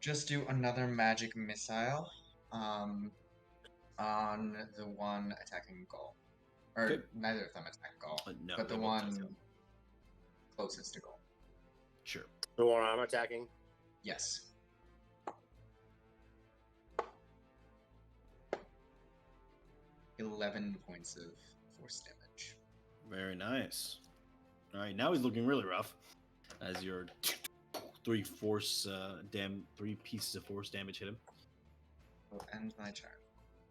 just do another magic missile on the one attacking Gaul. Or Okay. neither of them attack Gaul, No, but they the both one attack. closest to Gaul. Sure. The one I'm attacking? Yes. $11 points of force damage. Very nice. All right, now he's looking really rough. As your 3 pieces of force damage hit him. Will end my turn.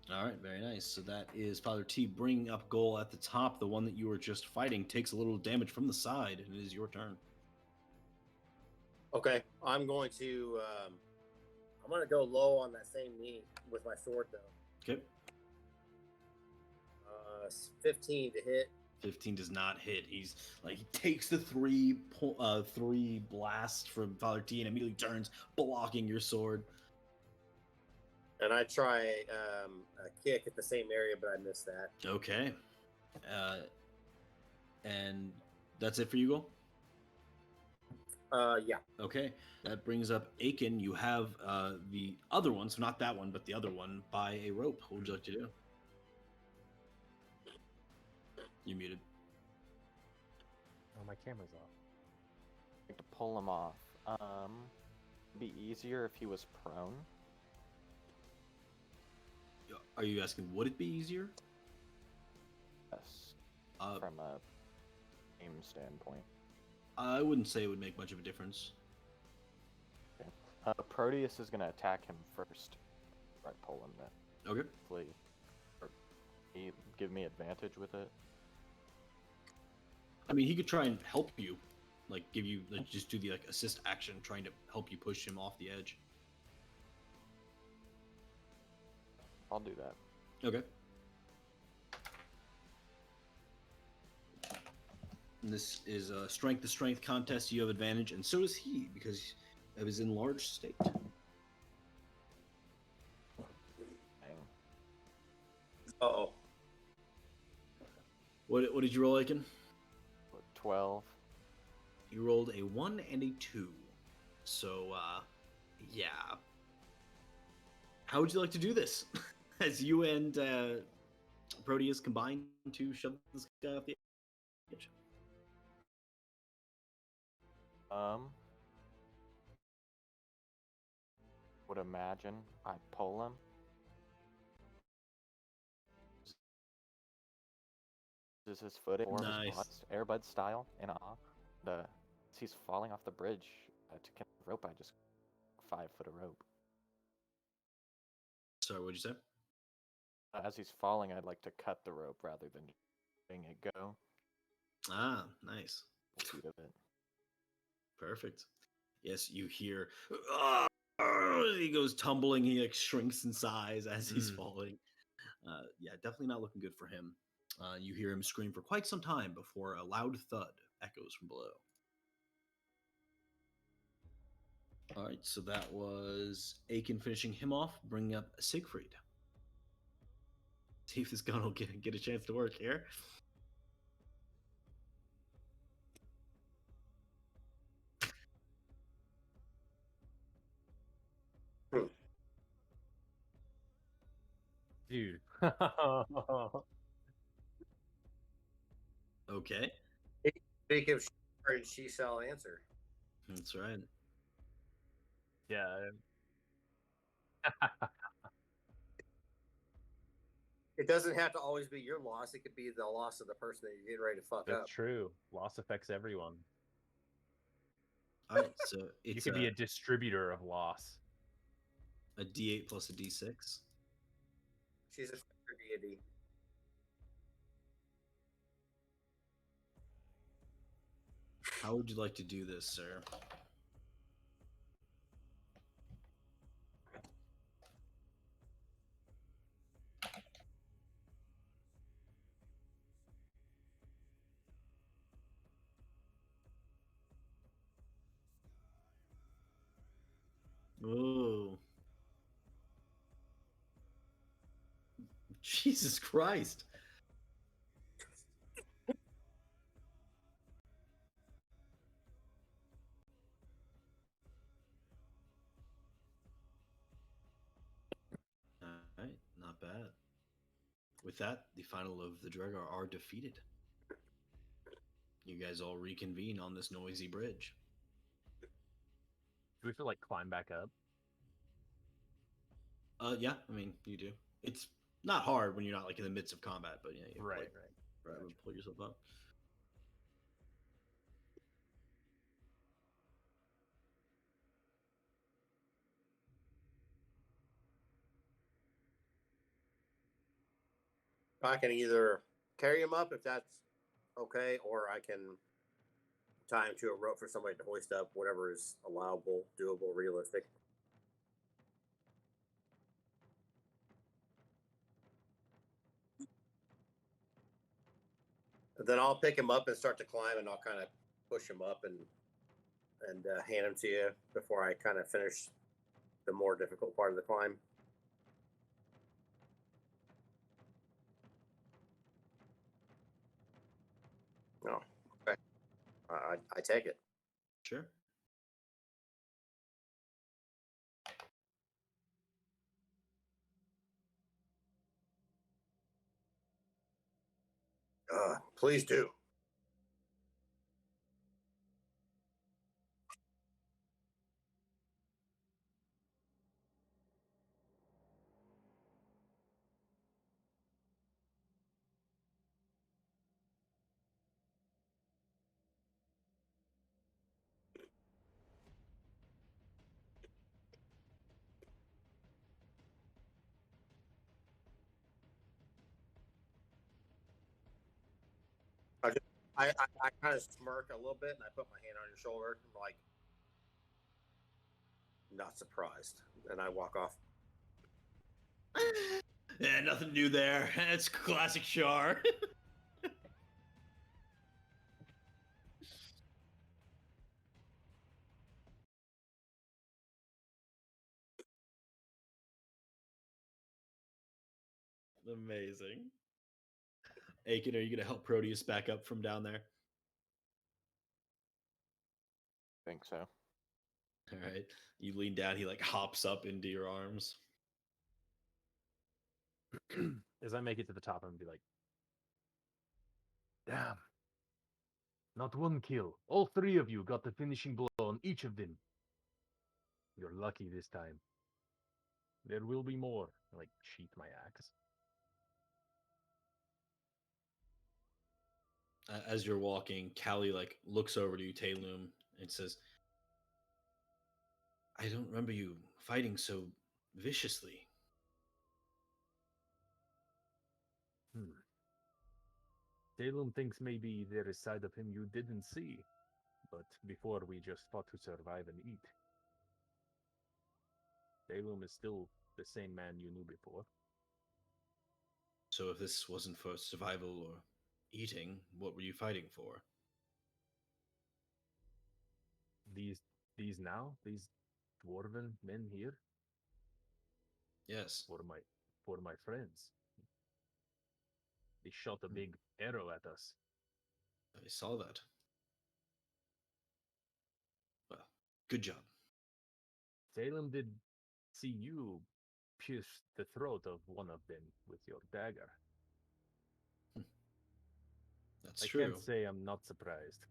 All right, very nice. So that is Father T bringing up goal at the top. The one that you were just fighting takes a little damage from the side, and it is your turn. Okay, I'm going to go low on that same knee with my sword though. Okay. 15 to hit. 15 does not hit. He takes the three blasts from Father T and immediately turns, blocking your sword. And I try a kick at the same area, but I missed that. Okay. And that's it for you, Go? Yeah. Okay. That brings up Aiken. You have the other one, so not that one, but the other one, by a rope. What would you like to do? You're muted. Oh, my camera's off. Like to pull him off. It'd be easier if he was prone. Are you asking, would it be easier? Yes. From a aim standpoint. I wouldn't say it would make much of a difference. Okay. Proteus is going to attack him first. Right, pull him then. Okay. Hopefully, or he give me advantage with it. I mean, he could try and help you, give you, just do the assist action, trying to help you push him off the edge. I'll do that. Okay. And this is a strength to strength contest. You have advantage, and so does he because of his enlarged state. Dang. Uh-oh. What did you roll, Aiken? 12. You rolled a 1 and a 2. So, yeah. How would you like to do this? As you and Proteus combine to shove this guy off the edge. Would imagine I pull him. Is his foot or Nice. his butt, Airbud style in awe. As he's falling off the bridge to get the rope, I just 5 foot of rope. Sorry, what'd you say? As he's falling, I'd like to cut the rope rather than letting it go. Ah, nice. Feet of it. Perfect. Yes, you hear. He goes tumbling. He like shrinks in size as he's falling. Yeah, definitely not looking good for him. You hear him scream for quite some time before a loud thud echoes from below. All right, so that was Aiken finishing him off, bringing up Siegfried. See if this gun will get a chance to work here. Dude. Okay, Speak of she shall answer. that's right. Yeah. It doesn't have to always be your loss. It could be the loss of the person that you're getting ready to fuck That's up. true. Loss affects everyone. All right, so You it's could be a distributor of loss. a D8 plus a D6. She's a deity. How would you like to do this, sir? Oh. Jesus Christ. All right, not bad. With that, the final of the Dregar are defeated. You guys all reconvene on this noisy bridge. Do we have to like climb back up? Yeah, I mean, you do. It's not hard when you're not like in the midst of combat, but yeah, you Right, like, right. pull yourself up. I can either carry him up if that's okay, or I can tie him to a rope for somebody to hoist up, whatever is allowable, doable, realistic. And then I'll pick him up and start to climb, and I'll kind of push him up and hand him to you before I kind of finish the more difficult part of the climb. No, okay. I take it. Sure. Please do. I kind of smirk a little bit, and I put my hand on your shoulder. I'm like, not surprised. And I walk off. Yeah, nothing new there. It's classic Char. Amazing. Aiken, are you going to help Proteus back up from down there? Think so. All right. You lean down. He like hops up into your arms. As I make it to the top, I'm gonna be like, damn. Not one kill. All three of you got the finishing blow on each of them. You're lucky this time. There will be more. I like sheath my axe. As you're walking, Callie like looks over to you, Talum, and says, "I don't remember you fighting so viciously." Salem thinks maybe there is side of him you didn't see, but before we just fought to survive and eat. Salem is still the same man you knew before. So if this wasn't for survival or eating, what were you fighting for? These these dwarven men here, Yes, for my friends. They shot a big arrow at us. I saw that. Well, good job. Salem did see you pierce the throat of one of them with your dagger. That's I true. can't say I'm not surprised.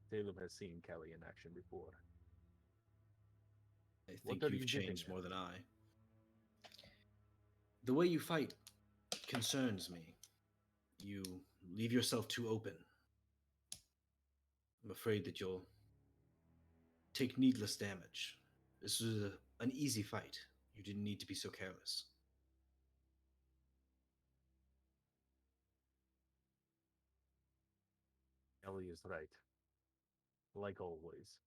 Salem has seen Kelly in action before. I What think are you've you getting changed at? more than I. The way you fight concerns me. You leave yourself too open. I'm afraid that you'll take needless damage. This was an easy fight. You didn't need to be so careless. Kelly is right. Like always.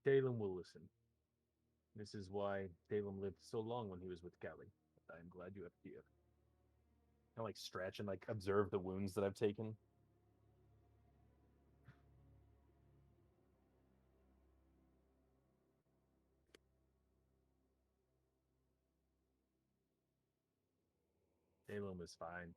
Talem will listen. This is why Talem lived so long when he was with Kelly. I'm glad you have here. I like stretch and like observe the wounds that I've taken. Talem is fine.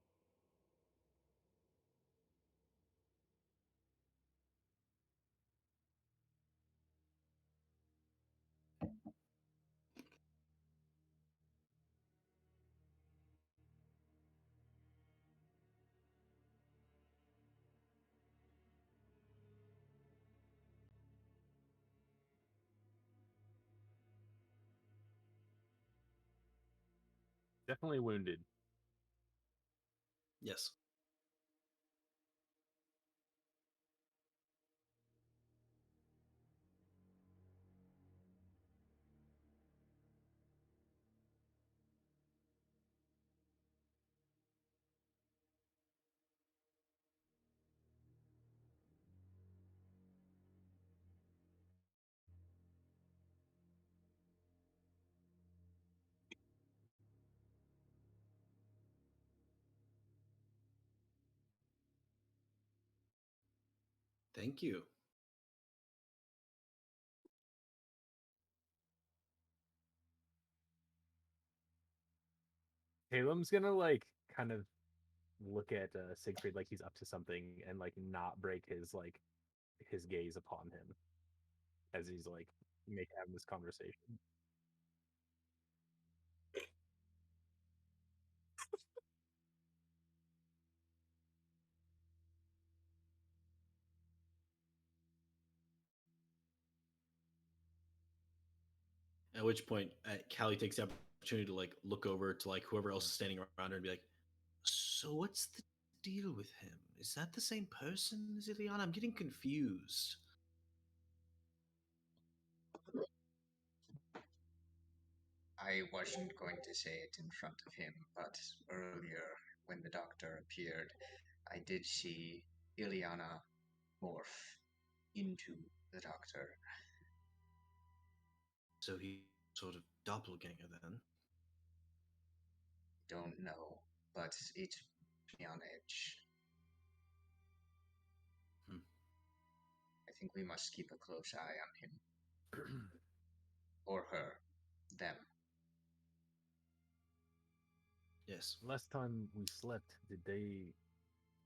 Definitely wounded. Yes. Thank you. Talem's gonna like kind of look at Siegfried like he's up to something and like not break his gaze upon him as he's like having this conversation. At which point, Callie takes the opportunity to like look over to like whoever else is standing around her and be like, "So what's the deal with him? Is that the same person as Ileana? I'm getting confused." I wasn't going to say it in front of him, but earlier, when the doctor appeared, I did see Ileana morph into the doctor. So he sort of doppelganger then. Don't know, but it's beyond edge. Hmm. I think we must keep a close eye on him. Or her. Them. Yes. Last time we slept, he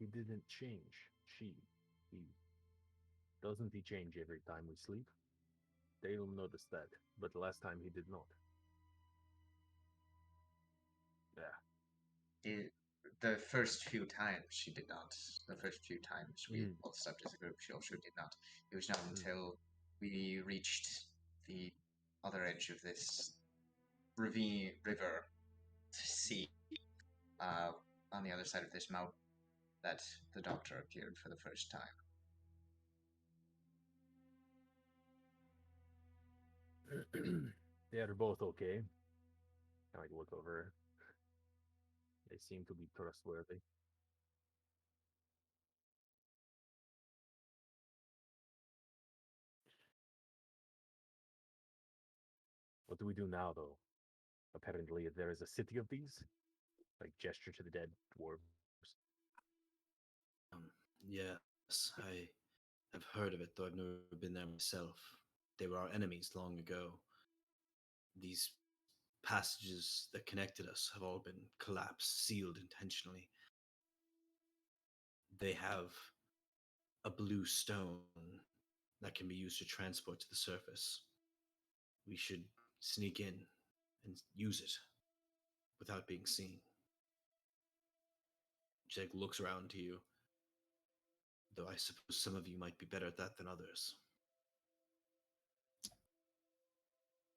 didn't change. He doesn't he change every time we sleep? They'll notice that, but last time he did not. Yeah. The first few times she did not. The first few times we Mm. all slept as a group, she also did not. It was not Mm. until we reached the other edge of this ravine, river, sea, on the other side of this mountain, that the doctor appeared for the first time. They are both okay. I like look over. They seem to be trustworthy. What do we do now, though? Apparently, there is a city of these. Like gesture to the dead dwarves. Um, yes, I have heard of it, though I've never been there myself. They were our enemies long ago. These passages that connected us have all been collapsed, sealed intentionally. They have a blue stone that can be used to transport to the surface. We should sneak in and use it without being seen. She like looks around to you, though I suppose some of you might be better at that than others.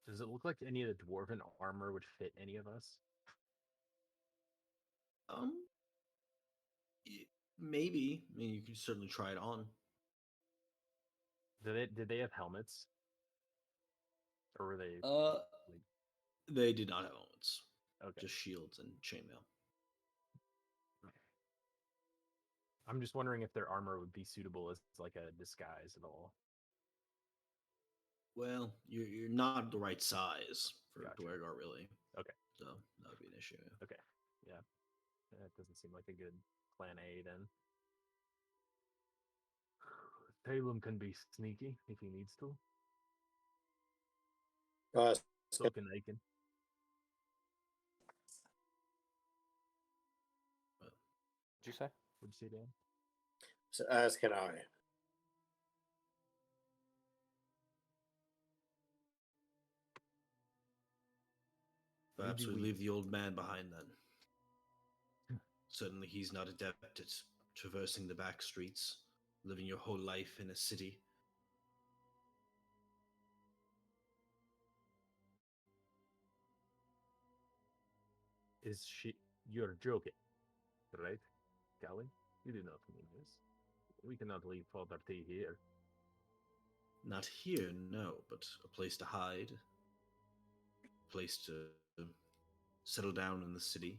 Does it look like any of the dwarven armor would fit any of us? Um, maybe. I mean, you can certainly try it on. Did they have helmets? Or were they Uh, like, they did not have helmets, okay? just shields and chainmail. I'm just wondering if their armor would be suitable as like a disguise at all. Well, you're not the right size for Gotcha. Dwergar, really. Okay. So that would be an issue. Yeah. Okay. Yeah. That doesn't seem like a good plan A then. Talum can be sneaky if he needs to. Uh, So can Aiken. What'd you say? What'd you say, Dan? so as can I. Perhaps Maybe we we- leave the old man behind then. Certainly, he's not adept at traversing the back streets, living your whole life in a city. Is she? You're joking, right, Callie? You do not mean this. We cannot leave Father T here. Not here, no, but a place to hide, a place to settle down in the city.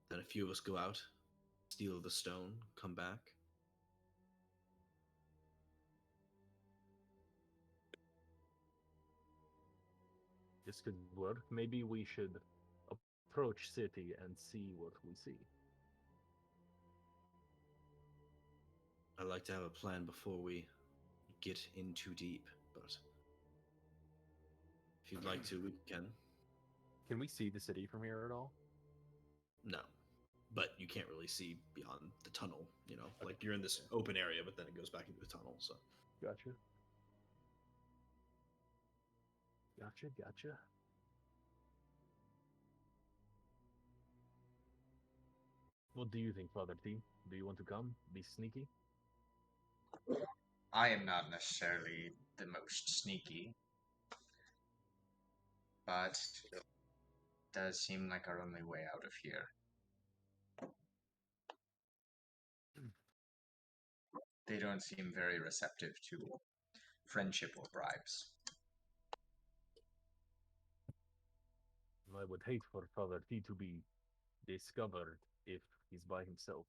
Then a few of us go out, steal the stone, come back. This could work. Maybe we should approach city and see what we see. I like to have a plan before we get in too deep, but if you'd like to, we can. Can we see the city from here at all? No. But you can't really see beyond the tunnel, you know? Okay. Like you're in this open area, but then it goes back into the tunnel, so. Gotcha. Gotcha. What do you think, Father T? Do you want to come? Be sneaky? I am not necessarily the most sneaky, but it does seem like our only way out of here. They don't seem very receptive to friendship or bribes. I would hate for Father T to be discovered if he's by himself.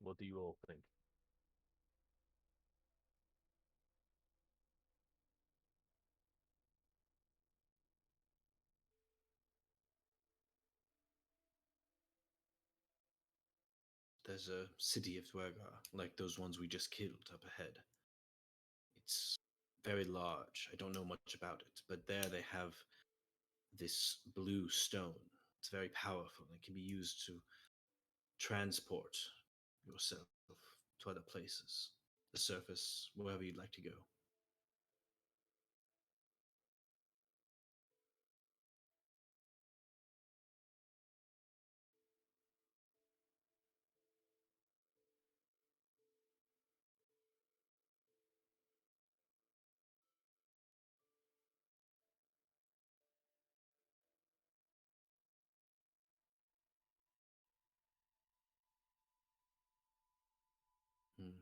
What do you all think? There's a city of Dwergar, like those ones we just killed up ahead. It's very large. I don't know much about it, but there they have this blue stone. It's very powerful and it can be used to transport yourself to other places, the surface, wherever you'd like to go. Hmm.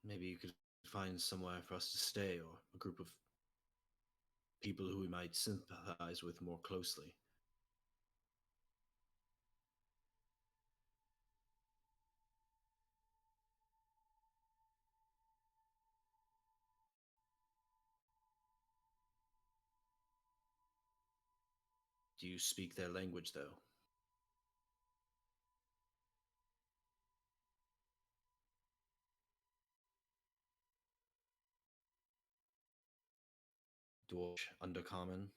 Maybe you could find somewhere for us to stay or a group of people who we might sympathize with more closely. Do you speak their language, though? Dwarf, Undercommon?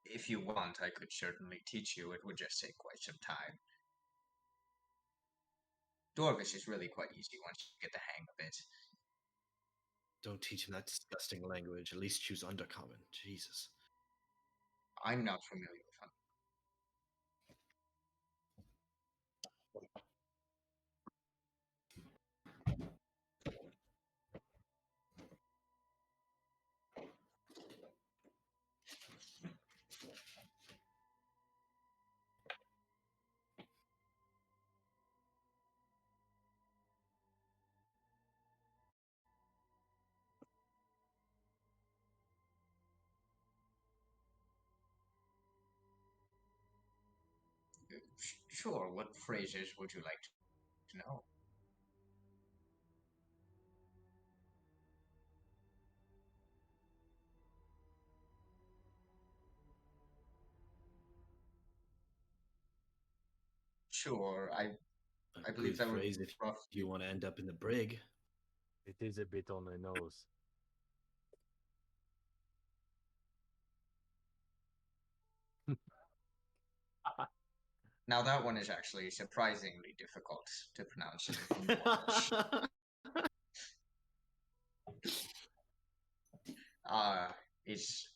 If you want, I could certainly teach you. It would just take quite some time. Dwarvish is really quite easy once you get the hang of it. Don't teach him that disgusting language. At least choose Undercommon. Jesus. I'm not familiar with them. Sure, what phrases would you like to know? Sure, I A believe good that would be phrase if rough. you want to end up in the brig. It is a bit on the nose. Now that one is actually surprisingly difficult to pronounce in Dwarvish. It's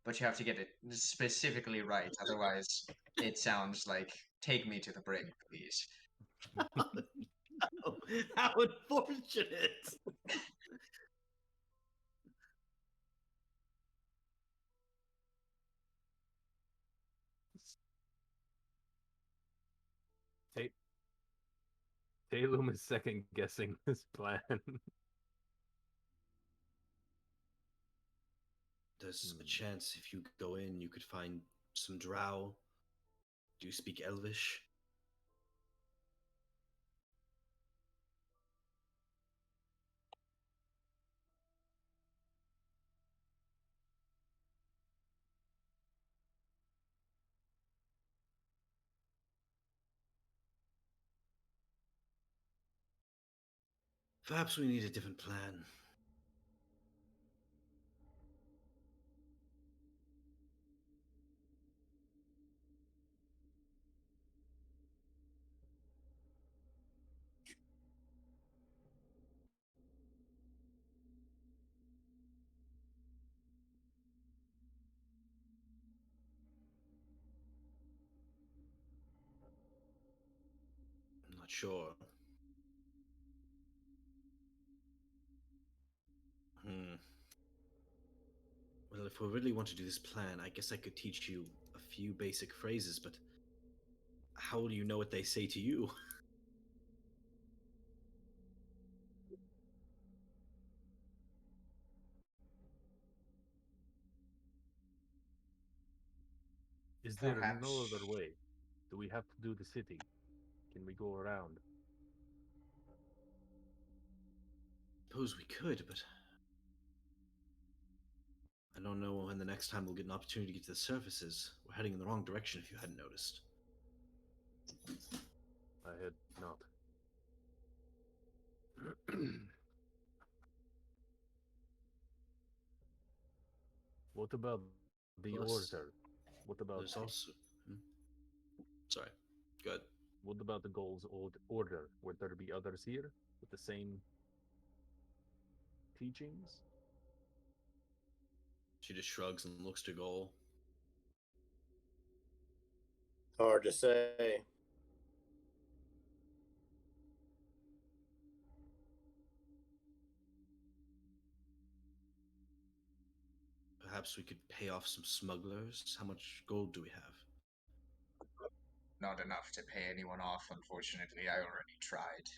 but you have to get it specifically right, otherwise it sounds like "Take me to the brig, please." Oh, how unfortunate! Ta- Talum is second guessing this plan. There's a chance if you go in, you could find some drow. Do you speak Elvish? Perhaps we need a different plan. I'm not sure. Well, if we really want to do this plan, I guess I could teach you a few basic phrases, but how do you know what they say to you? Is there Perhaps. no other way? Do we have to do the city? Can we go around? Suppose we could, but I don't know when the next time we'll get an opportunity to get to the surface is. We're heading in the wrong direction if you hadn't noticed. I had not. What about the Plus, order? What about There's also. Hmm? Sorry. Good. what about the goals order? Would there be others here with the same teachings? She just shrugs and looks to Goal. Hard to say. Perhaps we could pay off some smugglers. How much gold do we have? Not enough to pay anyone off, unfortunately. I already tried.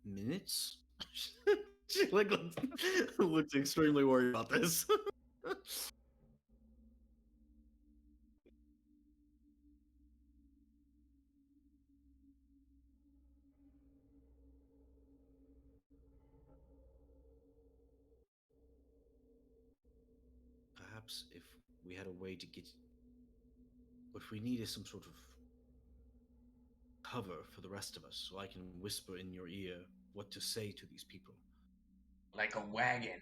Minutes? She looks extremely worried about this. Perhaps if we had a way to get. What we need is some sort of cover for the rest of us, so I can whisper in your ear what to say to these people. Like a wagon.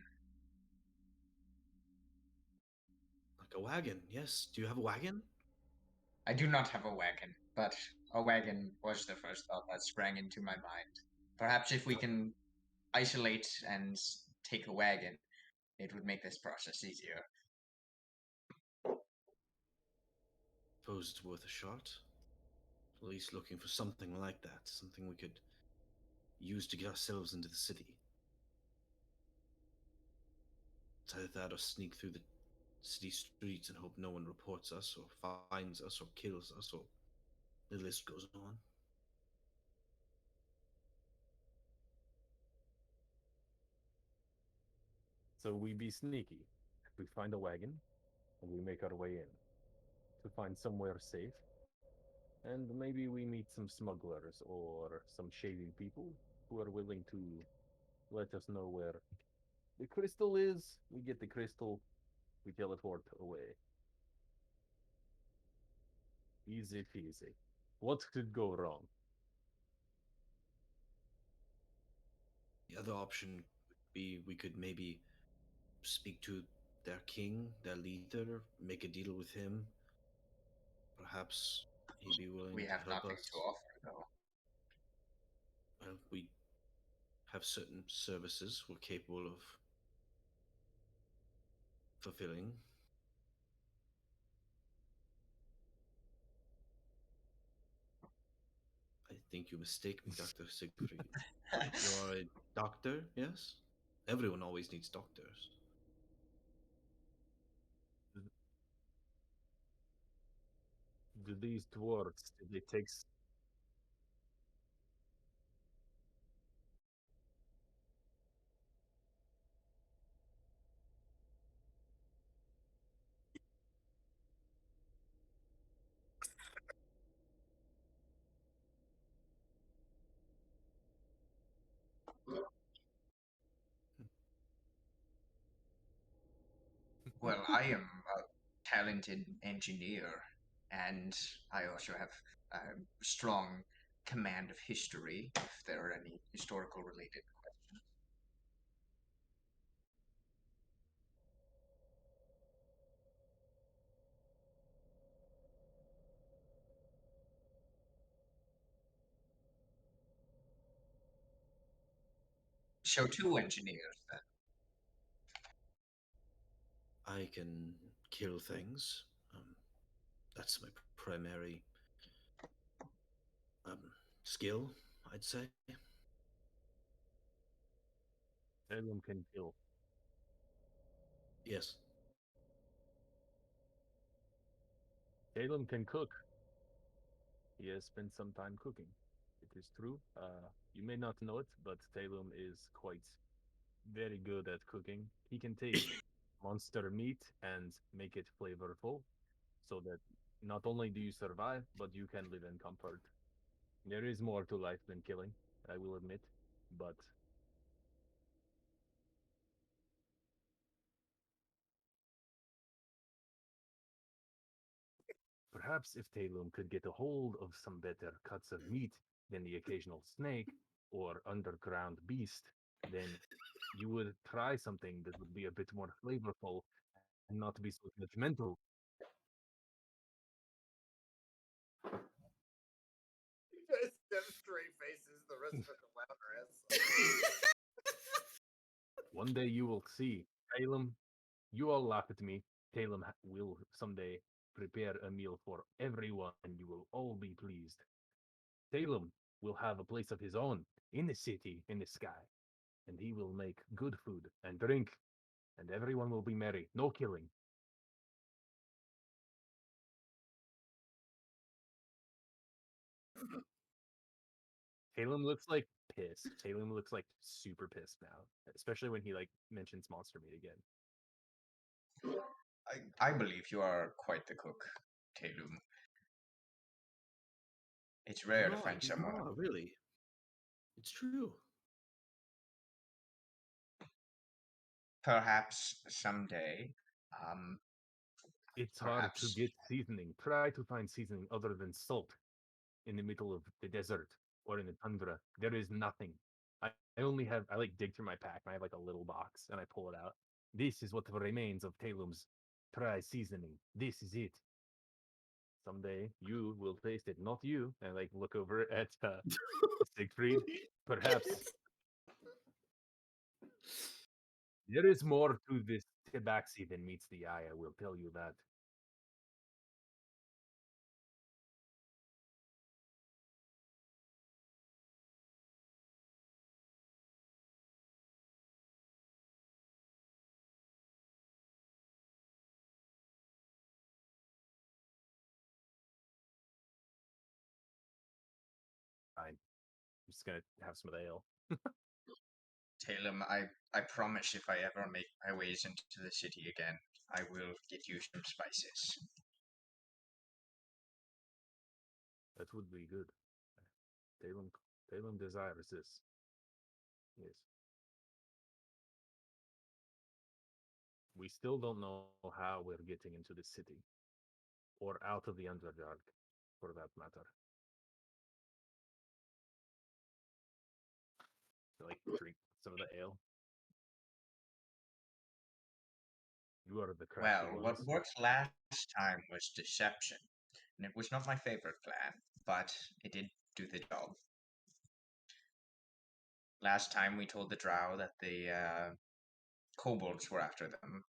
Like a wagon, yes. Do you have a wagon? I do not have a wagon, but a wagon was the first thought that sprang into my mind. Perhaps if we can isolate and take a wagon, it would make this process easier. Suppose it's worth a shot. At least looking for something like that, something we could use to get ourselves into the city. It's either that or sneak through the city streets and hope no one reports us or finds us or kills us, or the list goes on. So we be sneaky. We find a wagon and we make our way in to find somewhere safe. And maybe we meet some smugglers or some shady people who are willing to let us know where the crystal is. We get the crystal, we teleport away. Easy peasy. What could go wrong? The other option would be we could maybe speak to their king, their leader, make a deal with him. Perhaps he'd be willing We to have help nothing us. to offer, though. Well, we have certain services we're capable of fulfilling. I think you mistake me, Dr. Siegfried. You're a doctor, yes? Everyone always needs doctors. Do these dwarves, do they take Well, I am a talented engineer, and I also have a strong command of history, if there are any historical related questions. Show two engineers, then. I can kill things. That's my primary um, skill, I'd say. Salem can kill? Yes. Salem can cook. he has spent some time cooking. It is true. You may not know it, but Talum is quite very good at cooking. He can take monster meat and make it flavorful so that not only do you survive, but you can live in comfort. There is more to life than killing, I will admit, but perhaps if Talum could get a hold of some better cuts of meat than the occasional snake or underground beast, then you would try something that would be a bit more flavorful and not be so judgmental. You guys have straight faces. The rest of the louder ass. One day you will see. Talum, you all laugh at me. Talum will someday prepare a meal for everyone and you will all be pleased. Talum will have a place of his own in the city, in the sky, and he will make good food and drink, and everyone will be merry. No killing. Talum looks like pissed. Talum looks like super pissed now, especially when he like mentions monster meat again. I believe you are quite the cook, Talum. It's rare to find someone. You are, really. It's true. Perhaps someday. Um, It's hard to perhaps. get seasoning. Try to find seasoning other than salt in the middle of the desert or in the tundra. There is nothing. I only have, I like dig through my pack and I have like a little box and I pull it out. This is what remains of Talum's try seasoning. This is it. Someday you will taste it, not you. And like look over at Siegfried. Perhaps there is more to this tabaxi than meets the eye. I will tell you that. I'm just gonna have some of the ale. Talum, I promise if I ever make my ways into the city again, I will get you some spices. That would be good. Talum, Talum desires this. Yes. We still don't know how we're getting into the city or out of the Underdark, for that matter. So, like, drink some of the ale. You are the crafty Well, ones. what worked last time was deception, and it was not my favorite plan, but it did do the job. Last time we told the drow that the kobolds were after them.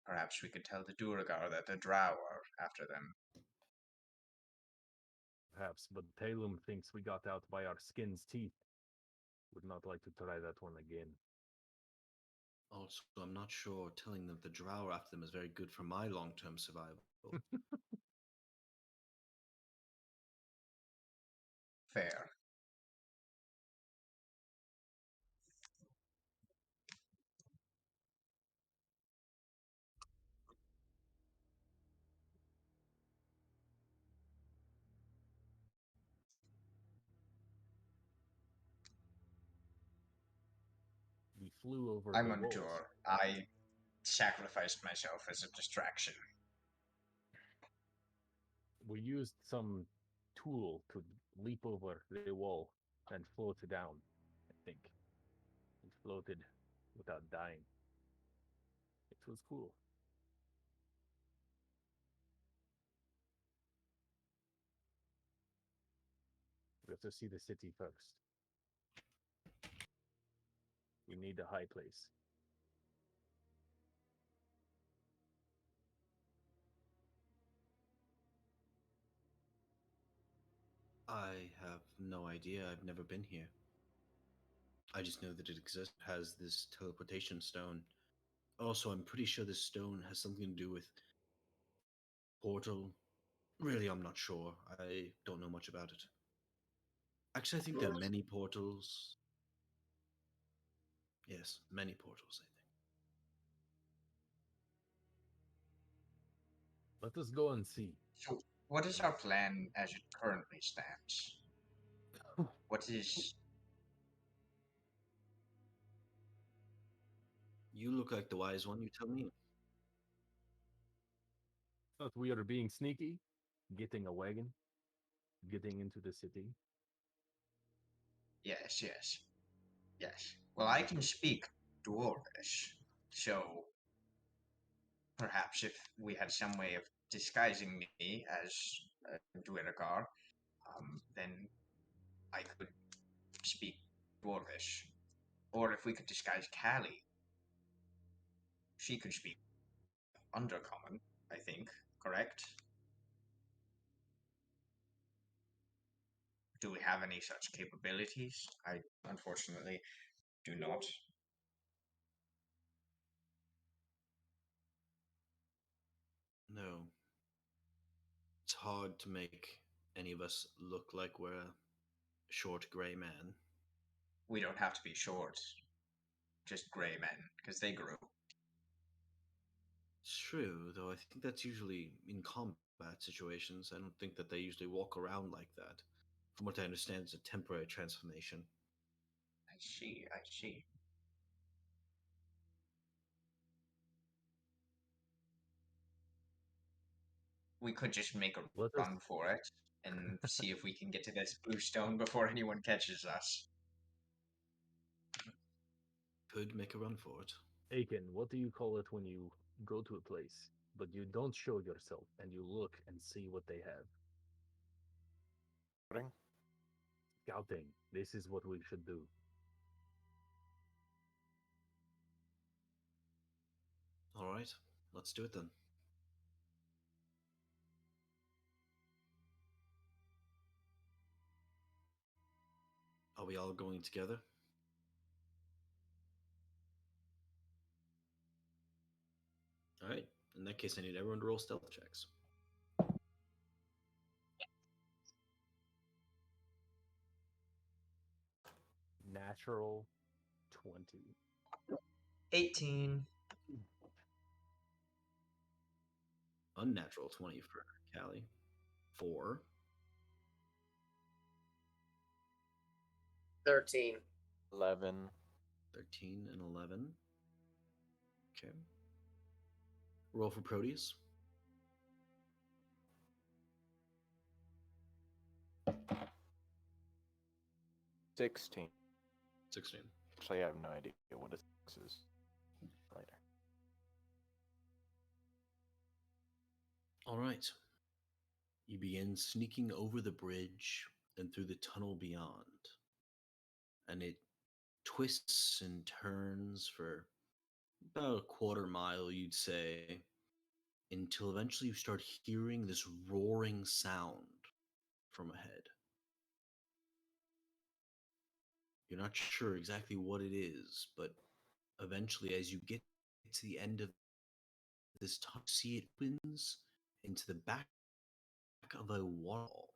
Perhaps we could tell the Duragar that the drow are after them. Perhaps, but Talum thinks we got out by our skin's teeth. Would not like to try that one again. Also, I'm not sure telling them the drow after them is very good for my long-term survival. Fair. We flew over I'm the unsure. walls. I sacrificed myself as a distraction. We used some tool to leap over the wall and float down, I think. We floated without dying. It was cool. We have to see the city first. We need a high place. I have no idea. I've never been here. I just know that it exists, has this teleportation stone. Also, I'm pretty sure this stone has something to do with portal Really, I'm not sure. I don't know much about it. Actually, I think there are many portals. Yes, many portals, I Let us go and see. So, what is our plan as it currently stands? What is think. You look like the wise one, you tell me. But we are being sneaky, getting a wagon, getting into the city. yes, yes, yes. Well, I can speak Dwarvish, so perhaps if we had some way of disguising me as a Dwyrgar, then I could speak Dwarvish. Or if we could disguise Callie, she could speak Undercommon, I think, correct? Do we have any such capabilities? I unfortunately do not. No. It's hard to make any of us look like we're a short gray man. We don't have to be short, just grey men, because they grew. It's true, though I think that's usually in combat situations. I don't think that they usually walk around like that. From what I understand, it's a temporary transformation. I see, I see. We could just make a Let us run for it and see if we can get to this blue stone before anyone catches us. Could make a run for it. Aiken, what do you call it when you go to a place, but you don't show yourself and you look and see what they have? Scouting? Scouting. This is what we should do. All right, let's do it then. Are we all going together? All right. In that case, I need everyone to roll stealth checks. Natural 20. 18. Unnatural 20 for Callie. 4. 13. 11. 13 and 11. Okay. Roll for Proteus. 16. 16. Actually, I have no idea what a 6 is later. All right. You begin sneaking over the bridge and through the tunnel beyond. And it twists and turns for about a quarter mile, you'd say, until eventually you start hearing this roaring sound from ahead. You're not sure exactly what it is, but eventually, as you get to the end of this tunnel, you see it opens into the back of a wall.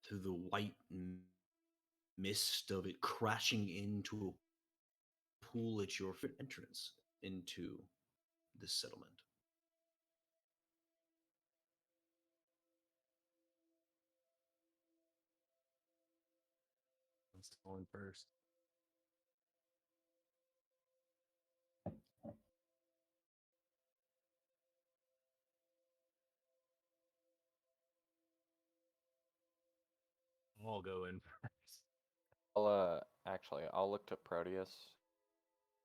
Through the white mist of it crashing into a pool at your entrance into this settlement. Let's go in first. I'll go in first. I'll look to Proteus,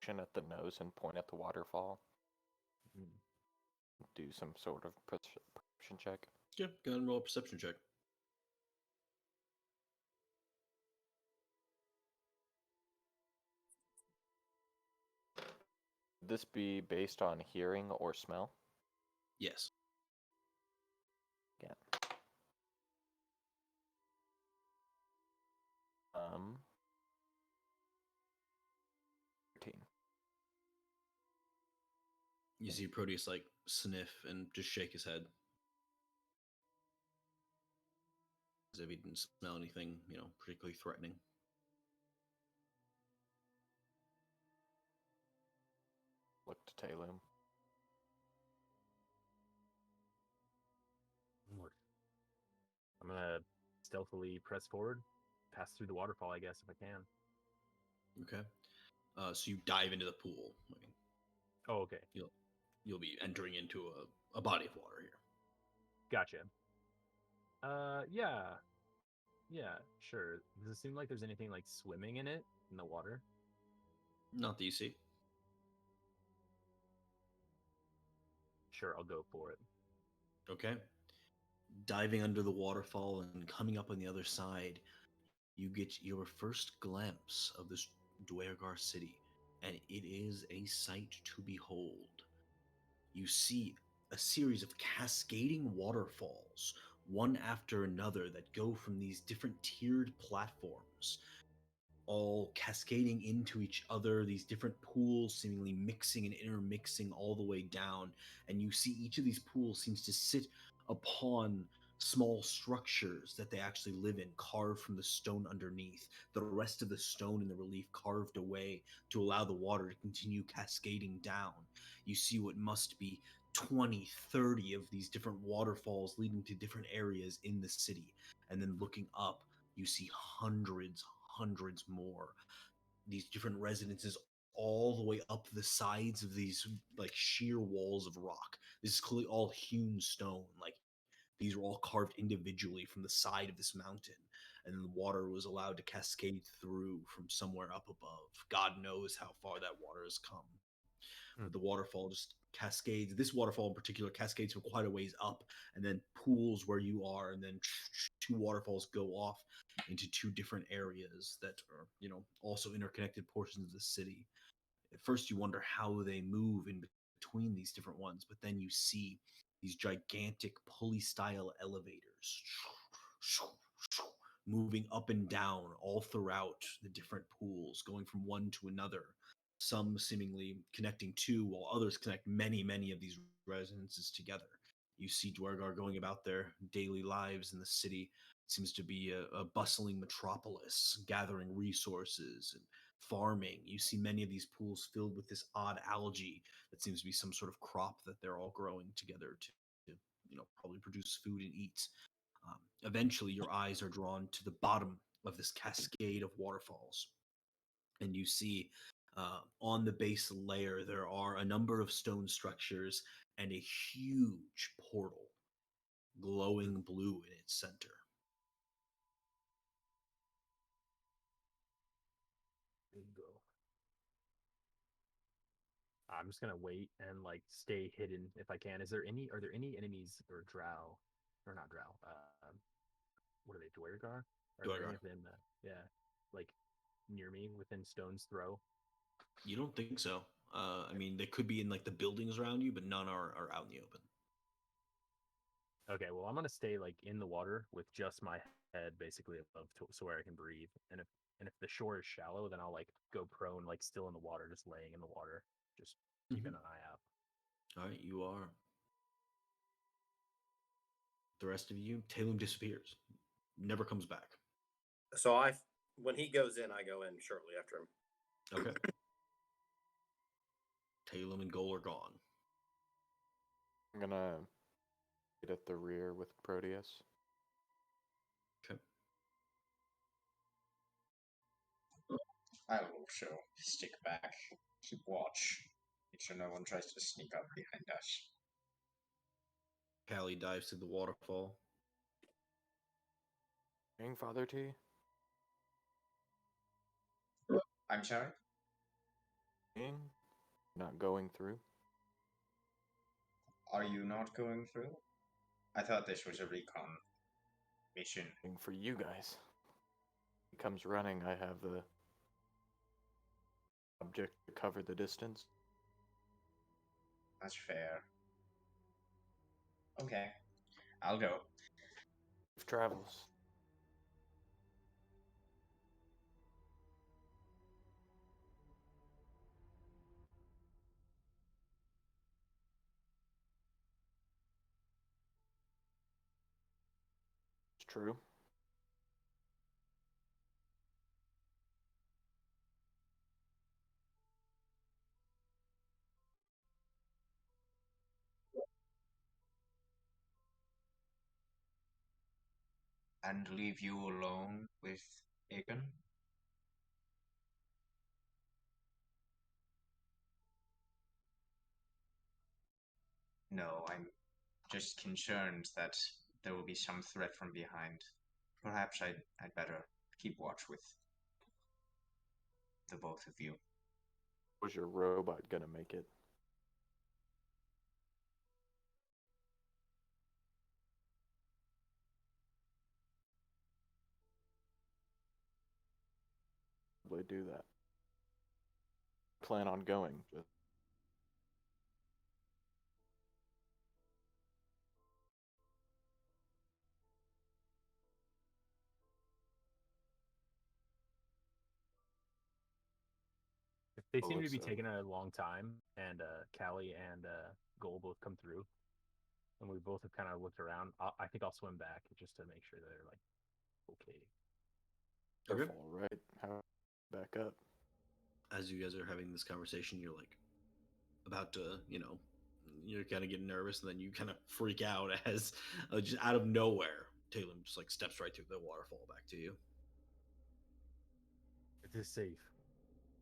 action at the nose and point at the waterfall. Mm. Do some sort of perception check. Yeah, go ahead and roll a perception check. Would this be based on hearing or smell? Yes. Again. 13. You see Proteus like sniff and just shake his head. As if he didn't smell anything, particularly threatening. Look to Talum. Lord. I'm gonna stealthily press forward, pass through the waterfall, I guess, if I can. Okay. So you dive into the pool. Oh, okay. You'll be entering into a body of water here. Gotcha. Yeah. Yeah, sure. Does it seem like there's anything like swimming in it, in the water? Not that you see. Sure, I'll go for it. Okay. Diving under the waterfall and coming up on the other side, you get your first glimpse of this Duergar city, and it is a sight to behold. You see a series of cascading waterfalls, one after another, that go from these different tiered platforms, all cascading into each other, these different pools seemingly mixing and intermixing all the way down. And you see each of these pools seems to sit upon small structures that they actually live in, carved from the stone underneath, the rest of the stone in the relief carved away to allow the water to continue cascading down. You see what must be 20, 30 of these different waterfalls leading to different areas in the city. And then looking up, you see hundreds more. These different residences all the way up the sides of these like sheer walls of rock. This is clearly all hewn stone. Like these were all carved individually from the side of this mountain. And then the water was allowed to cascade through from somewhere up above. God knows how far that water has come. But the waterfall just cascades. This waterfall in particular cascades from quite a ways up, and then pools where you are, and then two waterfalls go off into two different areas that are, also interconnected portions of the city. At first, you wonder how they move in between these different ones, but then you see these gigantic pulley-style elevators moving up and down all throughout the different pools, going from one to another, some seemingly connecting two, while others connect many, many of these residences together. You see Dwergar going about their daily lives in the city. It seems to be a bustling metropolis, gathering resources and farming. You see many of these pools filled with this odd algae that seems to be some sort of crop that they're all growing together to probably produce food and eat. Eventually, your eyes are drawn to the bottom of this cascade of waterfalls, and you see on the base layer there are a number of stone structures and a huge portal glowing blue in its center. Bingo. I'm just gonna wait and like stay hidden if I can. Are there any enemies or drow, or not drow? What are they? Dwergar? Are there any Dwergar. of them? Yeah, like near me within stone's throw. You don't think so? I mean, they could be in like the buildings around you, but none are out in the open. Okay, well I'm gonna stay like in the water with just my head basically above so where I can breathe. And if the shore is shallow, then I'll like go prone, like still in the water, just laying in the water, just keeping an eye out. All right, you are. The rest of you, Talum disappears, never comes back. So when he goes in, I go in shortly after him. Okay. Talum and Goal are gone. I'm gonna get at the rear with Proteus. Okay. I will stick back, keep watch, make sure no one tries to sneak up behind us. Callie dives to the waterfall. King Father T? I'm sorry? King? Not going through? Are you not going through? I thought this was a recon mission. King for you guys. He comes running, I have the object to cover the distance. That's fair. Okay, I'll go. Safe travels. true. And leave you alone with Aegon? No, I'm just concerned that there will be some threat from behind. Perhaps I'd better keep watch with the both of you. Was your robot gonna make it? Probably do that. Plan on going. Just They Oh, seem to be it's, taking a long time, and Callie and Goal both come through, and we both have kind of looked around. I think I'll swim back just to make sure they're like okay. Okay. Careful, right? How back up. As you guys are having this conversation, you're like about to, you're kind of getting nervous, and then you kind of freak out as just out of nowhere, Talon just like steps right through the waterfall back to you. It is safe.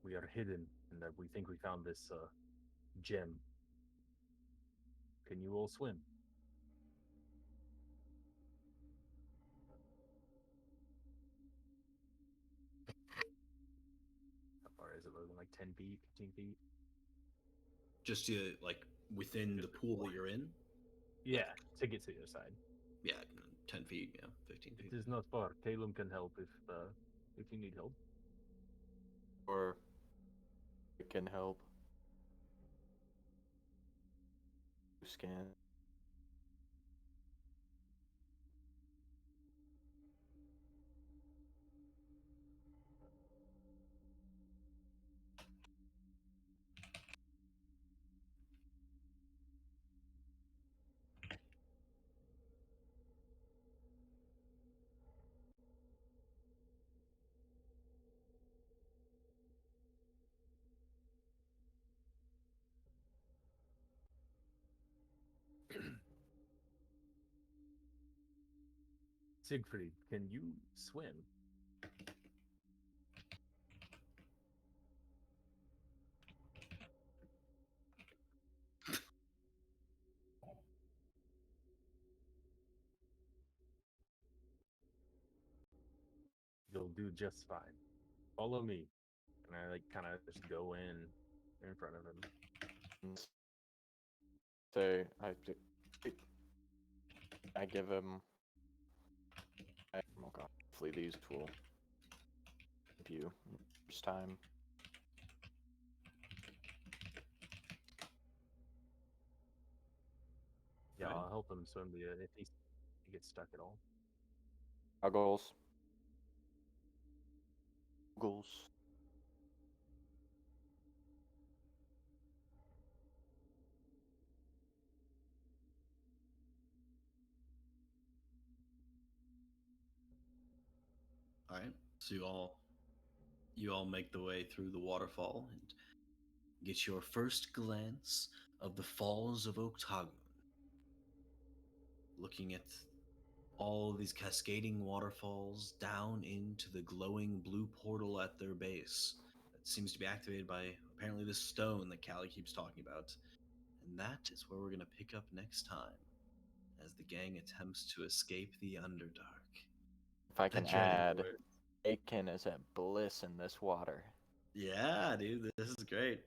We are hidden, and we think we found this gem. Can you all swim? How far is it? Like 10 feet, 15 feet? Just to like within the Just pool that before. you're in. Yeah, to get to the other side. Yeah, 10 feet. Yeah, 15 feet. It is not far. Talon can help if you need help. Or it can help. Scan. Siegfried, can you swim? You'll do just fine. Follow me. And I like kind of just go in front of him. And say, I give him. Oh god, hopefully these will help you first time. Yeah, Right. I'll help him swim if he gets stuck at all. Goggles. Goggles. All right. So you all make the way through the waterfall and get your first glance of the Falls of Octagon. Looking at all these cascading waterfalls down into the glowing blue portal at their base that seems to be activated by apparently this stone that Callie keeps talking about. And that is where we're going to pick up next time as the gang attempts to escape the Underdark. If I The can journey add, north. Aiken is at bliss in this water. Yeah, dude, this is great.